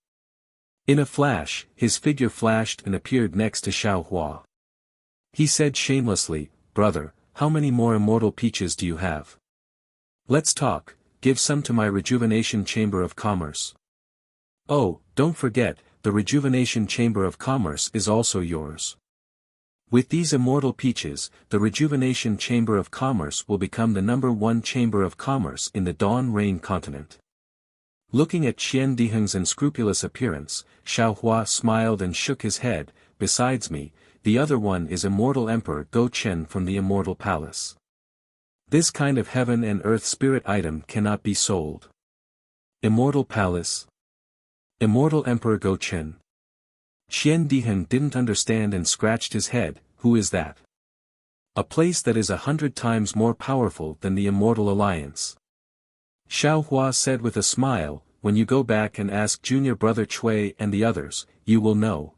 In a flash, his figure flashed and appeared next to Xiao Hua. He said shamelessly, "Brother, how many more immortal peaches do you have? Let's talk, give some to my rejuvenation chamber of commerce. Oh, don't forget, the rejuvenation chamber of commerce is also yours. With these immortal peaches, the rejuvenation chamber of commerce will become the #1 chamber of commerce in the Dawn Rain continent." Looking at Qian Diheng's unscrupulous appearance, Xiao Hua smiled and shook his head. "Besides me, the other one is Immortal Emperor Go Chen from the Immortal Palace. This kind of heaven and earth spirit item cannot be sold." Immortal Palace? Immortal Emperor Go Chen? Qian Diheng didn't understand and scratched his head. Who is that? A place that is 100 times more powerful than the Immortal Alliance. Xiao Hua said with a smile, "When you go back and ask junior brother Cui and the others, you will know.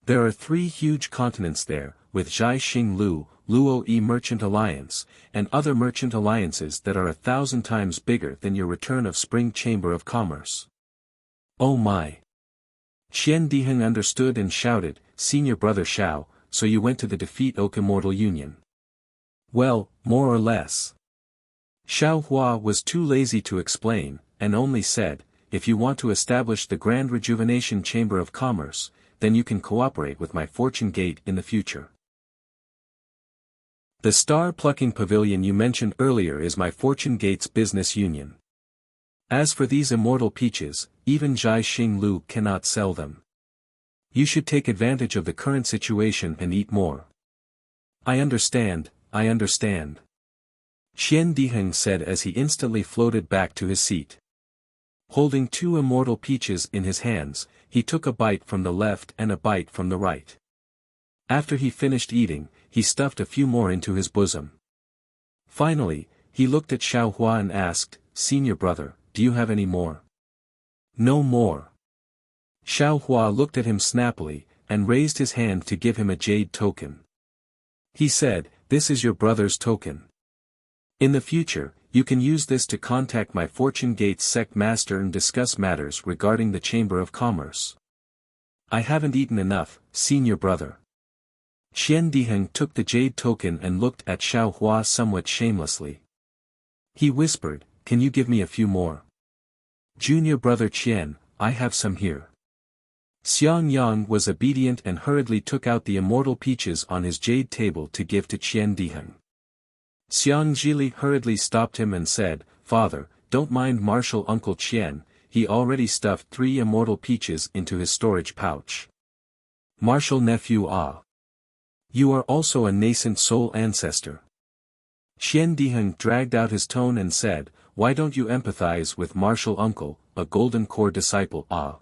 There are 3 huge continents there, with Zhai Xing Lu, Luo E Merchant Alliance, and other merchant alliances that are 1,000 times bigger than your return of Spring Chamber of Commerce. Oh my! Qian Diheng understood and shouted, Senior Brother Xiao, so you went to the Defeat Oak Immortal Union. Well, more or less. Xiao Hua was too lazy to explain, and only said, if you want to establish the Grand Rejuvenation Chamber of Commerce, then you can cooperate with my Fortune Gate in the future. The star-plucking pavilion you mentioned earlier is my Fortune Gate's business union. As for these immortal peaches, even Zhai Xing Lu cannot sell them. You should take advantage of the current situation and eat more. I understand, I understand. Qian Diheng said as he instantly floated back to his seat. Holding 2 immortal peaches in his hands, he took a bite from the left and a bite from the right. After he finished eating, he stuffed a few more into his bosom. Finally, he looked at Xiao Hua and asked, Senior brother, do you have any more? No more. Xiao Hua looked at him snappily, and raised his hand to give him a jade token. He said, this is your brother's token. In the future, you can use this to contact my Fortune Gate sect master and discuss matters regarding the Chamber of Commerce. I haven't eaten enough, Senior brother. Qian Diheng took the jade token and looked at Xiao Hua somewhat shamelessly. He whispered, can you give me a few more? Junior brother Qian, I have some here. Xiang Yang was obedient and hurriedly took out the immortal peaches on his jade table to give to Qian Diheng. Xiang Zhili hurriedly stopped him and said, Father, don't mind Martial Uncle Qian, he already stuffed 3 immortal peaches into his storage pouch. Martial Nephew Ah. You are also a nascent soul ancestor. Qian Diheng dragged out his tone and said, why don't you empathize with Martial Uncle, a Golden Core disciple Ah.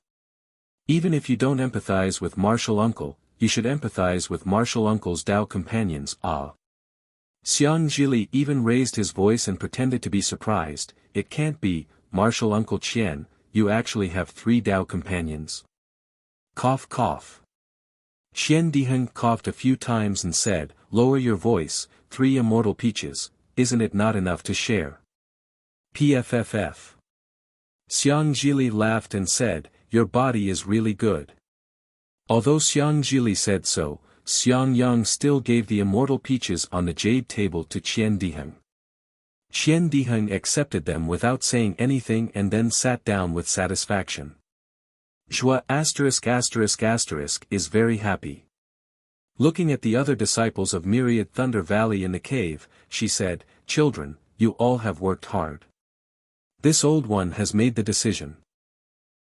Even if you don't empathize with Martial Uncle, you should empathize with Martial Uncle's Dao companions Ah. Xiang Zhili even raised his voice and pretended to be surprised, it can't be, Martial Uncle Qian, you actually have 3 Dao companions. Cough cough. Qian Diheng coughed a few times and said, lower your voice, 3 immortal peaches, isn't it not enough to share? PFFF. Xiang Zhili laughed and said, your body is really good. Although Xiang Zhili said so, Xiang Yang still gave the immortal peaches on the jade table to Qian Diheng. Qian Diheng accepted them without saying anything and then sat down with satisfaction. Zhua **** is very happy. Looking at the other disciples of Myriad Thunder Valley in the cave, she said, children, you all have worked hard. This old one has made the decision.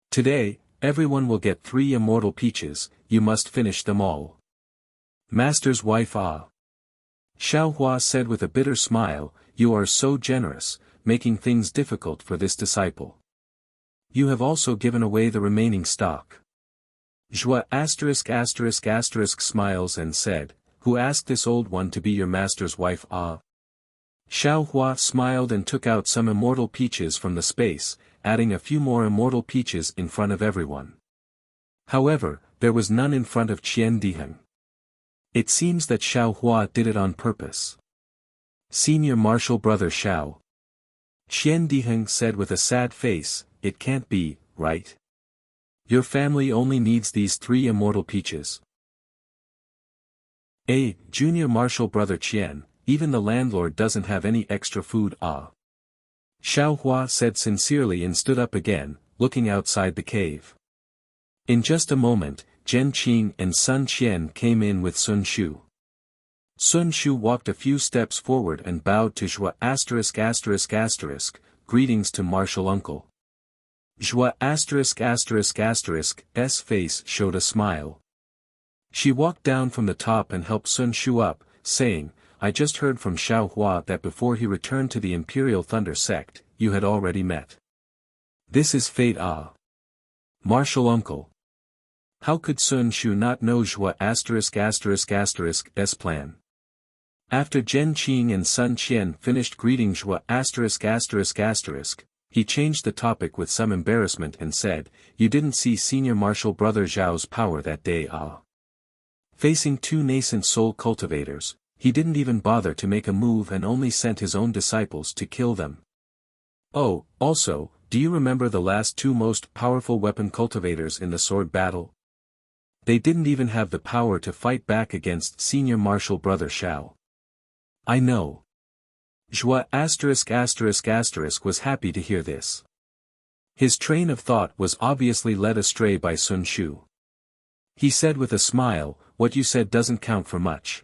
Today, everyone will get 3 immortal peaches, you must finish them all. Master's wife Ah. Xiao Hua said with a bitter smile, you are so generous, making things difficult for this disciple. You have also given away the remaining stock. Zhua **** smiles and said, who asked this old one to be your master's wife Ah? Xiao Hua smiled and took out some immortal peaches from the space, adding a few more immortal peaches in front of everyone. However, there was none in front of Qian Diheng. It seems that Xiao Hua did it on purpose. Senior Martial Brother Xiao. Qian Diheng said with a sad face, it can't be, right? Your family only needs these 3 immortal peaches. Junior Martial Brother Qian, even the landlord doesn't have any extra food Ah. Xiao Hua said sincerely and stood up again, looking outside the cave. In just a moment, Zhen Qing and Sun Qian came in with Sun Shu. Sun Shu walked a few steps forward and bowed to Zhua *****, greetings to Martial Uncle. Zhua ****'s face showed a smile. She walked down from the top and helped Sun Shu up, saying, I just heard from Xiao Hua that before he returned to the Imperial Thunder Sect, you had already met. This is fate Ah. Martial Uncle. How could Sun Shu not know Zhua ****'s plan? After Zhen Qing and Sun Qian finished greeting Zhua *****, he changed the topic with some embarrassment and said, "You didn't see Senior Martial Brother Zhao's power that day, ah." Facing two nascent soul cultivators, he didn't even bother to make a move and only sent his own disciples to kill them. Oh, also, do you remember the last two most powerful weapon cultivators in the sword battle? They didn't even have the power to fight back against Senior Martial Brother Xiao. I know. Zhua **** was happy to hear this. His train of thought was obviously led astray by Sun Shu. He said with a smile, "What you said doesn't count for much.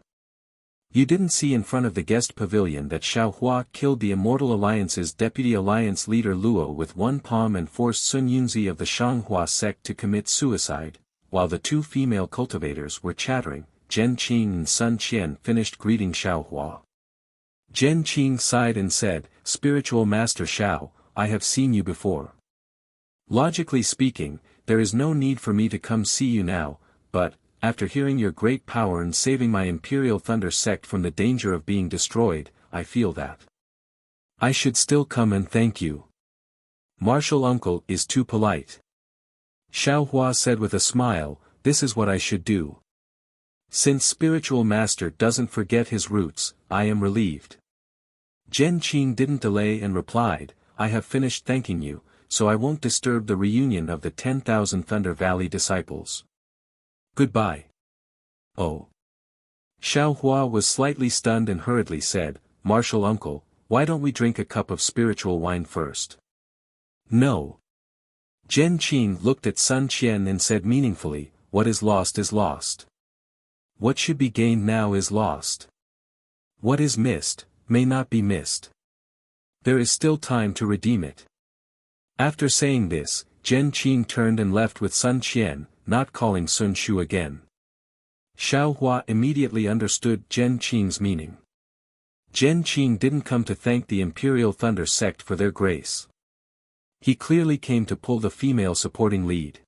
You didn't see in front of the guest pavilion that Xiao Hua killed the Immortal Alliance's deputy alliance leader Luo with one palm and forced Sun Yunzi of the Shanghua sect to commit suicide?" While the two female cultivators were chattering, Zhen Qing and Sun Qian finished greeting Xiao Hua. Zhen Qing sighed and said, "Spiritual Master Xiao, I have seen you before. Logically speaking, there is no need for me to come see you now, but, after hearing your great power and saving my Imperial Thunder sect from the danger of being destroyed, I feel that I should still come and thank you. Martial uncle is too polite." Xiao Hua said with a smile, "This is what I should do. Since Spiritual Master doesn't forget his roots, I am relieved." Zhen Qing didn't delay and replied, "I have finished thanking you, so I won't disturb the reunion of the 10,000 Thunder Valley disciples. Goodbye." Oh. Xiao Hua was slightly stunned and hurriedly said, "Martial uncle, why don't we drink a cup of spiritual wine first?" "No." Zhen Qing looked at Sun Qian and said meaningfully, "What is lost is lost. What should be gained now is lost. What is missed, may not be missed. There is still time to redeem it." After saying this, Zhen Qing turned and left with Sun Qian, not calling Sun Shu again. Xiao Hua immediately understood Zhen Qing's meaning. Zhen Qing didn't come to thank the Imperial Thunder sect for their grace. He clearly came to pull the female supporting lead.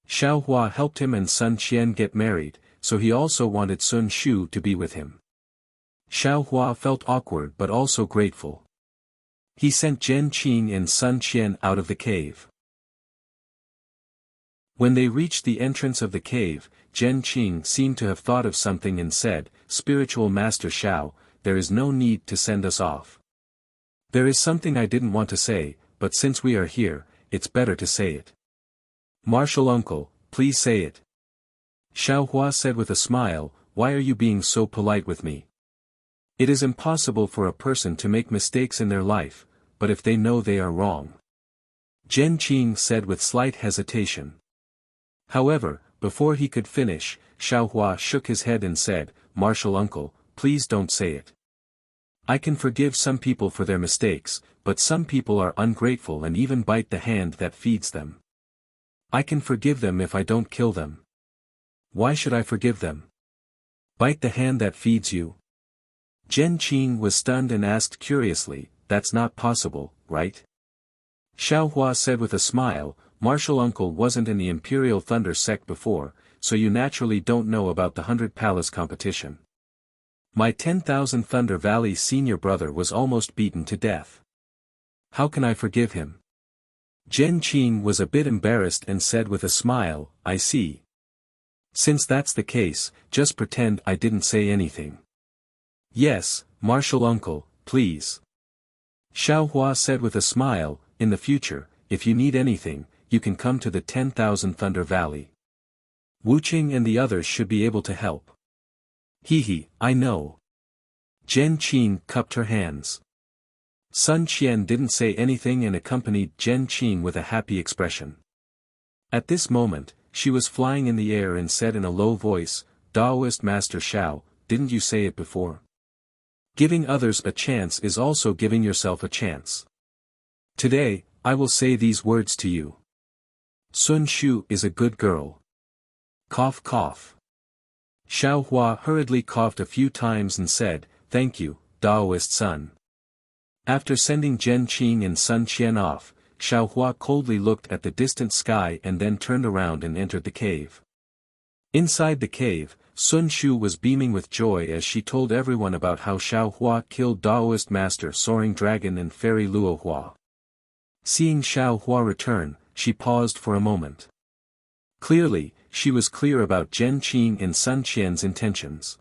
Xiao Hua helped him and Sun Qian get married, so he also wanted Sun Shu to be with him. Xiao Hua felt awkward but also grateful. He sent Zhen Qing and Sun Qian out of the cave. When they reached the entrance of the cave, Zhen Qing seemed to have thought of something and said, "Spiritual Master Xiao, there is no need to send us off. There is something I didn't want to say, but since we are here, it's better to say it." "Martial uncle, please say it." Xiao Hua said with a smile, "Why are you being so polite with me? It is impossible for a person to make mistakes in their life, but if they know they are wrong." Zhen Qing said with slight hesitation. However, before he could finish, Xiao Hua shook his head and said, "Martial uncle, please don't say it. I can forgive some people for their mistakes, but some people are ungrateful and even bite the hand that feeds them. I can forgive them if I don't kill them. Why should I forgive them? Bite the hand that feeds you?" Zhen Qing was stunned and asked curiously, "That's not possible, right?" Xiao Hua said with a smile, "Martial uncle wasn't in the Imperial Thunder sect before, so you naturally don't know about the 100 Palace competition. My 10,000 Thunder Valley senior brother was almost beaten to death. How can I forgive him?" Zhen Qing was a bit embarrassed and said with a smile, "I see. Since that's the case, just pretend I didn't say anything." "Yes, Martial uncle, please." Xiao Hua said with a smile, "In the future, if you need anything, you can come to the 10,000 Thunder Valley. Wu Qing and the others should be able to help." "Hee, I know." Zhen Qing cupped her hands. Sun Qian didn't say anything and accompanied Zhen Qing with a happy expression. At this moment, she was flying in the air and said in a low voice, "Daoist Master Xiao, didn't you say it before? Giving others a chance is also giving yourself a chance. Today, I will say these words to you. Sun Shu is a good girl." Cough cough. Xiao Hua hurriedly coughed a few times and said, "Thank you, Daoist son." After sending Zhen Qing and Sun Qian off, Xiao Hua coldly looked at the distant sky and then turned around and entered the cave. Inside the cave, Sun Shu was beaming with joy as she told everyone about how Xiao Hua killed Daoist Master Soaring Dragon and Fairy Luo Hua. Seeing Xiao Hua return, she paused for a moment. Clearly, she was clear about Zhen Qing and Sun Qian's intentions.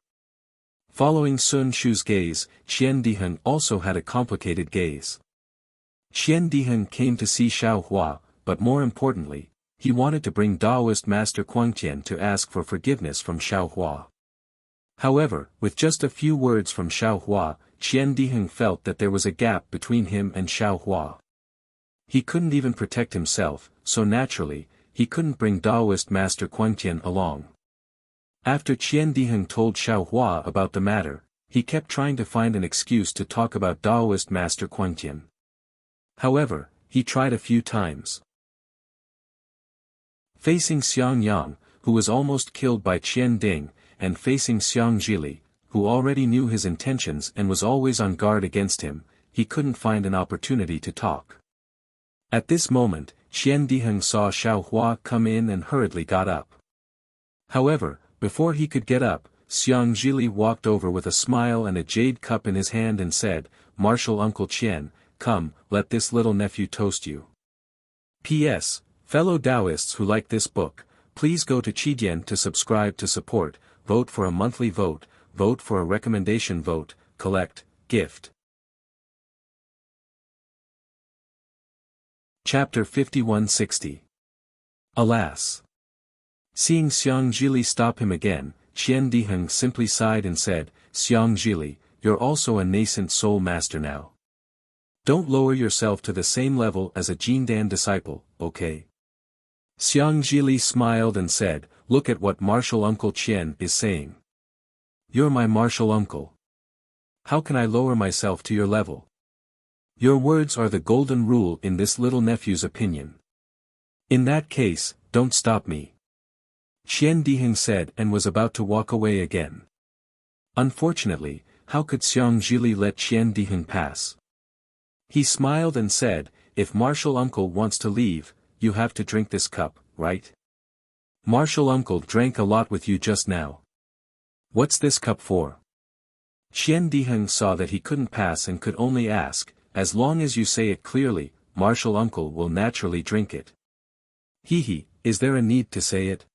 Following Sun Shu's gaze, Qian Diheng also had a complicated gaze. Qian Diheng came to see Xiao Hua, but more importantly, he wanted to bring Taoist Master Guangtian to ask for forgiveness from Xiao Hua. However, with just a few words from Xiao Hua, Qian Diheng felt that there was a gap between him and Xiao Hua. He couldn't even protect himself, so naturally, he couldn't bring Taoist Master Guangtian along. After Qian Diheng told Xiao Hua about the matter, he kept trying to find an excuse to talk about Taoist Master Guangtian. However, he tried a few times. Facing Xiang Yang, who was almost killed by Qian Ding, and facing Xiang Zhili, who already knew his intentions and was always on guard against him, he couldn't find an opportunity to talk. At this moment, Qian Diheng saw Xiao Hua come in and hurriedly got up. However, before he could get up, Xiang Zhili walked over with a smile and a jade cup in his hand and said, "Martial Uncle Qian, come, let this little nephew toast you." P.S. Fellow Taoists who like this book, please go to Qidian to subscribe to support, vote for a monthly vote, vote for a recommendation vote, collect, gift. Chapter 5160. Alas! Seeing Xiang Zhili stop him again, Qian Diheng simply sighed and said, "Xiang Zhili, you're also a nascent soul master now. Don't lower yourself to the same level as a Jindan disciple, okay?" Xiang Zhili smiled and said, "Look at what martial uncle Qian is saying. You're my martial uncle. How can I lower myself to your level? Your words are the golden rule in this little nephew's opinion. In that case, don't stop me." Qian Diheng said and was about to walk away again. Unfortunately, how could Xiang Zhili let Qian Diheng pass? He smiled and said, "If martial uncle wants to leave, you have to drink this cup, right? Martial uncle drank a lot with you just now. What's this cup for?" Qian Diheng saw that he couldn't pass and could only ask, "As long as you say it clearly, martial uncle will naturally drink it." "Hee, is there a need to say it?"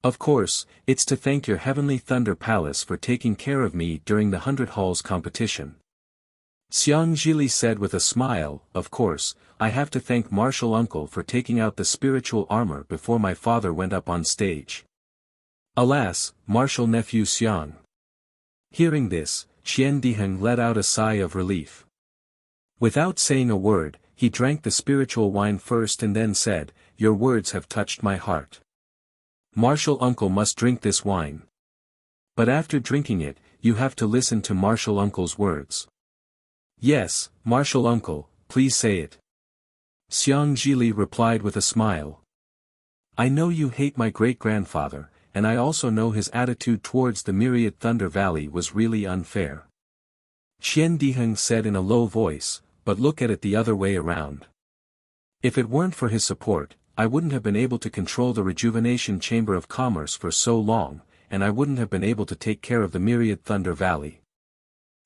"Of course, it's to thank your Heavenly Thunder Palace for taking care of me during the 100 Halls competition." Xiang Zhili said with a smile, "Of course, I have to thank martial uncle for taking out the spiritual armor before my father went up on stage." "Alas, martial nephew Xiang." Hearing this, Qian Diheng let out a sigh of relief. Without saying a word, he drank the spiritual wine first and then said, "Your words have touched my heart. Martial uncle must drink this wine. But after drinking it, you have to listen to martial uncle's words." "Yes, martial uncle, please say it." Xiang Zhili replied with a smile. "I know you hate my great-grandfather, and I also know his attitude towards the Myriad Thunder Valley was really unfair." Qian Diheng said in a low voice, "But look at it the other way around. If it weren't for his support, I wouldn't have been able to control the Rejuvenation Chamber of Commerce for so long, and I wouldn't have been able to take care of the Myriad Thunder Valley.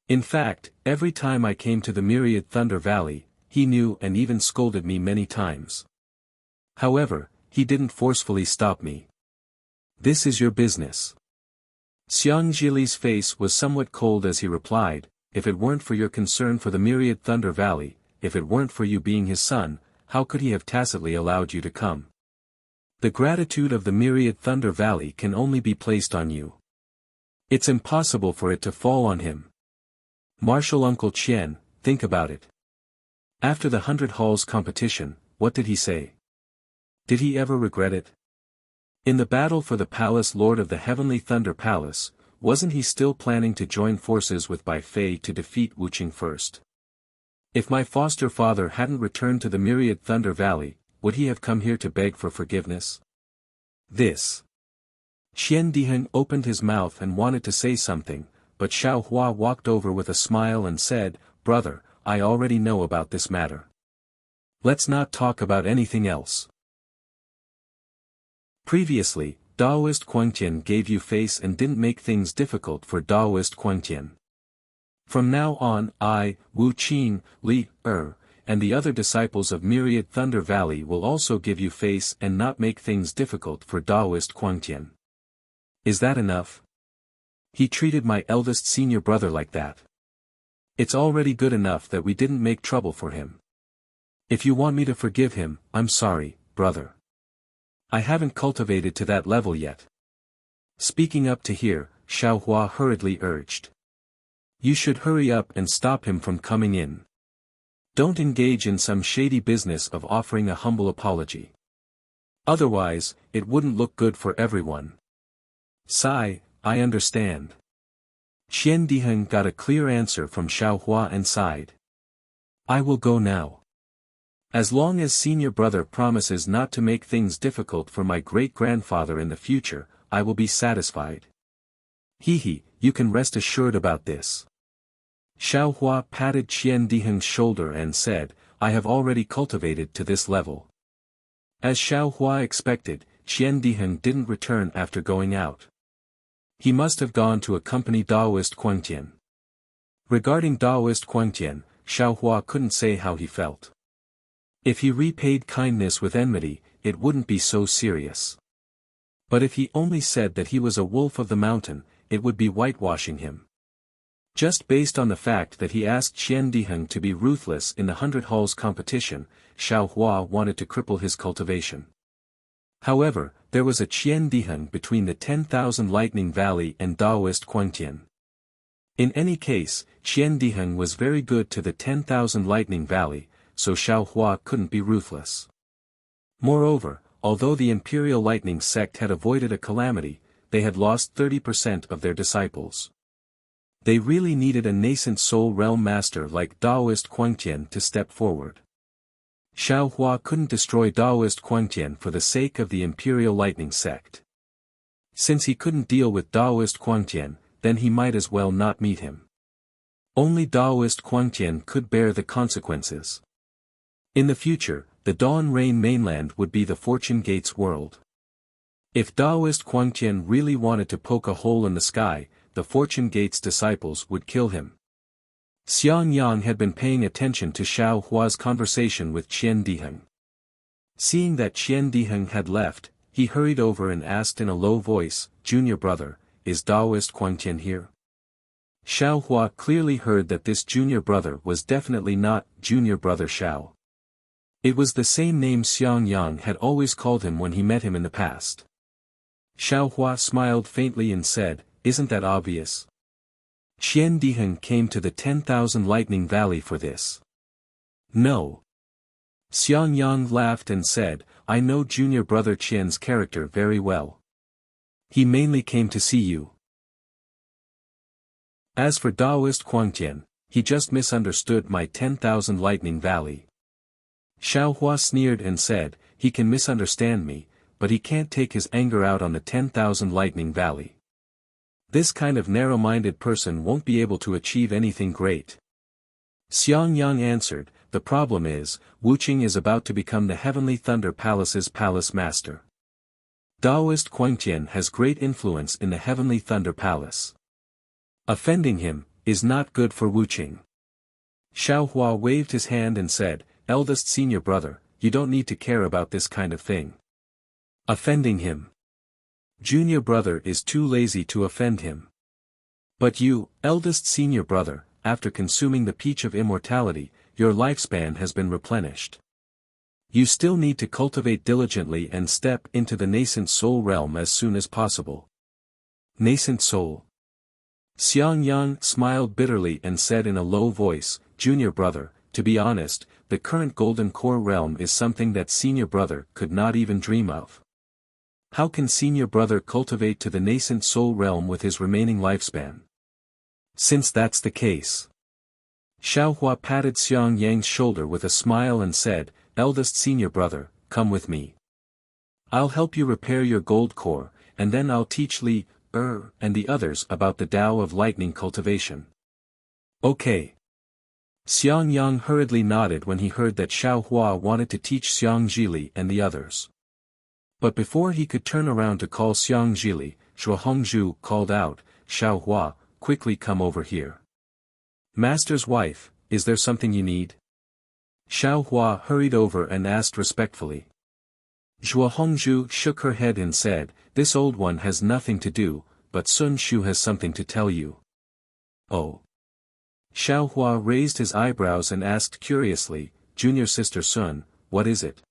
In fact, every time I came to the Myriad Thunder Valley, he knew and even scolded me many times. However, he didn't forcefully stop me. This is your business." Xiang Zhili's face was somewhat cold as he replied, "If it weren't for your concern for the Myriad Thunder Valley, if it weren't for you being his son, how could he have tacitly allowed you to come? The gratitude of the Myriad Thunder Valley can only be placed on you. It's impossible for it to fall on him. Martial Uncle Qian, think about it. After the 100 Halls competition, what did he say? Did he ever regret it? In the battle for the Palace Lord of the Heavenly Thunder Palace, wasn't he still planning to join forces with Bai Fei to defeat Wuqing first? If my foster father hadn't returned to the Myriad Thunder Valley, would he have come here to beg for forgiveness? This." Qian Diheng opened his mouth and wanted to say something, but Xiao Hua walked over with a smile and said, "Brother, I already know about this matter. Let's not talk about anything else." Previously, Taoist Guangtian gave you face and didn't make things difficult for Taoist Guangtian. From now on, I, Wu Qing, Li, and the other disciples of Myriad Thunder Valley will also give you face and not make things difficult for Taoist Quangtian. Is that enough? He treated my eldest senior brother like that. It's already good enough that we didn't make trouble for him. If you want me to forgive him, I'm sorry, brother. I haven't cultivated to that level yet. Speaking up to here, Xiaohua hurriedly urged. You should hurry up and stop him from coming in. Don't engage in some shady business of offering a humble apology. Otherwise, it wouldn't look good for everyone. Sigh, I understand. Qian Diheng got a clear answer from Xiaohua and sighed. I will go now. As long as senior brother promises not to make things difficult for my great-grandfather in the future, I will be satisfied. He, you can rest assured about this. Xiaohua patted Qian Diheng's shoulder and said, I have already cultivated to this level. As Xiaohua expected, Qian Diheng didn't return after going out. He must have gone to accompany Taoist Quangtian. Regarding Taoist Quangtian, Xiaohua couldn't say how he felt. If he repaid kindness with enmity, it wouldn't be so serious. But if he only said that he was a wolf of the mountain, it would be whitewashing him. Just based on the fact that he asked Qian Diheng to be ruthless in the 100 Halls competition, Xiaohua wanted to cripple his cultivation. However, there was a Qian Diheng between the 10,000 Lightning Valley and Taoist Quangtian. In any case, Qian Diheng was very good to the 10,000 Lightning Valley, so Xiaohua couldn't be ruthless. Moreover, although the Imperial Lightning sect had avoided a calamity, they had lost 30% of their disciples. They really needed a nascent soul realm master like Taoist Quangtian to step forward. Xiaohua couldn't destroy Taoist Quangtian for the sake of the Imperial Lightning sect. Since he couldn't deal with Taoist Quangtian, then he might as well not meet him. Only Taoist Quangtian could bear the consequences. In the future, the Dawn Rain mainland would be the Fortune Gates world. If Taoist Quangtian really wanted to poke a hole in the sky, the Fortune Gates disciples would kill him. Xiang Yang had been paying attention to Xiaohua's conversation with Qian Diheng. Seeing that Qian Diheng had left, he hurried over and asked in a low voice, Junior brother, is Taoist Quangtian here? Xiaohua clearly heard that this junior brother was definitely not junior brother Xiao. It was the same name Xiang Yang had always called him when he met him in the past. Xiaohua smiled faintly and said, isn't that obvious? Qian Diheng came to the 10,000 Lightning Valley for this. No. Xiang Yang laughed and said, I know junior brother Qian's character very well. He mainly came to see you. As for Taoist Quangtian, he just misunderstood my 10,000 Lightning Valley. Xiaohua sneered and said, he can misunderstand me, but he can't take his anger out on the 10,000 Lightning Valley. This kind of narrow-minded person won't be able to achieve anything great. Xiang Yang answered, the problem is, Wuqing is about to become the Heavenly Thunder Palace's palace master. Taoist Quangtian has great influence in the Heavenly Thunder Palace. Offending him is not good for Wuqing. Xiaohua waved his hand and said, eldest senior brother, you don't need to care about this kind of thing. Offending him. Junior brother is too lazy to offend him. But you, eldest senior brother, after consuming the peach of immortality, your lifespan has been replenished. You still need to cultivate diligently and step into the nascent soul realm as soon as possible. Nascent soul. Xiang Yang smiled bitterly and said in a low voice, junior brother, to be honest, the current golden core realm is something that senior brother could not even dream of. How can senior brother cultivate to the nascent soul realm with his remaining lifespan? Since that's the case. Xiaohua patted Xiang Yang's shoulder with a smile and said, eldest senior brother, come with me. I'll help you repair your gold core, and then I'll teach Li, and the others about the Tao of lightning cultivation. Okay. Xiang Yang hurriedly nodded when he heard that Xiaohua wanted to teach Xiang Zhili and the others. But before he could turn around to call Xiang Zhili, Zhuo Hongzhu called out, Xiaohua, quickly come over here. Master's wife, is there something you need? Xiao Hua hurried over and asked respectfully. Zhuo Hongzhu shook her head and said, "This old one has nothing to do, but Sun Shu has something to tell you." "Oh." Xiao Hua raised his eyebrows and asked curiously, "Junior sister Sun, what is it?"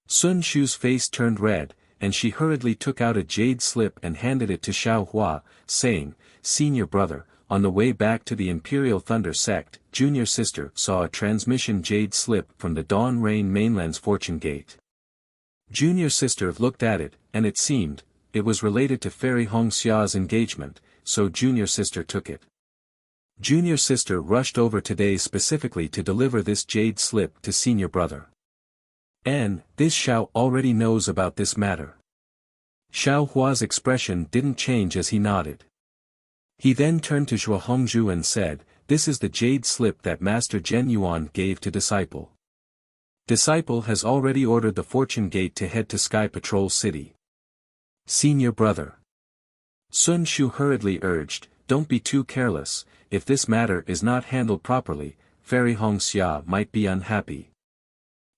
Sun Shu's face turned red, and she hurriedly took out a jade slip and handed it to Xiao Hua, saying, "Senior brother, on the way back to the Imperial Thunder Sect, junior sister saw a transmission jade slip from the Dawn Rain Mainland's Fortune Gate. Junior sister looked at it, and it was related to Fairy Hongxia's engagement, so junior sister took it. Junior sister rushed over today specifically to deliver this jade slip to senior brother. And, this Xiao already knows about this matter." Xiao Hua's expression didn't change as he nodded. He then turned to Zhuo Hongzhu and said, "This is the jade slip that Master Zhen Yuan gave to Disciple. Disciple has already ordered the Fortune Gate to head to Sky Patrol City." "Senior brother." Sun Shu hurriedly urged, "Don't be too careless, if this matter is not handled properly, Fairy Hongxia might be unhappy."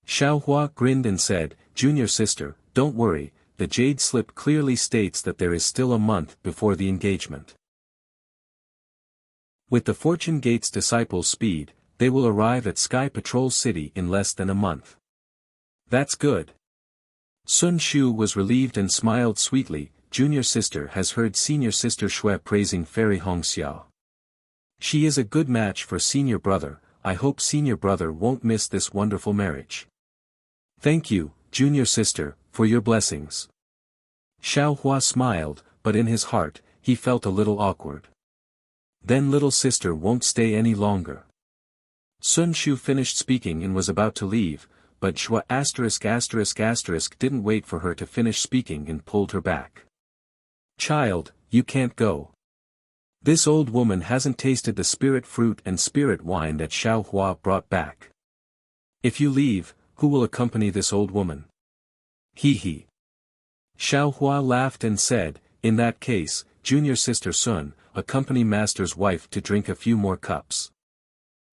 Xiao Hua grinned and said, "Junior sister, don't worry, the jade slip clearly states that there is still a month before the engagement. With the Fortune Gate's disciples' speed, they will arrive at Sky Patrol City in less than a month." "That's good." Sun Shu was relieved and smiled sweetly. "Junior sister has heard senior sister Shui praising Fairy Hongxia. She is a good match for senior brother. I hope senior brother won't miss this wonderful marriage." "Thank you, junior sister, for your blessings." Xiao Hua smiled, but in his heart, he felt a little awkward. "Then little sister won't stay any longer." Sun Shu finished speaking and was about to leave, but Shua **** didn't wait for her to finish speaking and pulled her back. "Child, you can't go. This old woman hasn't tasted the spirit fruit and spirit wine that Xiao Hua brought back. If you leave, who will accompany this old woman?" He. Xiao Hua laughed and said, "In that case, junior sister Sun, accompany master's wife to drink a few more cups.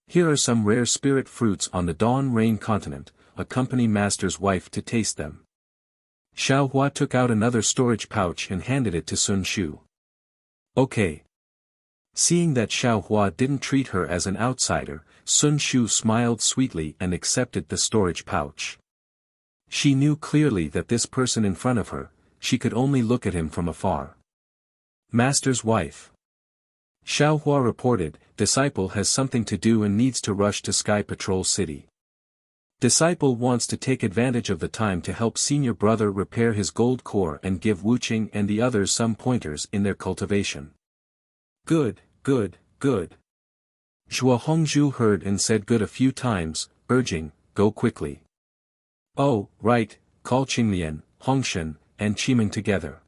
Here are some rare spirit fruits on the Dawn Rain continent, accompany master's wife to taste them." Xiao Hua took out another storage pouch and handed it to Sun Shu. "Okay." Seeing that Xiao Hua didn't treat her as an outsider, Sun Shu smiled sweetly and accepted the storage pouch. She knew clearly that this person in front of her, she could only look at him from afar. "Master's wife." Xiao Hua reported, "Disciple has something to do and needs to rush to Sky Patrol City. Disciple wants to take advantage of the time to help senior brother repair his gold core and give Wuqing and the others some pointers in their cultivation." Good. Zhuo Hongzhu heard and said good a few times, urging, "Go quickly." "Oh, right, call Qinglian, Hongshan, and Qiming together."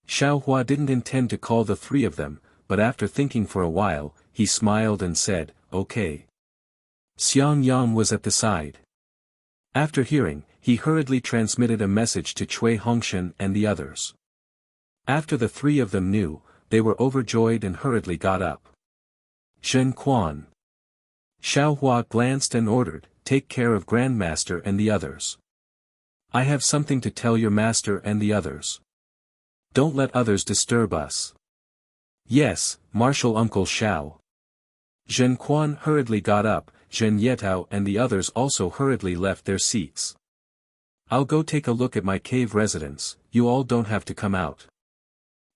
Xiao Hua didn't intend to call the three of them, but after thinking for a while, he smiled and said, "Okay." Xiang Yang was at the side. After hearing, he hurriedly transmitted a message to Cui Hongshan and the others. After the three of them knew, they were overjoyed and hurriedly got up. "Shen Quan." Xiao Hua glanced and ordered, "Take care of Grandmaster and the others. I have something to tell your master and the others. Don't let others disturb us." "Yes, Marshal Uncle Xiao." Zhen Quan hurriedly got up, Zhen Yetao and the others also hurriedly left their seats. "I'll go take a look at my cave residence, you all don't have to come out."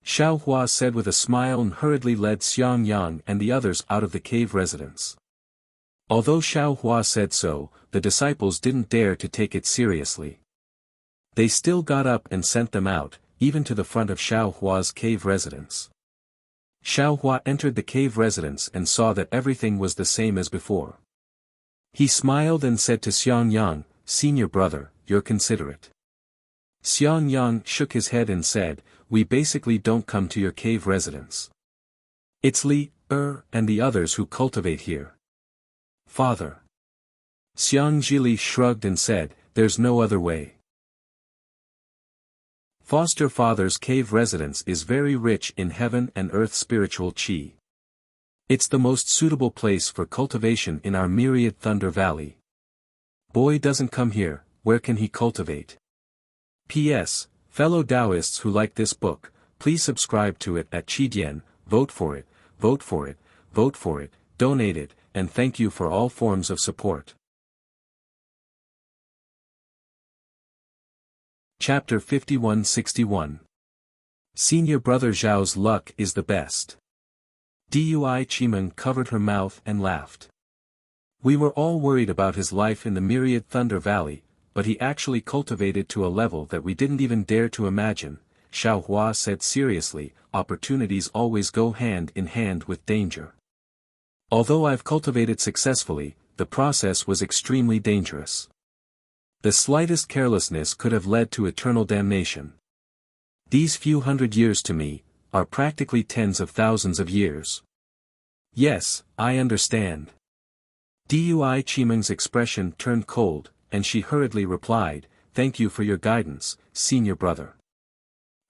Xiao Hua said with a smile and hurriedly led Xiang Yang and the others out of the cave residence. Although Xiao Hua said so, the disciples didn't dare to take it seriously. They still got up and sent them out, even to the front of Xiao Hua's cave residence. Xiao Hua entered the cave residence and saw that everything was the same as before. He smiled and said to Xiang Yang, "Senior brother, you're considerate." Xiang Yang shook his head and said, "We basically don't come to your cave residence. It's Li, and the others who cultivate here. Father." Xiang Zhili shrugged and said, "There's no other way. Foster Father's cave residence is very rich in heaven and earth spiritual qi. It's the most suitable place for cultivation in our myriad Thunder Valley. Boy doesn't come here, where can he cultivate? P.S. Fellow Taoists who like this book, please subscribe to it at Qidian, vote for it, vote for it, vote for it, donate it, and thank you for all forms of support. Chapter 5161. Senior Brother Zhao's luck is the best. Dui Qimeng covered her mouth and laughed. We were all worried about his life in the myriad Thunder Valley, but he actually cultivated to a level that we didn't even dare to imagine, Xiao Hua said seriously. Opportunities always go hand in hand with danger. Although I've cultivated successfully, the process was extremely dangerous. The slightest carelessness could have led to eternal damnation. These few hundred years to me, are practically tens of thousands of years. Yes, I understand. Dui Qimeng's expression turned cold, and she hurriedly replied, "Thank you for your guidance, senior brother."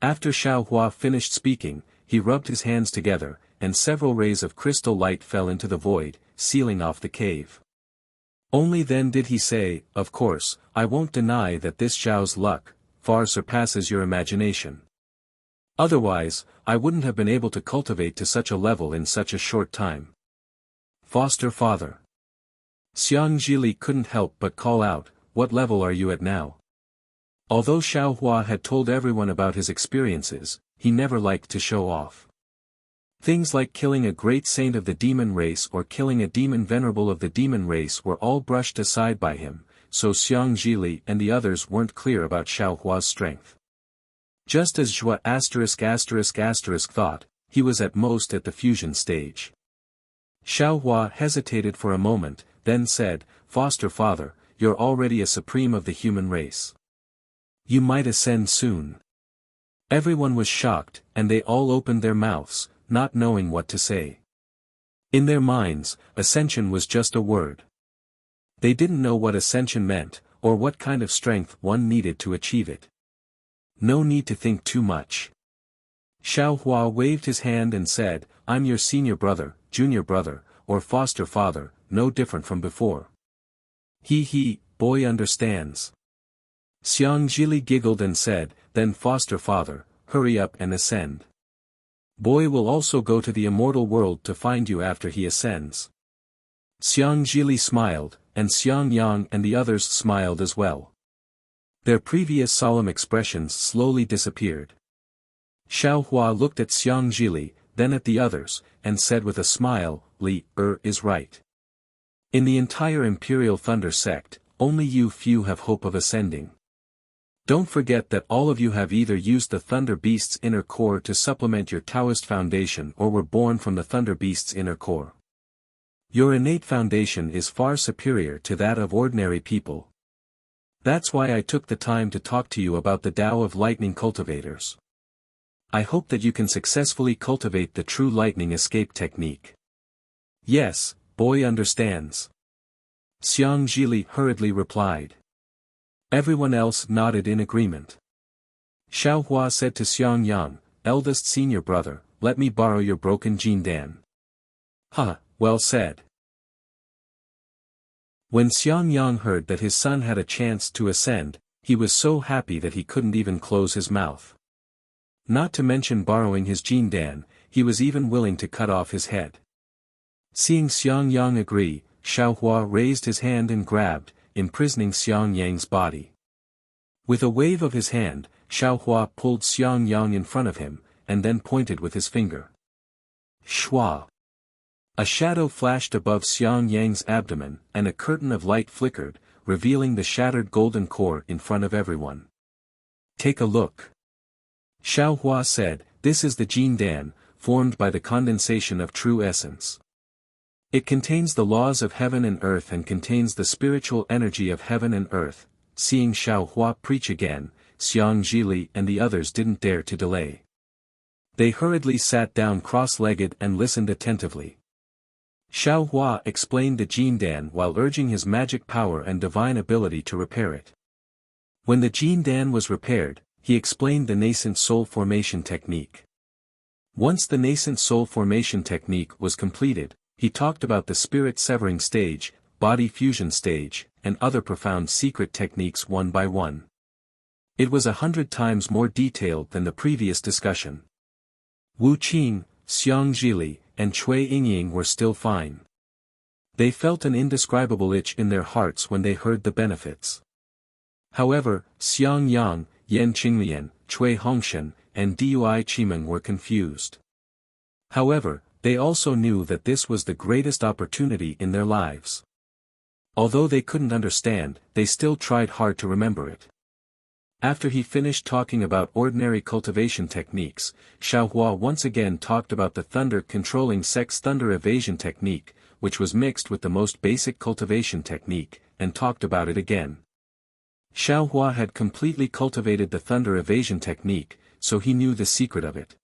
After Xiao Hua finished speaking, he rubbed his hands together, and several rays of crystal light fell into the void, sealing off the cave. Only then did he say, "Of course, I won't deny that this Zhao's luck far surpasses your imagination. Otherwise, I wouldn't have been able to cultivate to such a level in such a short time." Foster father. Xiang Zhili couldn't help but call out, "What level are you at now?" Although Xiao Hua had told everyone about his experiences, he never liked to show off. Things like killing a great saint of the demon race or killing a demon venerable of the demon race were all brushed aside by him, so Xiang Zhili and the others weren't clear about Xiao Hua's strength. Just as Zhua **** thought, he was at most at the fusion stage. Xiao Hua hesitated for a moment, then said, "Foster father, you're already a supreme of the human race. You might ascend soon." Everyone was shocked, and they all opened their mouths, not knowing what to say. In their minds, ascension was just a word. They didn't know what ascension meant, or what kind of strength one needed to achieve it. No need to think too much. Xiao Hua waved his hand and said, "I'm your senior brother, junior brother, or foster father, no different from before." He, boy understands. Xiang Zhili giggled and said, "Then foster father, hurry up and ascend. Boy will also go to the immortal world to find you after he ascends." Xiang Zhili smiled, and Xiang Yang and the others smiled as well. Their previous solemn expressions slowly disappeared. Xiao Hua looked at Xiang Zhili, then at the others, and said with a smile, "Li is right. In the entire Imperial Thunder sect, only you few have hope of ascending. Don't forget that all of you have either used the Thunder Beast's inner core to supplement your Taoist foundation or were born from the Thunder Beast's inner core. Your innate foundation is far superior to that of ordinary people. That's why I took the time to talk to you about the Tao of Lightning Cultivators. I hope that you can successfully cultivate the true lightning escape technique." "Yes, boy understands." Xiang Zhili hurriedly replied. Everyone else nodded in agreement. Xiao Hua said to Xiang Yang, "Eldest senior brother, let me borrow your broken Jindan." Well said." When Xiang Yang heard that his son had a chance to ascend, he was so happy that he couldn't even close his mouth. Not to mention borrowing his Jindan, he was even willing to cut off his head. Seeing Xiang Yang agree, Xiao Hua raised his hand and grabbed, imprisoning Xiang Yang's body. With a wave of his hand, Xiao Hua pulled Xiang Yang in front of him, and then pointed with his finger. Shua! A shadow flashed above Xiang Yang's abdomen, and a curtain of light flickered, revealing the shattered golden core in front of everyone. "Take a look." Xiao Hua said, "This is the Jindan, formed by the condensation of true essence. It contains the laws of heaven and earth and contains the spiritual energy of heaven and earth." Seeing Xiao Hua preach again, Xiang Zhili and the others didn't dare to delay. They hurriedly sat down cross-legged and listened attentively. Xiao Hua explained the Jindan while urging his magic power and divine ability to repair it. When the Jindan was repaired, he explained the nascent soul formation technique. Once the nascent soul formation technique was completed, he talked about the spirit severing stage, body fusion stage, and other profound secret techniques one by one. It was 100 times more detailed than the previous discussion. Wu Qing, Xiang Zhili, and Cui Yingying were still fine. They felt an indescribable itch in their hearts when they heard the benefits. However, Xiang Yang, Yan Qinglian, Cui Hongshan, and Dui Qimeng were confused. However, they also knew that this was the greatest opportunity in their lives. Although they couldn't understand, they still tried hard to remember it. After he finished talking about ordinary cultivation techniques, Xiaohua once again talked about the thunder-controlling sex thunder evasion technique, which was mixed with the most basic cultivation technique, and talked about it again. Xiaohua had completely cultivated the thunder evasion technique, so he knew the secret of it.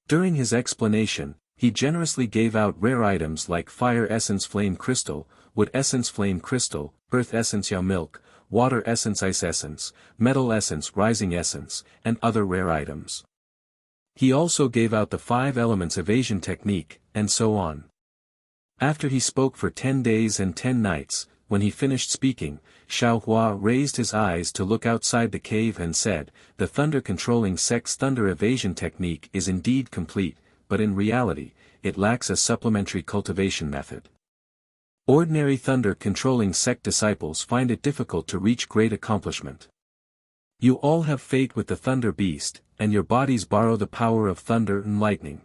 During his explanation, he generously gave out rare items like fire essence flame crystal, wood essence flame crystal, earth essence yao milk, water essence ice essence, metal essence rising essence, and other rare items. He also gave out the 5 elements evasion technique, and so on. After he spoke for 10 days and 10 nights, when he finished speaking, Xiaohua raised his eyes to look outside the cave and said, "The thunder-controlling sex thunder evasion technique is indeed complete, but in reality, it lacks a supplementary cultivation method. Ordinary thunder-controlling sect disciples find it difficult to reach great accomplishment. You all have fate with the thunder beast, and your bodies borrow the power of thunder and lightning.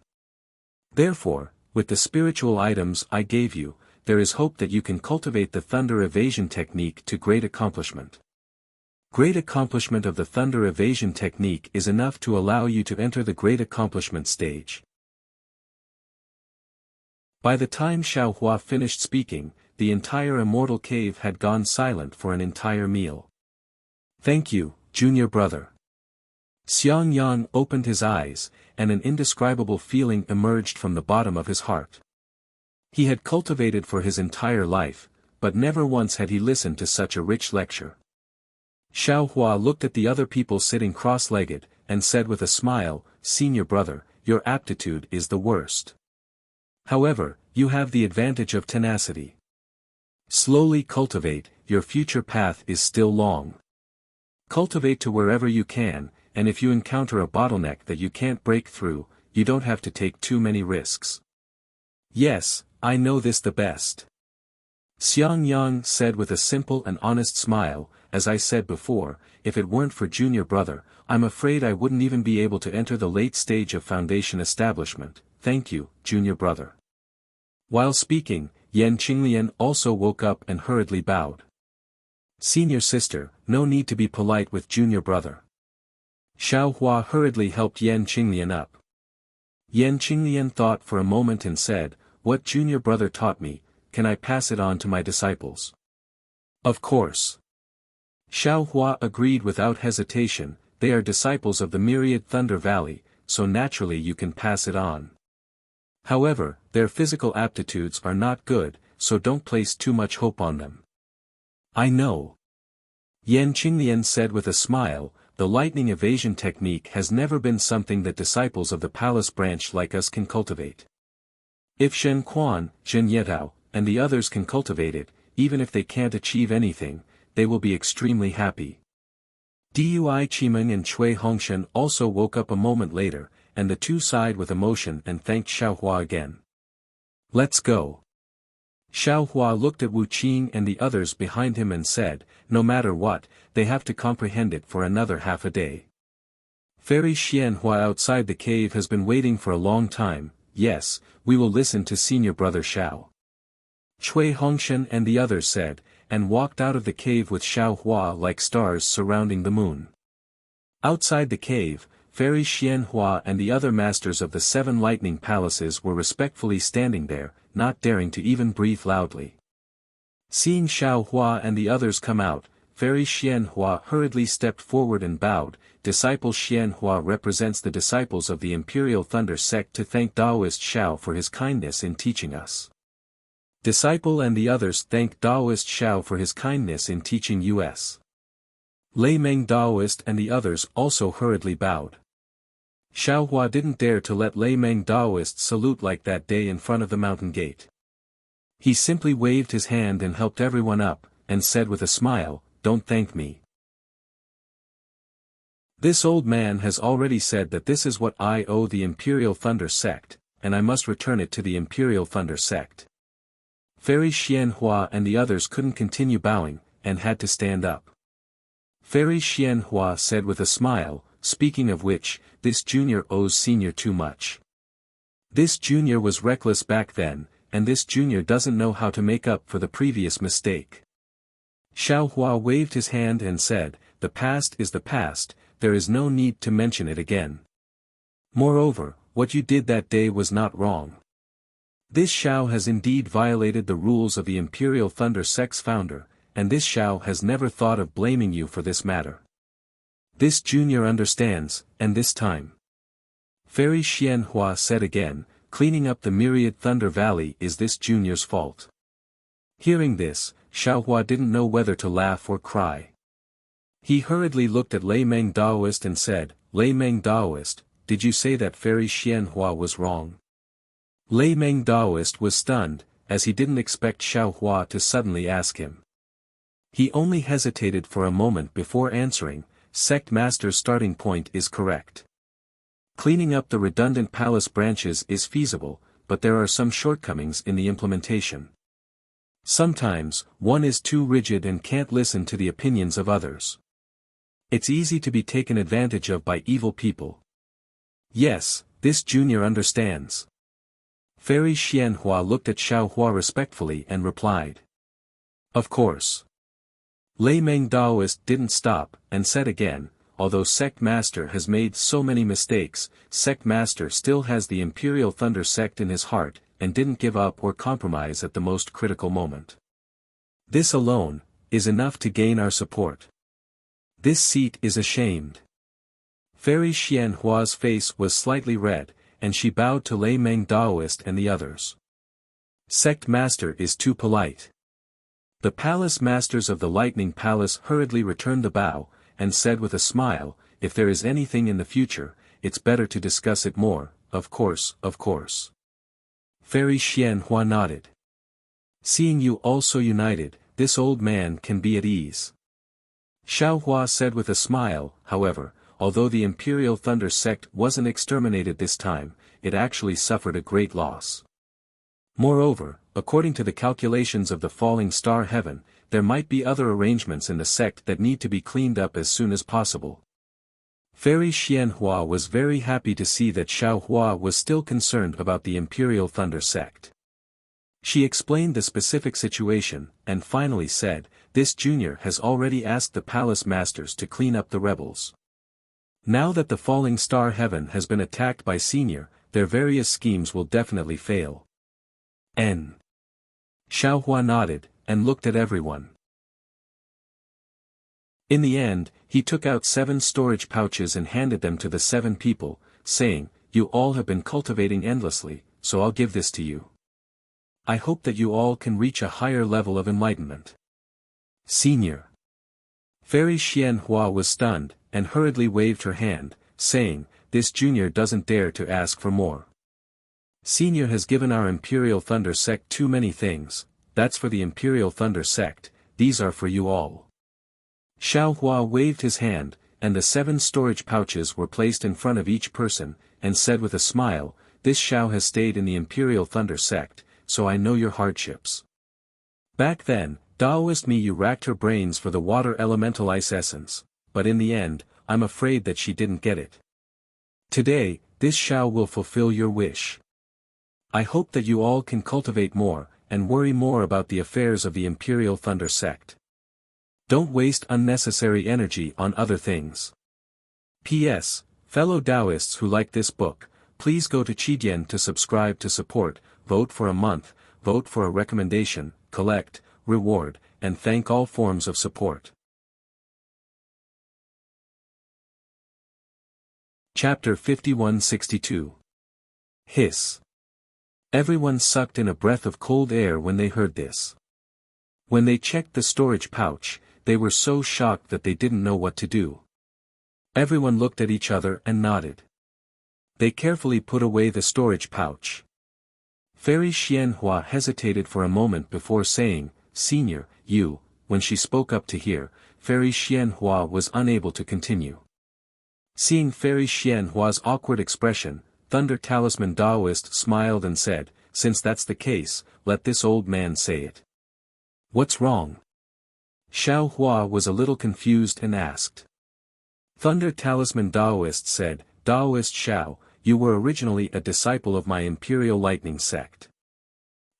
Therefore, with the spiritual items I gave you, there is hope that you can cultivate the thunder evasion technique to great accomplishment. Great accomplishment of the thunder evasion technique is enough to allow you to enter the great accomplishment stage." By the time Xiaohua finished speaking, the entire immortal cave had gone silent for an entire meal. "Thank you, junior brother." Xiang Yang opened his eyes, and an indescribable feeling emerged from the bottom of his heart. He had cultivated for his entire life, but never once had he listened to such a rich lecture. Xiaohua looked at the other people sitting cross-legged, and said with a smile, "Senior brother, your aptitude is the worst. However, you have the advantage of tenacity. Slowly cultivate, your future path is still long. Cultivate to wherever you can, and if you encounter a bottleneck that you can't break through, you don't have to take too many risks." "Yes, I know this the best," Xiang Yang said with a simple and honest smile. "As I said before, if it weren't for junior brother, I'm afraid I wouldn't even be able to enter the late stage of foundation establishment. Thank you, junior brother." While speaking, Yan Qinglian also woke up and hurriedly bowed. "Senior sister, no need to be polite with junior brother." Xiaohua hurriedly helped Yan Qinglian up. Yan Qinglian thought for a moment and said, "What junior brother taught me, can I pass it on to my disciples?" "Of course." Xiaohua agreed without hesitation. "They are disciples of the myriad Thunder Valley, so naturally you can pass it on. However, their physical aptitudes are not good, so don't place too much hope on them." "I know." Yan Qinglian said with a smile, "The lightning evasion technique has never been something that disciples of the palace branch like us can cultivate. If Shen Quan, Zhen Yetao, and the others can cultivate it, even if they can't achieve anything, they will be extremely happy." Dui Qimeng and Cui Hongshan also woke up a moment later, and the two sighed with emotion and thanked Xiaohua again. "Let's go." Xiaohua looked at Wu Qing and the others behind him and said, "No matter what, they have to comprehend it for another half a day. Fairy Xianhua outside the cave has been waiting for a long time. Yes, we will listen to senior brother Xiao." Cui Hongshan and the others said, and walked out of the cave with Xiaohua like stars surrounding the moon. Outside the cave, Fairy Xianhua and the other masters of the 7 lightning palaces were respectfully standing there, not daring to even breathe loudly. Seeing Xiaohua and the others come out, Fairy Xianhua hurriedly stepped forward and bowed. Disciple Xianhua represents the disciples of the Imperial Thunder sect to thank Taoist Xiao for his kindness in teaching us. Disciple and the others thank Taoist Xiao for his kindness in teaching us. Lei Meng Taoist and the others also hurriedly bowed. Xiaohua didn't dare to let Lei Meng Taoist salute like that day in front of the mountain gate. He simply waved his hand and helped everyone up, and said with a smile, "Don't thank me. This old man has already said that this is what I owe the Imperial Thunder Sect, and I must return it to the Imperial Thunder Sect." Fairy Xianhua and the others couldn't continue bowing, and had to stand up. Fairy Xianhua said with a smile, "Speaking of which, this junior owes senior too much. This junior was reckless back then, and this junior doesn't know how to make up for the previous mistake." Xiaohua waved his hand and said, "The past is the past, there is no need to mention it again. Moreover, what you did that day was not wrong. This Xiao has indeed violated the rules of the Imperial Thunder Sect's founder, and this Xiao has never thought of blaming you for this matter. This junior understands, and this time." Fairy Xianhua said again, "Cleaning up the myriad Thunder Valley is this junior's fault." Hearing this, Xiaohua didn't know whether to laugh or cry. He hurriedly looked at Lei Meng Daoist and said, "Lei Meng Daoist, did you say that Fairy Xianhua was wrong?" Lei Meng Daoist was stunned, as he didn't expect Xiaohua to suddenly ask him. He only hesitated for a moment before answering, "Sect Master's starting point is correct. Cleaning up the redundant palace branches is feasible, but there are some shortcomings in the implementation. Sometimes, one is too rigid and can't listen to the opinions of others. It's easy to be taken advantage of by evil people. Yes, this junior understands." Fairy Xianhua looked at Xiaohua respectfully and replied, "Of course." Lei Meng Daoist didn't stop, and said again, "Although Sect Master has made so many mistakes, Sect Master still has the Imperial Thunder Sect in his heart, and didn't give up or compromise at the most critical moment. This alone is enough to gain our support. This seat is ashamed." Fairy Xianhua's face was slightly red, and she bowed to Lei Meng Daoist and the others. "Sect Master is too polite." The palace masters of the Lightning Palace hurriedly returned the bow, and said with a smile, "If there is anything in the future, it's better to discuss it more, of course, of course." Fairy Xianhua nodded. "Seeing you all so united, this old man can be at ease." Xiaohua said with a smile, "However, although the Imperial Thunder Sect wasn't exterminated this time, it actually suffered a great loss. Moreover, according to the calculations of the falling star heaven, there might be other arrangements in the sect that need to be cleaned up as soon as possible." Fairy Xianhua was very happy to see that Xiaohua was still concerned about the Imperial Thunder Sect. She explained the specific situation, and finally said, "This junior has already asked the palace masters to clean up the rebels. Now that the falling star heaven has been attacked by senior, their various schemes will definitely fail." Xiaohua nodded, and looked at everyone. In the end, he took out 7 storage pouches and handed them to the 7 people, saying, "You all have been cultivating endlessly, so I'll give this to you. I hope that you all can reach a higher level of enlightenment." Senior. Fairy Xianhua was stunned, and hurriedly waved her hand, saying, "This junior doesn't dare to ask for more. Senior has given our Imperial Thunder Sect too many things, that's for the Imperial Thunder Sect, these are for you all." Xiaohua waved his hand, and the 7 storage pouches were placed in front of each person, and said with a smile, "This Xiao has stayed in the Imperial Thunder Sect, so I know your hardships. Back then, Daoist Miyu racked her brains for the water elemental ice essence, but in the end, I'm afraid that she didn't get it. Today, this Xiao will fulfill your wish. I hope that you all can cultivate more, and worry more about the affairs of the Imperial Thunder Sect. Don't waste unnecessary energy on other things. P.S. Fellow Taoists who like this book, please go to Qidian to subscribe to support, vote for a month, vote for a recommendation, collect, reward, and thank all forms of support. Chapter 5162. Hiss. Everyone sucked in a breath of cold air when they heard this. When they checked the storage pouch, they were so shocked that they didn't know what to do. Everyone looked at each other and nodded. They carefully put away the storage pouch. Fairy Xianhua hesitated for a moment before saying, "Senior, you, when she spoke up to hear, Fairy Xianhua was unable to continue. Seeing Fairy Xianhua's awkward expression, Thunder Talisman Daoist smiled and said, "Since that's the case, let this old man say it." "What's wrong?" Xiao Hua was a little confused and asked. Thunder Talisman Daoist said, "Daoist Xiao, you were originally a disciple of my Imperial Lightning sect.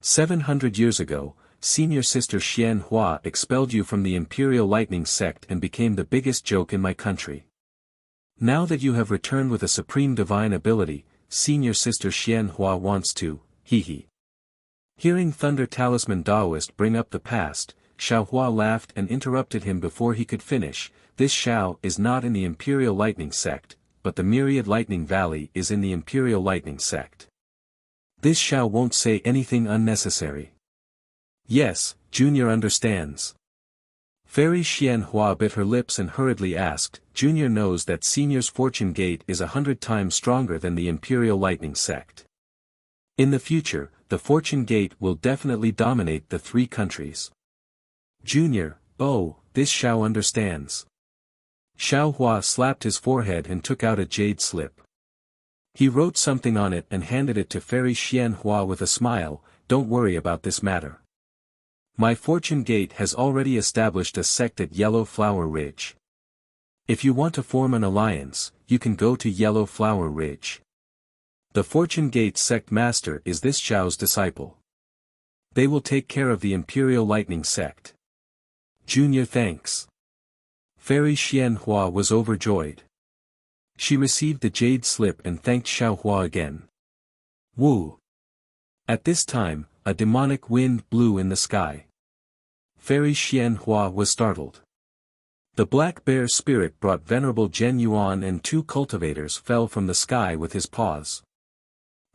700 years ago, senior sister Xian Hua expelled you from the Imperial Lightning sect and became the biggest joke in my country. Now that you have returned with a supreme divine ability, senior sister Xian Hua wants to, hee. Hearing Thunder Talisman Daoist bring up the past, Xiao Hua laughed and interrupted him before he could finish. "This Xiao is not in the Imperial Lightning sect, but the Myriad Lightning Valley is in the Imperial Lightning sect. This Xiao won't say anything unnecessary." "Yes, Junior understands." Fairy Xian Hua bit her lips and hurriedly asked, "Junior knows that Senior's fortune gate is 100 times stronger than the Imperial Lightning sect. In the future, the fortune gate will definitely dominate the 3 countries. Junior, oh, this Xiao understands." Xiao Hua slapped his forehead and took out a jade slip. He wrote something on it and handed it to Fairy Xian Hua with a smile. "Don't worry about this matter. My fortune gate has already established a sect at Yellow Flower Ridge. If you want to form an alliance, you can go to Yellow Flower Ridge. The fortune gate sect master is this Xiao's disciple. They will take care of the Imperial Lightning sect." "Junior, thanks." Fairy Xian Hua was overjoyed. She received the jade slip and thanked Xiao Hua again. Woo! At this time, a demonic wind blew in the sky. Fairy Xian Hua was startled. The black bear spirit brought Venerable Zhen Yuan and 2 cultivators fell from the sky with his paws.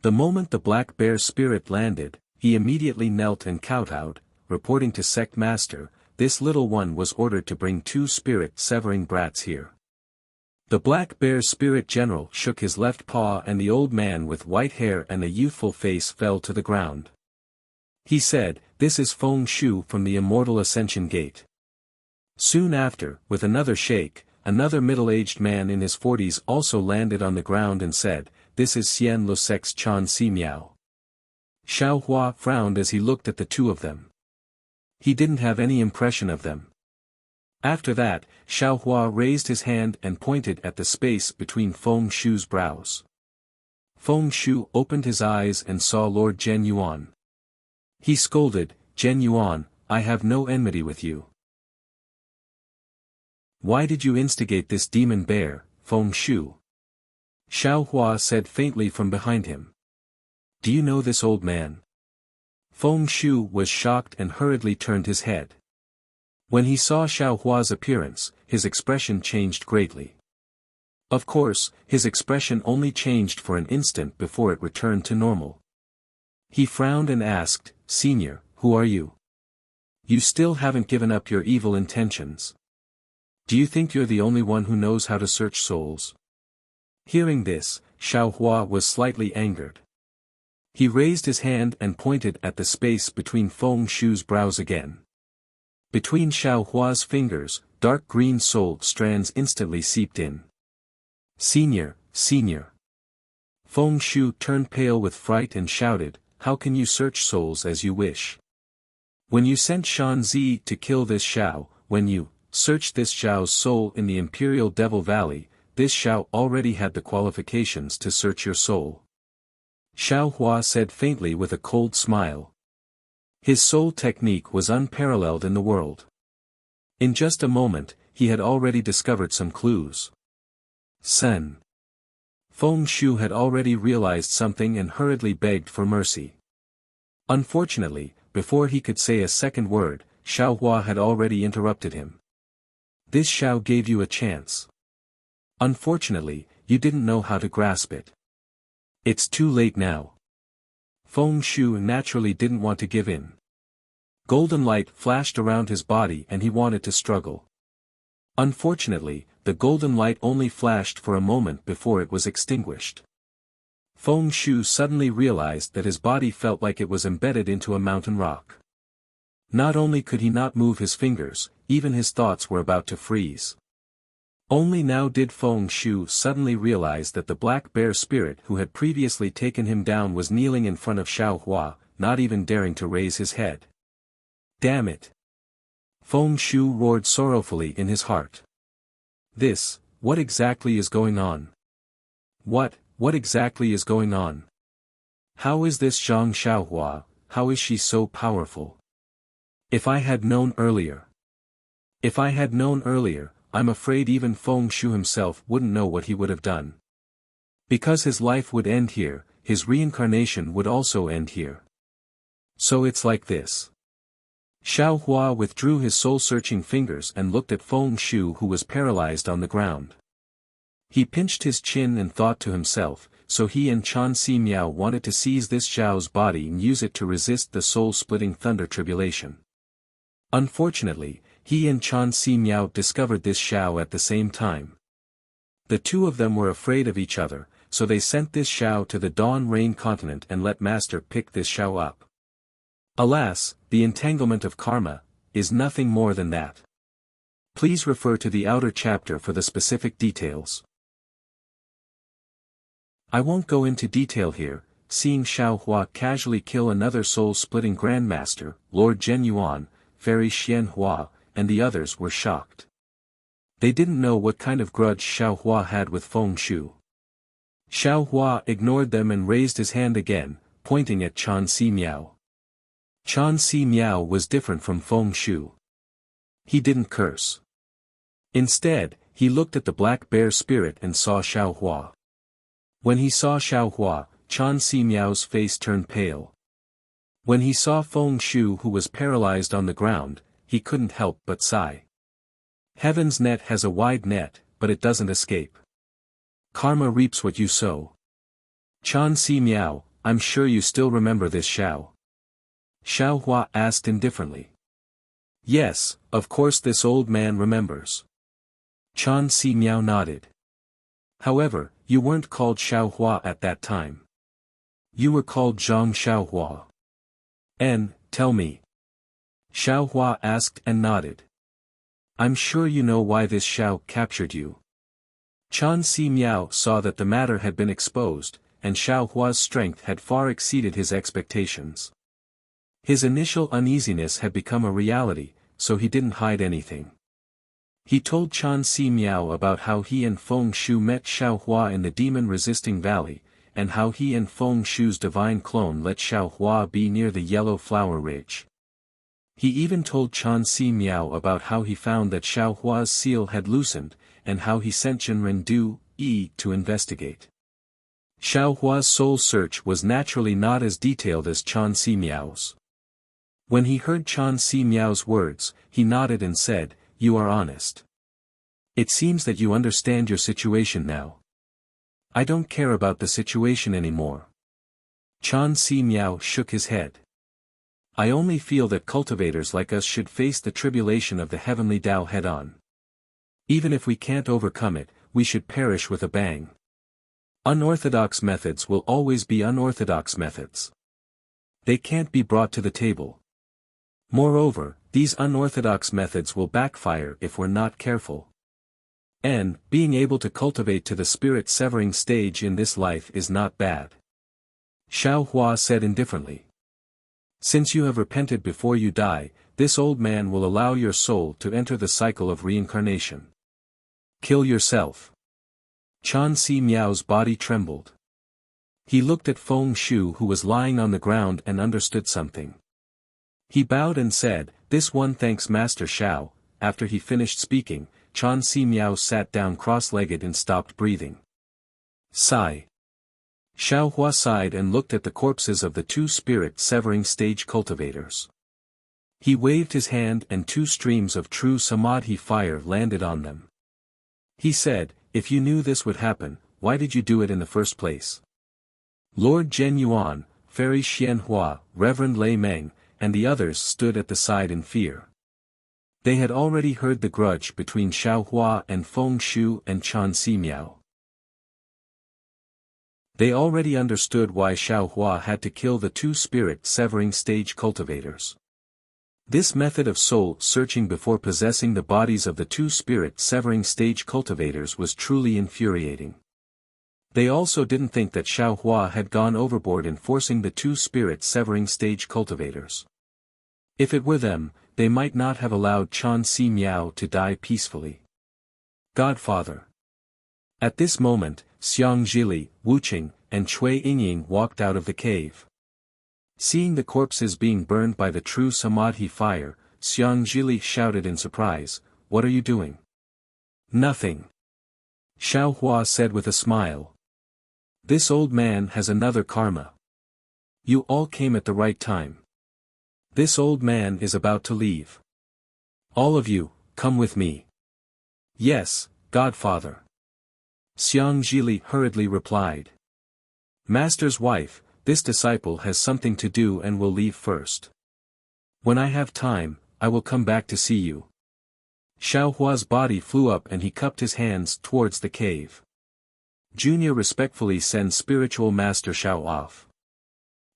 The moment the black bear spirit landed, he immediately knelt and kowtowed, reporting to Sect Master, "This little one was ordered to bring 2 spirit-severing brats here." The black bear spirit general shook his left paw and the old man with white hair and a youthful face fell to the ground. He said, "This is Feng Shu from the Immortal Ascension Gate." Soon after, with another shake, another middle-aged man in his 40s also landed on the ground and said, "This is Xian Lusek's Chan Si Miao." Xiao Hua frowned as he looked at the 2 of them. He didn't have any impression of them. After that, Xiao Hua raised his hand and pointed at the space between Feng Shu's brows. Feng Shu opened his eyes and saw Lord Zhen Yuan. He scolded, "Zhen Yuan, I have no enmity with you. Why did you instigate this demon bear, Feng Shu?" Xiao Hua said faintly from behind him. "Do you know this old man?" Feng Shu was shocked and hurriedly turned his head. When he saw Xiao Hua's appearance, his expression changed greatly. Of course, his expression only changed for an instant before it returned to normal. He frowned and asked, "Senior, who are you? You still haven't given up your evil intentions. Do you think you're the only one who knows how to search souls?" Hearing this, Xiao Hua was slightly angered. He raised his hand and pointed at the space between Feng Shu's brows again. Between Xiao Hua's fingers, dark green soul strands instantly seeped in. "Senior, senior." Feng Shu turned pale with fright and shouted, "How can you search souls as you wish? When you sent Shan Zi to kill this Xiao, when you searched this Xiao's soul in the Imperial Devil Valley, this Xiao already had the qualifications to search your soul." Xiao Hua said faintly with a cold smile. His soul technique was unparalleled in the world. In just a moment, he had already discovered some clues. Sen. Feng Shu had already realized something and hurriedly begged for mercy. Unfortunately, before he could say a second word, Xiao Hua had already interrupted him. "This Xiao gave you a chance. Unfortunately, you didn't know how to grasp it. It's too late now." Feng Shu naturally didn't want to give in. Golden light flashed around his body and he wanted to struggle. Unfortunately, the golden light only flashed for a moment before it was extinguished. Feng Shu suddenly realized that his body felt like it was embedded into a mountain rock. Not only could he not move his fingers, even his thoughts were about to freeze. Only now did Feng Shu suddenly realize that the black bear spirit who had previously taken him down was kneeling in front of Xiaohua, not even daring to raise his head. Damn it! Feng Shu roared sorrowfully in his heart. What exactly is going on? What exactly is going on? How is this Zhang Xiaohua, how is she so powerful? If I had known earlier. I'm afraid even Feng Shu himself wouldn't know what he would have done. Because his life would end here, his reincarnation would also end here. So it's like this. Xiaohua withdrew his soul-searching fingers and looked at Feng Shu, who was paralyzed on the ground. He pinched his chin and thought to himself, so he and Chan Si Miao wanted to seize this Zhao's body and use it to resist the soul-splitting thunder tribulation. Unfortunately, he and Chan Si Miao discovered this Xiao at the same time. The two of them were afraid of each other, so they sent this Xiao to the Dawn Rain continent and let Master pick this Xiao up. Alas, the entanglement of karma is nothing more than that. Please refer to the outer chapter for the specific details. I won't go into detail here. Seeing Xiaohua casually kill another soul-splitting grandmaster, Lord Zhen Yuan, Fairy Xianhua, and the others were shocked. They didn't know what kind of grudge Xiaohua had with Feng Shu. Xiaohua ignored them and raised his hand again, pointing at Chan Si Miao. Chan Si Miao was different from Feng Shu. He didn't curse. Instead, he looked at the black bear spirit and saw Xiaohua. When he saw Xiaohua, Chan Si Miao's face turned pale. When he saw Feng Shu, who was paralyzed on the ground, he couldn't help but sigh. Heaven's net has a wide net, but it doesn't escape. Karma reaps what you sow. Chan Si Miao, I'm sure you still remember this Xiao. Xiaohua asked indifferently. Yes, of course this old man remembers. Chan Si Miao nodded. However, you weren't called Xiaohua at that time. You were called Zhang Xiaohua. Tell me. Xiaohua asked and nodded. I'm sure you know why this Xiao captured you. Chan Si Miao saw that the matter had been exposed, and Xiaohua's strength had far exceeded his expectations. His initial uneasiness had become a reality, so he didn't hide anything. He told Chan Si Miao about how he and Feng Shu met Xiaohua in the demon-resisting valley, and how he and Feng Shu's divine clone let Xiaohua be near the Yellow Flower Ridge. He even told Chan Si Miao about how he found that Xiaohua's seal had loosened, and how he sent Jinren Du Yi to investigate. Xiaohua's soul search was naturally not as detailed as Chan Si Miao's. When he heard Chan Si Miao's words, he nodded and said, "You are honest. It seems that you understand your situation now." "I don't care about the situation anymore." Chan Si Miao shook his head. "I only feel that cultivators like us should face the tribulation of the heavenly Tao head-on. Even if we can't overcome it, we should perish with a bang. Unorthodox methods will always be unorthodox methods. They can't be brought to the table. Moreover, these unorthodox methods will backfire if we're not careful. And, being able to cultivate to the spirit-severing stage in this life is not bad." Xiaohua said indifferently. "Since you have repented before you die, this old man will allow your soul to enter the cycle of reincarnation. Kill yourself." Chan Si Miao's body trembled. He looked at Feng Shu, who was lying on the ground, and understood something. He bowed and said, "This one thanks Master Xiao." After he finished speaking, Chan Si Miao sat down cross-legged and stopped breathing. Sigh. Xiaohua sighed and looked at the corpses of the two spirit-severing stage cultivators. He waved his hand and two streams of true samadhi fire landed on them. He said, "If you knew this would happen, why did you do it in the first place?" Lord Zhen Yuan, Fairy Xianhua, Reverend Lei Meng, and the others stood at the side in fear. They had already heard the grudge between Xiaohua and Feng Shu and Chan Si Miao. They already understood why Xiaohua had to kill the two spirit-severing stage cultivators. This method of soul searching before possessing the bodies of the two spirit-severing stage cultivators was truly infuriating. They also didn't think that Xiao Hua had gone overboard in forcing the two spirit-severing stage cultivators. If it were them, they might not have allowed Chan Si Miao to die peacefully. Godfather. At this moment, Xiang Zhili, Wu Qing, and Cui Yingying walked out of the cave. Seeing the corpses being burned by the true Samadhi fire, Xiang Zhili shouted in surprise, "What are you doing?" "Nothing." Xiao Hua said with a smile. "This old man has another karma. You all came at the right time. This old man is about to leave. All of you, come with me." "Yes, Godfather." Xiang Zhili hurriedly replied. "Master's wife, this disciple has something to do and will leave first. When I have time, I will come back to see you." Xiao Hua's body flew up and he cupped his hands towards the cave. Junior respectfully sends spiritual master Xiao off.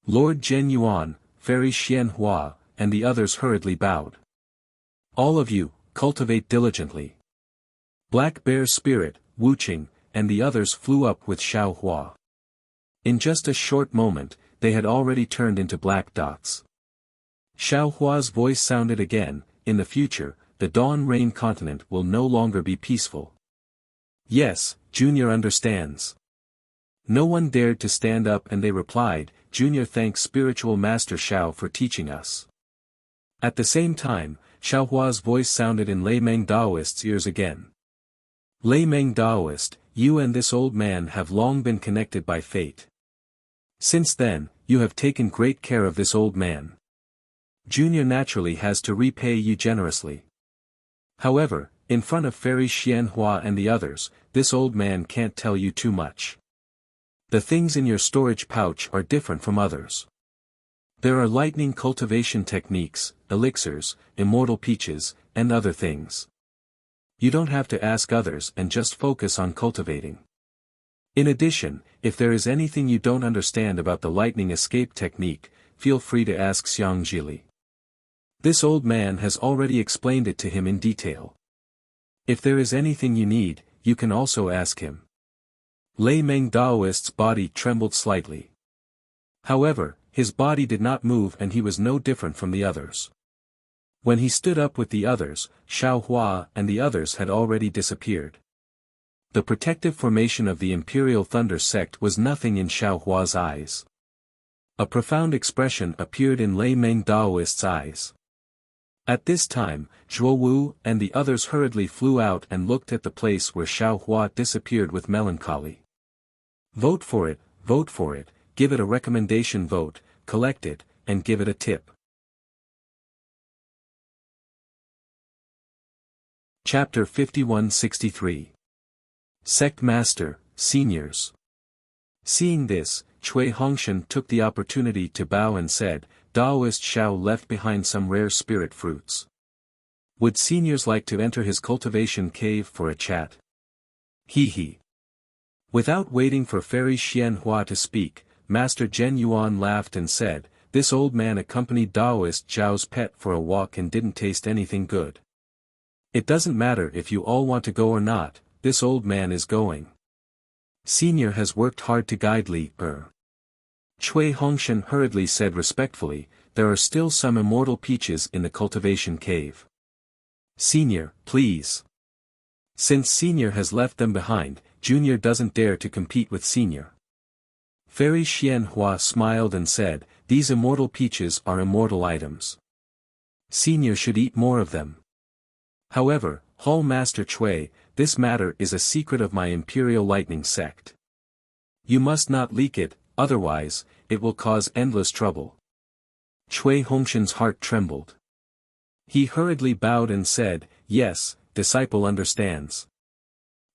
Lord Zhen Yuan, Fairy Xian Hua, and the others hurriedly bowed. "All of you, cultivate diligently." Black Bear Spirit, Wu Qing, and the others flew up with Xiao Hua. In just a short moment, they had already turned into black dots. Xiao Hua's voice sounded again, "In the future, the Dawn Rain continent will no longer be peaceful." "Yes, Junior understands." No one dared to stand up and they replied, "Junior thanks Spiritual Master Xiao for teaching us." At the same time, Xiao Hua's voice sounded in Lei Meng Daoist's ears again. "Lei Meng Daoist, you and this old man have long been connected by fate. Since then, you have taken great care of this old man. Junior naturally has to repay you generously. However, in front of Fairy Xian Hua and the others, this old man can't tell you too much. The things in your storage pouch are different from others. There are lightning cultivation techniques, elixirs, immortal peaches, and other things. You don't have to ask others and just focus on cultivating. In addition, if there is anything you don't understand about the lightning escape technique, feel free to ask Xiang Zhili. This old man has already explained it to him in detail. If there is anything you need, you can also ask him." Lei Meng Daoist's body trembled slightly. However, his body did not move and he was no different from the others. When he stood up with the others, Xiao Hua and the others had already disappeared. The protective formation of the Imperial Thunder sect was nothing in Xiao Hua's eyes. A profound expression appeared in Lei Meng Daoist's eyes. At this time, Zhuo Wu and the others hurriedly flew out and looked at the place where Xiao Hua disappeared with melancholy. "Vote for it, give it a recommendation vote, collect it, and give it a tip." Chapter 5163. Sect Master, Seniors. Seeing this, Cui Hongshan took the opportunity to bow and said, "Daoist Xiao left behind some rare spirit fruits. Would seniors like to enter his cultivation cave for a chat?" He. Without waiting for Fairy Xian Hua to speak, Master Zhen Yuan laughed and said, "This old man accompanied Daoist Zhao's pet for a walk and didn't taste anything good. It doesn't matter if you all want to go or not, this old man is going. Senior has worked hard to guide Li. Cui Hongshan hurriedly said respectfully, "There are still some immortal peaches in the cultivation cave. Senior, please." Since Senior has left them behind, Junior doesn't dare to compete with Senior. Fairy Xian Hua smiled and said, "These immortal peaches are immortal items. Senior should eat more of them. However, Hall Master Cui, this matter is a secret of my Imperial Lightning sect. You must not leak it, otherwise, it will cause endless trouble." Cui Hongshan's heart trembled. He hurriedly bowed and said, "Yes, disciple understands."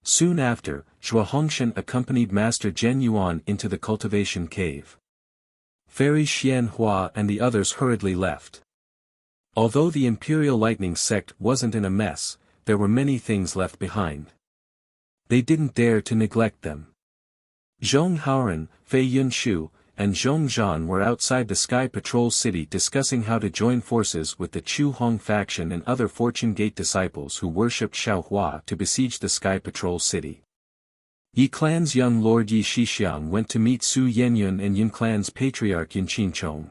Soon after, Zhuo Hongshan accompanied Master Zhen Yuan into the cultivation cave. Fairy Xian Hua and the others hurriedly left. Although the Imperial Lightning sect wasn't in a mess, there were many things left behind. They didn't dare to neglect them. Zhong Haoran, Fei Yunshu, and Zhongzhan were outside the Sky Patrol City discussing how to join forces with the Chu Hong faction and other Fortune Gate disciples who worshipped Xiaohua to besiege the Sky Patrol City. Yi Clan's young lord Yi Shixiang went to meet Su Yenyun and Yin Clan's patriarch Yin Qinchong.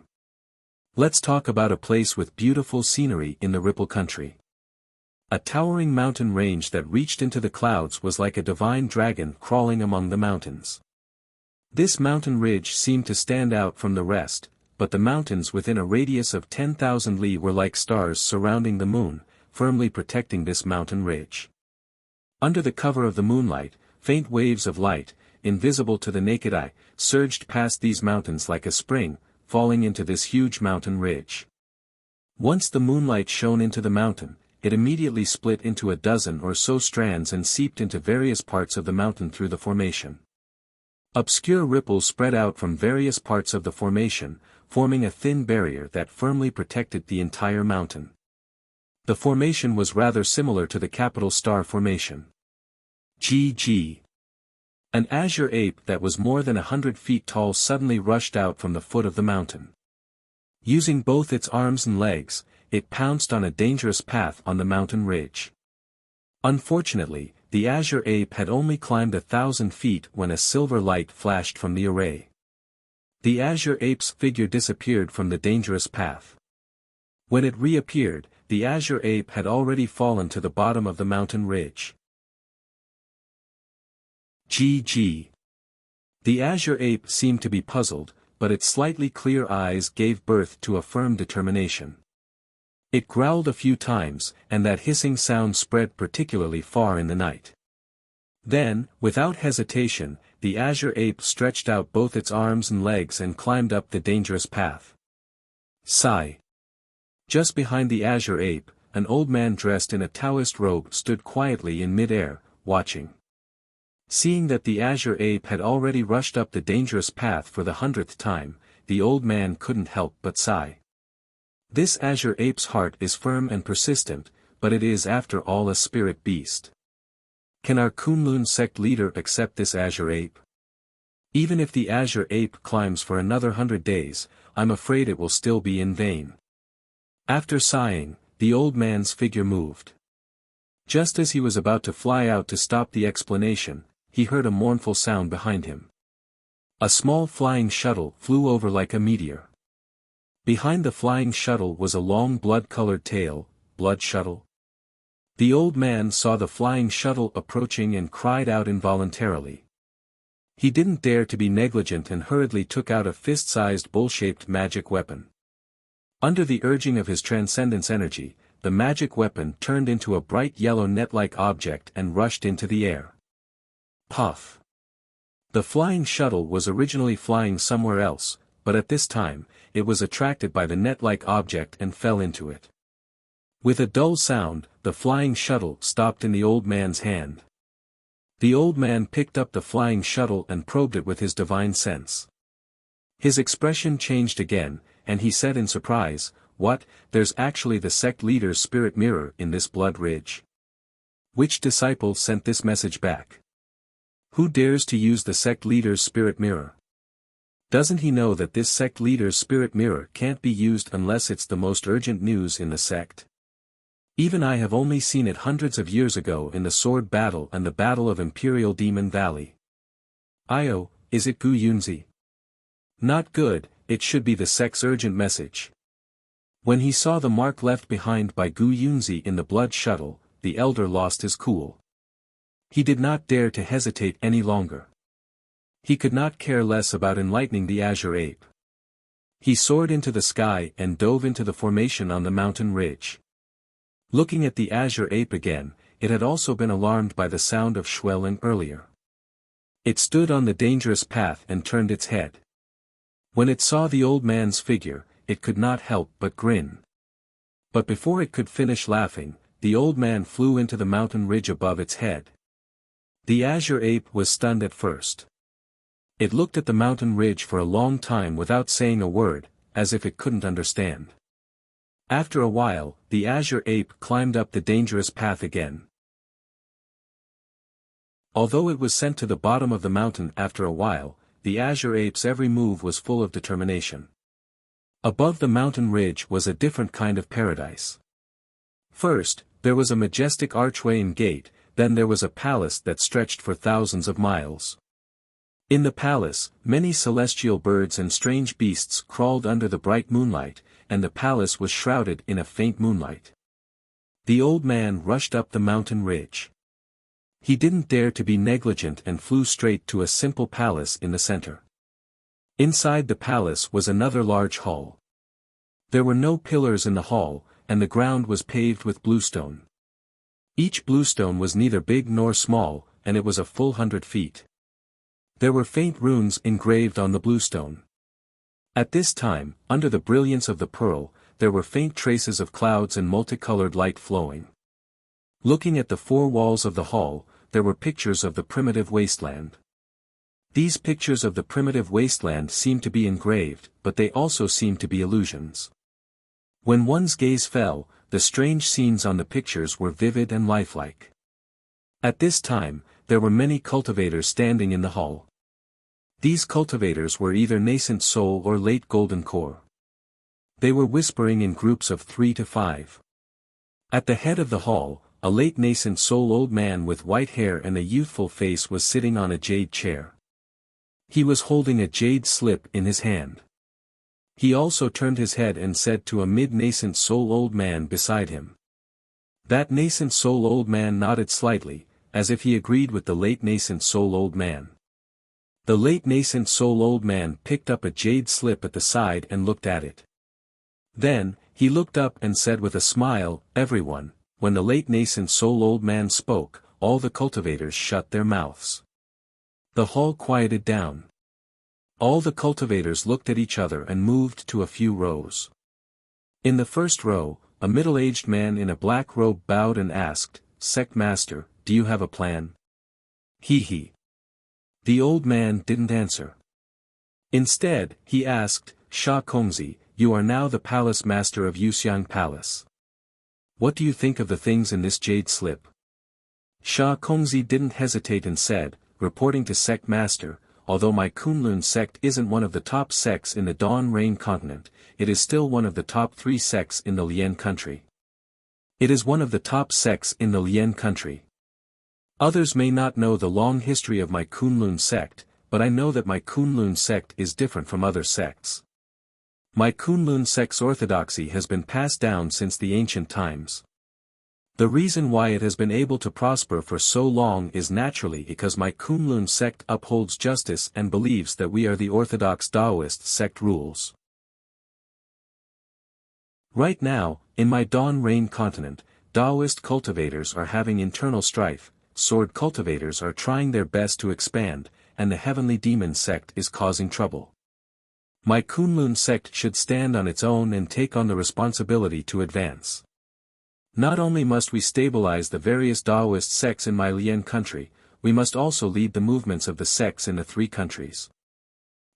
Let's talk about a place with beautiful scenery in the Ripple country. A towering mountain range that reached into the clouds was like a divine dragon crawling among the mountains. This mountain ridge seemed to stand out from the rest, but the mountains within a radius of 10,000 li were like stars surrounding the moon, firmly protecting this mountain ridge. Under the cover of the moonlight, faint waves of light, invisible to the naked eye, surged past these mountains like a spring, falling into this huge mountain ridge. Once the moonlight shone into the mountain, it immediately split into a dozen or so strands and seeped into various parts of the mountain through the formation. Obscure ripples spread out from various parts of the formation, forming a thin barrier that firmly protected the entire mountain. The formation was rather similar to the Capital Star Formation. GG. An azure ape that was more than 100 feet tall suddenly rushed out from the foot of the mountain. Using both its arms and legs, it pounced on a dangerous path on the mountain ridge. Unfortunately, the azure ape had only climbed 1,000 feet when a silver light flashed from the array. The azure ape's figure disappeared from the dangerous path. When it reappeared, the azure ape had already fallen to the bottom of the mountain ridge. GG. The azure ape seemed to be puzzled, but its slightly clear eyes gave birth to a firm determination. It growled a few times, and that hissing sound spread particularly far in the night. Then, without hesitation, the azure ape stretched out both its arms and legs and climbed up the dangerous path. Sigh. Just behind the azure ape, an old man dressed in a Taoist robe stood quietly in mid-air, watching. Seeing that the azure ape had already rushed up the dangerous path for the 100th time, the old man couldn't help but sigh. This azure ape's heart is firm and persistent, but it is after all a spirit beast. Can our Kunlun sect leader accept this azure ape? Even if the azure ape climbs for another 100 days, I'm afraid it will still be in vain. After sighing, the old man's figure moved. Just as he was about to fly out to stop the explanation, he heard a mournful sound behind him. A small flying shuttle flew over like a meteor. Behind the flying shuttle was a long blood-colored tail. Blood shuttle? The old man saw the flying shuttle approaching and cried out involuntarily. He didn't dare to be negligent and hurriedly took out a fist-sized bowl-shaped magic weapon. Under the urging of his transcendence energy, the magic weapon turned into a bright yellow net-like object and rushed into the air. Puff! The flying shuttle was originally flying somewhere else, but at this time, it was attracted by the net-like object and fell into it. With a dull sound, the flying shuttle stopped in the old man's hand. The old man picked up the flying shuttle and probed it with his divine sense. His expression changed again, and he said in surprise, "What, there's actually the sect leader's spirit mirror in this blood ridge. Which disciple sent this message back? Who dares to use the sect leader's spirit mirror? Doesn't he know that this sect leader's spirit mirror can't be used unless it's the most urgent news in the sect? Even I have only seen it hundreds of years ago in the sword battle and the battle of Imperial Demon Valley. Io, is it Gu Yunzi? Not good, it should be the sect's urgent message." When he saw the mark left behind by Gu Yunzi in the blood shuttle, the elder lost his cool. He did not dare to hesitate any longer. He could not care less about enlightening the azure ape. He soared into the sky and dove into the formation on the mountain ridge. Looking at the azure ape again, it had also been alarmed by the sound of Schwelling earlier. It stood on the dangerous path and turned its head. When it saw the old man's figure, it could not help but grin. But before it could finish laughing, the old man flew into the mountain ridge above its head. The azure ape was stunned at first. It looked at the mountain ridge for a long time without saying a word, as if it couldn't understand. After a while, the azure ape climbed up the dangerous path again. Although it was sent to the bottom of the mountain after a while, the Azure Ape's every move was full of determination. Above the mountain ridge was a different kind of paradise. First, there was a majestic archway and gate, then there was a palace that stretched for thousands of miles. In the palace, many celestial birds and strange beasts crawled under the bright moonlight, and the palace was shrouded in a faint moonlight. The old man rushed up the mountain ridge. He didn't dare to be negligent and flew straight to a simple palace in the center. Inside the palace was another large hall. There were no pillars in the hall, and the ground was paved with bluestone. Each bluestone was neither big nor small, and it was a full 100 feet. There were faint runes engraved on the bluestone. At this time, under the brilliance of the pearl, there were faint traces of clouds and multicolored light flowing. Looking at the four walls of the hall, there were pictures of the primitive wasteland. These pictures of the primitive wasteland seemed to be engraved, but they also seemed to be illusions. When one's gaze fell, the strange scenes on the pictures were vivid and lifelike. At this time, there were many cultivators standing in the hall. These cultivators were either nascent soul or late golden core. They were whispering in groups of 3 to 5. At the head of the hall, a late nascent soul old man with white hair and a youthful face was sitting on a jade chair. He was holding a jade slip in his hand. He also turned his head and said to a mid-nascent soul old man beside him. That nascent soul old man nodded slightly, as if he agreed with the late nascent soul old man. The late nascent soul old man picked up a jade slip at the side and looked at it. Then, he looked up and said with a smile, "Everyone." When the late nascent soul old man spoke, all the cultivators shut their mouths. The hall quieted down. All the cultivators looked at each other and moved to a few rows. In the first row, a middle-aged man in a black robe bowed and asked, "Sect Master, do you have a plan?" He. The old man didn't answer. Instead, he asked, "Sha Kongzi, you are now the palace master of Yuxiang Palace. What do you think of the things in this jade slip?" Sha Kongzi didn't hesitate and said, "Reporting to Sect Master, although my Kunlun sect isn't one of the top sects in the Dawn Rain continent, it is still one of the top 3 sects in the Lian country. It is one of the top sects in the Lian country. Others may not know the long history of my Kunlun sect, but I know that my Kunlun sect is different from other sects. My Kunlun sect's orthodoxy has been passed down since the ancient times. The reason why it has been able to prosper for so long is naturally because my Kunlun sect upholds justice and believes that we are the orthodox Taoist sect rules. Right now, in my Dawn Rain continent, Taoist cultivators are having internal strife, sword cultivators are trying their best to expand, and the heavenly demon sect is causing trouble. My Kunlun sect should stand on its own and take on the responsibility to advance. Not only must we stabilize the various Taoist sects in my Lian country, we must also lead the movements of the sects in the 3 countries.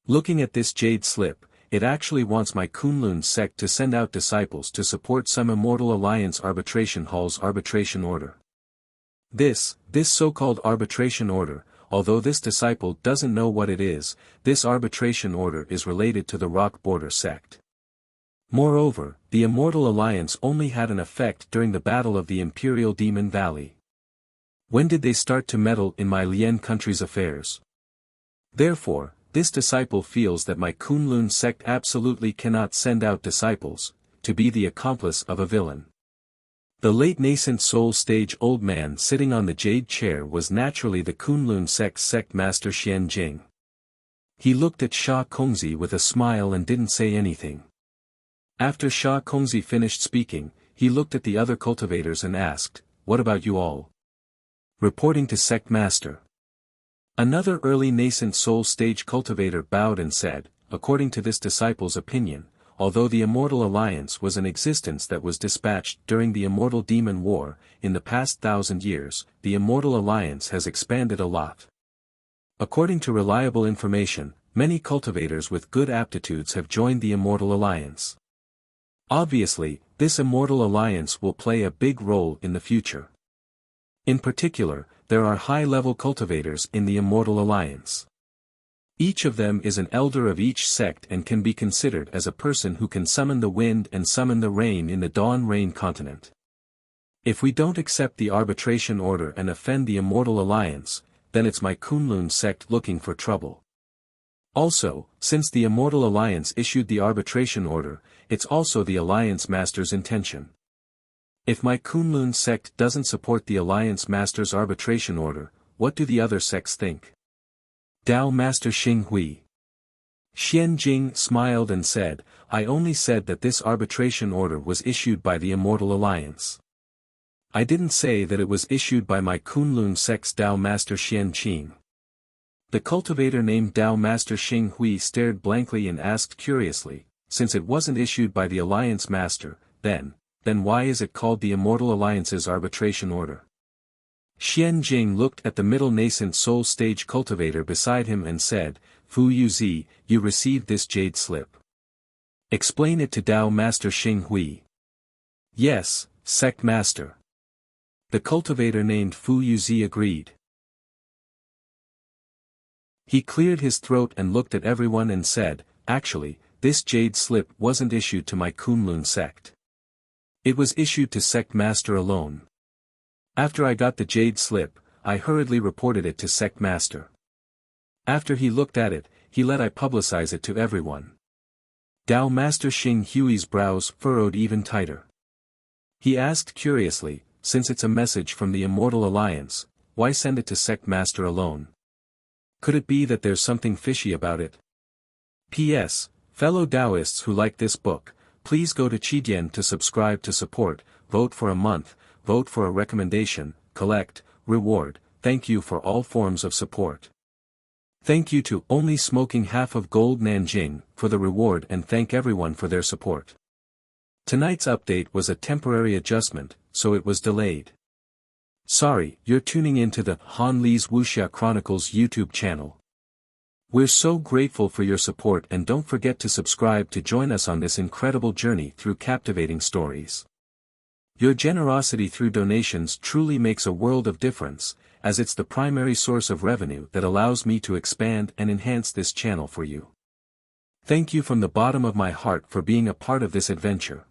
Looking at this jade slip, it actually wants my Kunlun sect to send out disciples to support some Immortal Alliance Arbitration Hall's arbitration order. This so-called arbitration order, although this disciple doesn't know what it is, this arbitration order is related to the Rock Border sect. Moreover, the Immortal Alliance only had an effect during the Battle of the Imperial Demon Valley. When did they start to meddle in my Lian country's affairs? Therefore, this disciple feels that my Kunlun sect absolutely cannot send out disciples, to be the accomplice of a villain. The late nascent soul stage old man sitting on the jade chair was naturally the Kunlun sect's sect master Xian Jing. He looked at Sha Kongzi with a smile and didn't say anything. After Sha Kongzi finished speaking, he looked at the other cultivators and asked, "What about you all?" Reporting to Sect Master. Another early nascent soul stage cultivator bowed and said, "According to this disciple's opinion, although the Immortal Alliance was an existence that was dispatched during the Immortal Demon War, in the past 1,000 years, the Immortal Alliance has expanded a lot. According to reliable information, many cultivators with good aptitudes have joined the Immortal Alliance. Obviously, this Immortal Alliance will play a big role in the future. In particular, there are high-level cultivators in the Immortal Alliance. Each of them is an elder of each sect and can be considered as a person who can summon the wind and summon the rain in the Dawn Rain continent. If we don't accept the arbitration order and offend the Immortal Alliance, then it's my Kunlun sect looking for trouble. Also, since the Immortal Alliance issued the arbitration order, it's also the Alliance Master's intention. If my Kunlun sect doesn't support the Alliance Master's arbitration order, what do the other sects think? Dao Master Xing Hui. Xian Jing smiled and said, I only said that this arbitration order was issued by the Immortal Alliance. I didn't say that it was issued by my Kunlun sect's Dao Master Xian Qin. The cultivator named Dao Master Xing Hui stared blankly and asked curiously, since it wasn't issued by the Alliance Master, then why is it called the Immortal Alliance's arbitration order? Xian Jing looked at the middle nascent soul stage cultivator beside him and said, Fu Yuzi, you received this jade slip. Explain it to Dao Master Xing Hui. Yes, Sect Master. The cultivator named Fu Yuzi agreed. He cleared his throat and looked at everyone and said, actually, this jade slip wasn't issued to my Kunlun sect. It was issued to Sect Master alone. After I got the jade slip, I hurriedly reported it to Sect Master. After he looked at it, he let I publicize it to everyone. Dao Master Xing Hui's brows furrowed even tighter. He asked curiously, since it's a message from the Immortal Alliance, why send it to Sect Master alone? Could it be that there's something fishy about it? P.S. Fellow Taoists who like this book, please go to Qidian to subscribe to support, vote for a month, vote for a recommendation, collect, reward, thank you for all forms of support. Thank you to Only Smoking Half of Gold Nanjing for the reward and thank everyone for their support. Tonight's update was a temporary adjustment, so it was delayed. Sorry, you're tuning into the Han Li's Wuxia Chronicles YouTube channel. We're so grateful for your support and don't forget to subscribe to join us on this incredible journey through captivating stories. Your generosity through donations truly makes a world of difference, as it's the primary source of revenue that allows me to expand and enhance this channel for you. Thank you from the bottom of my heart for being a part of this adventure.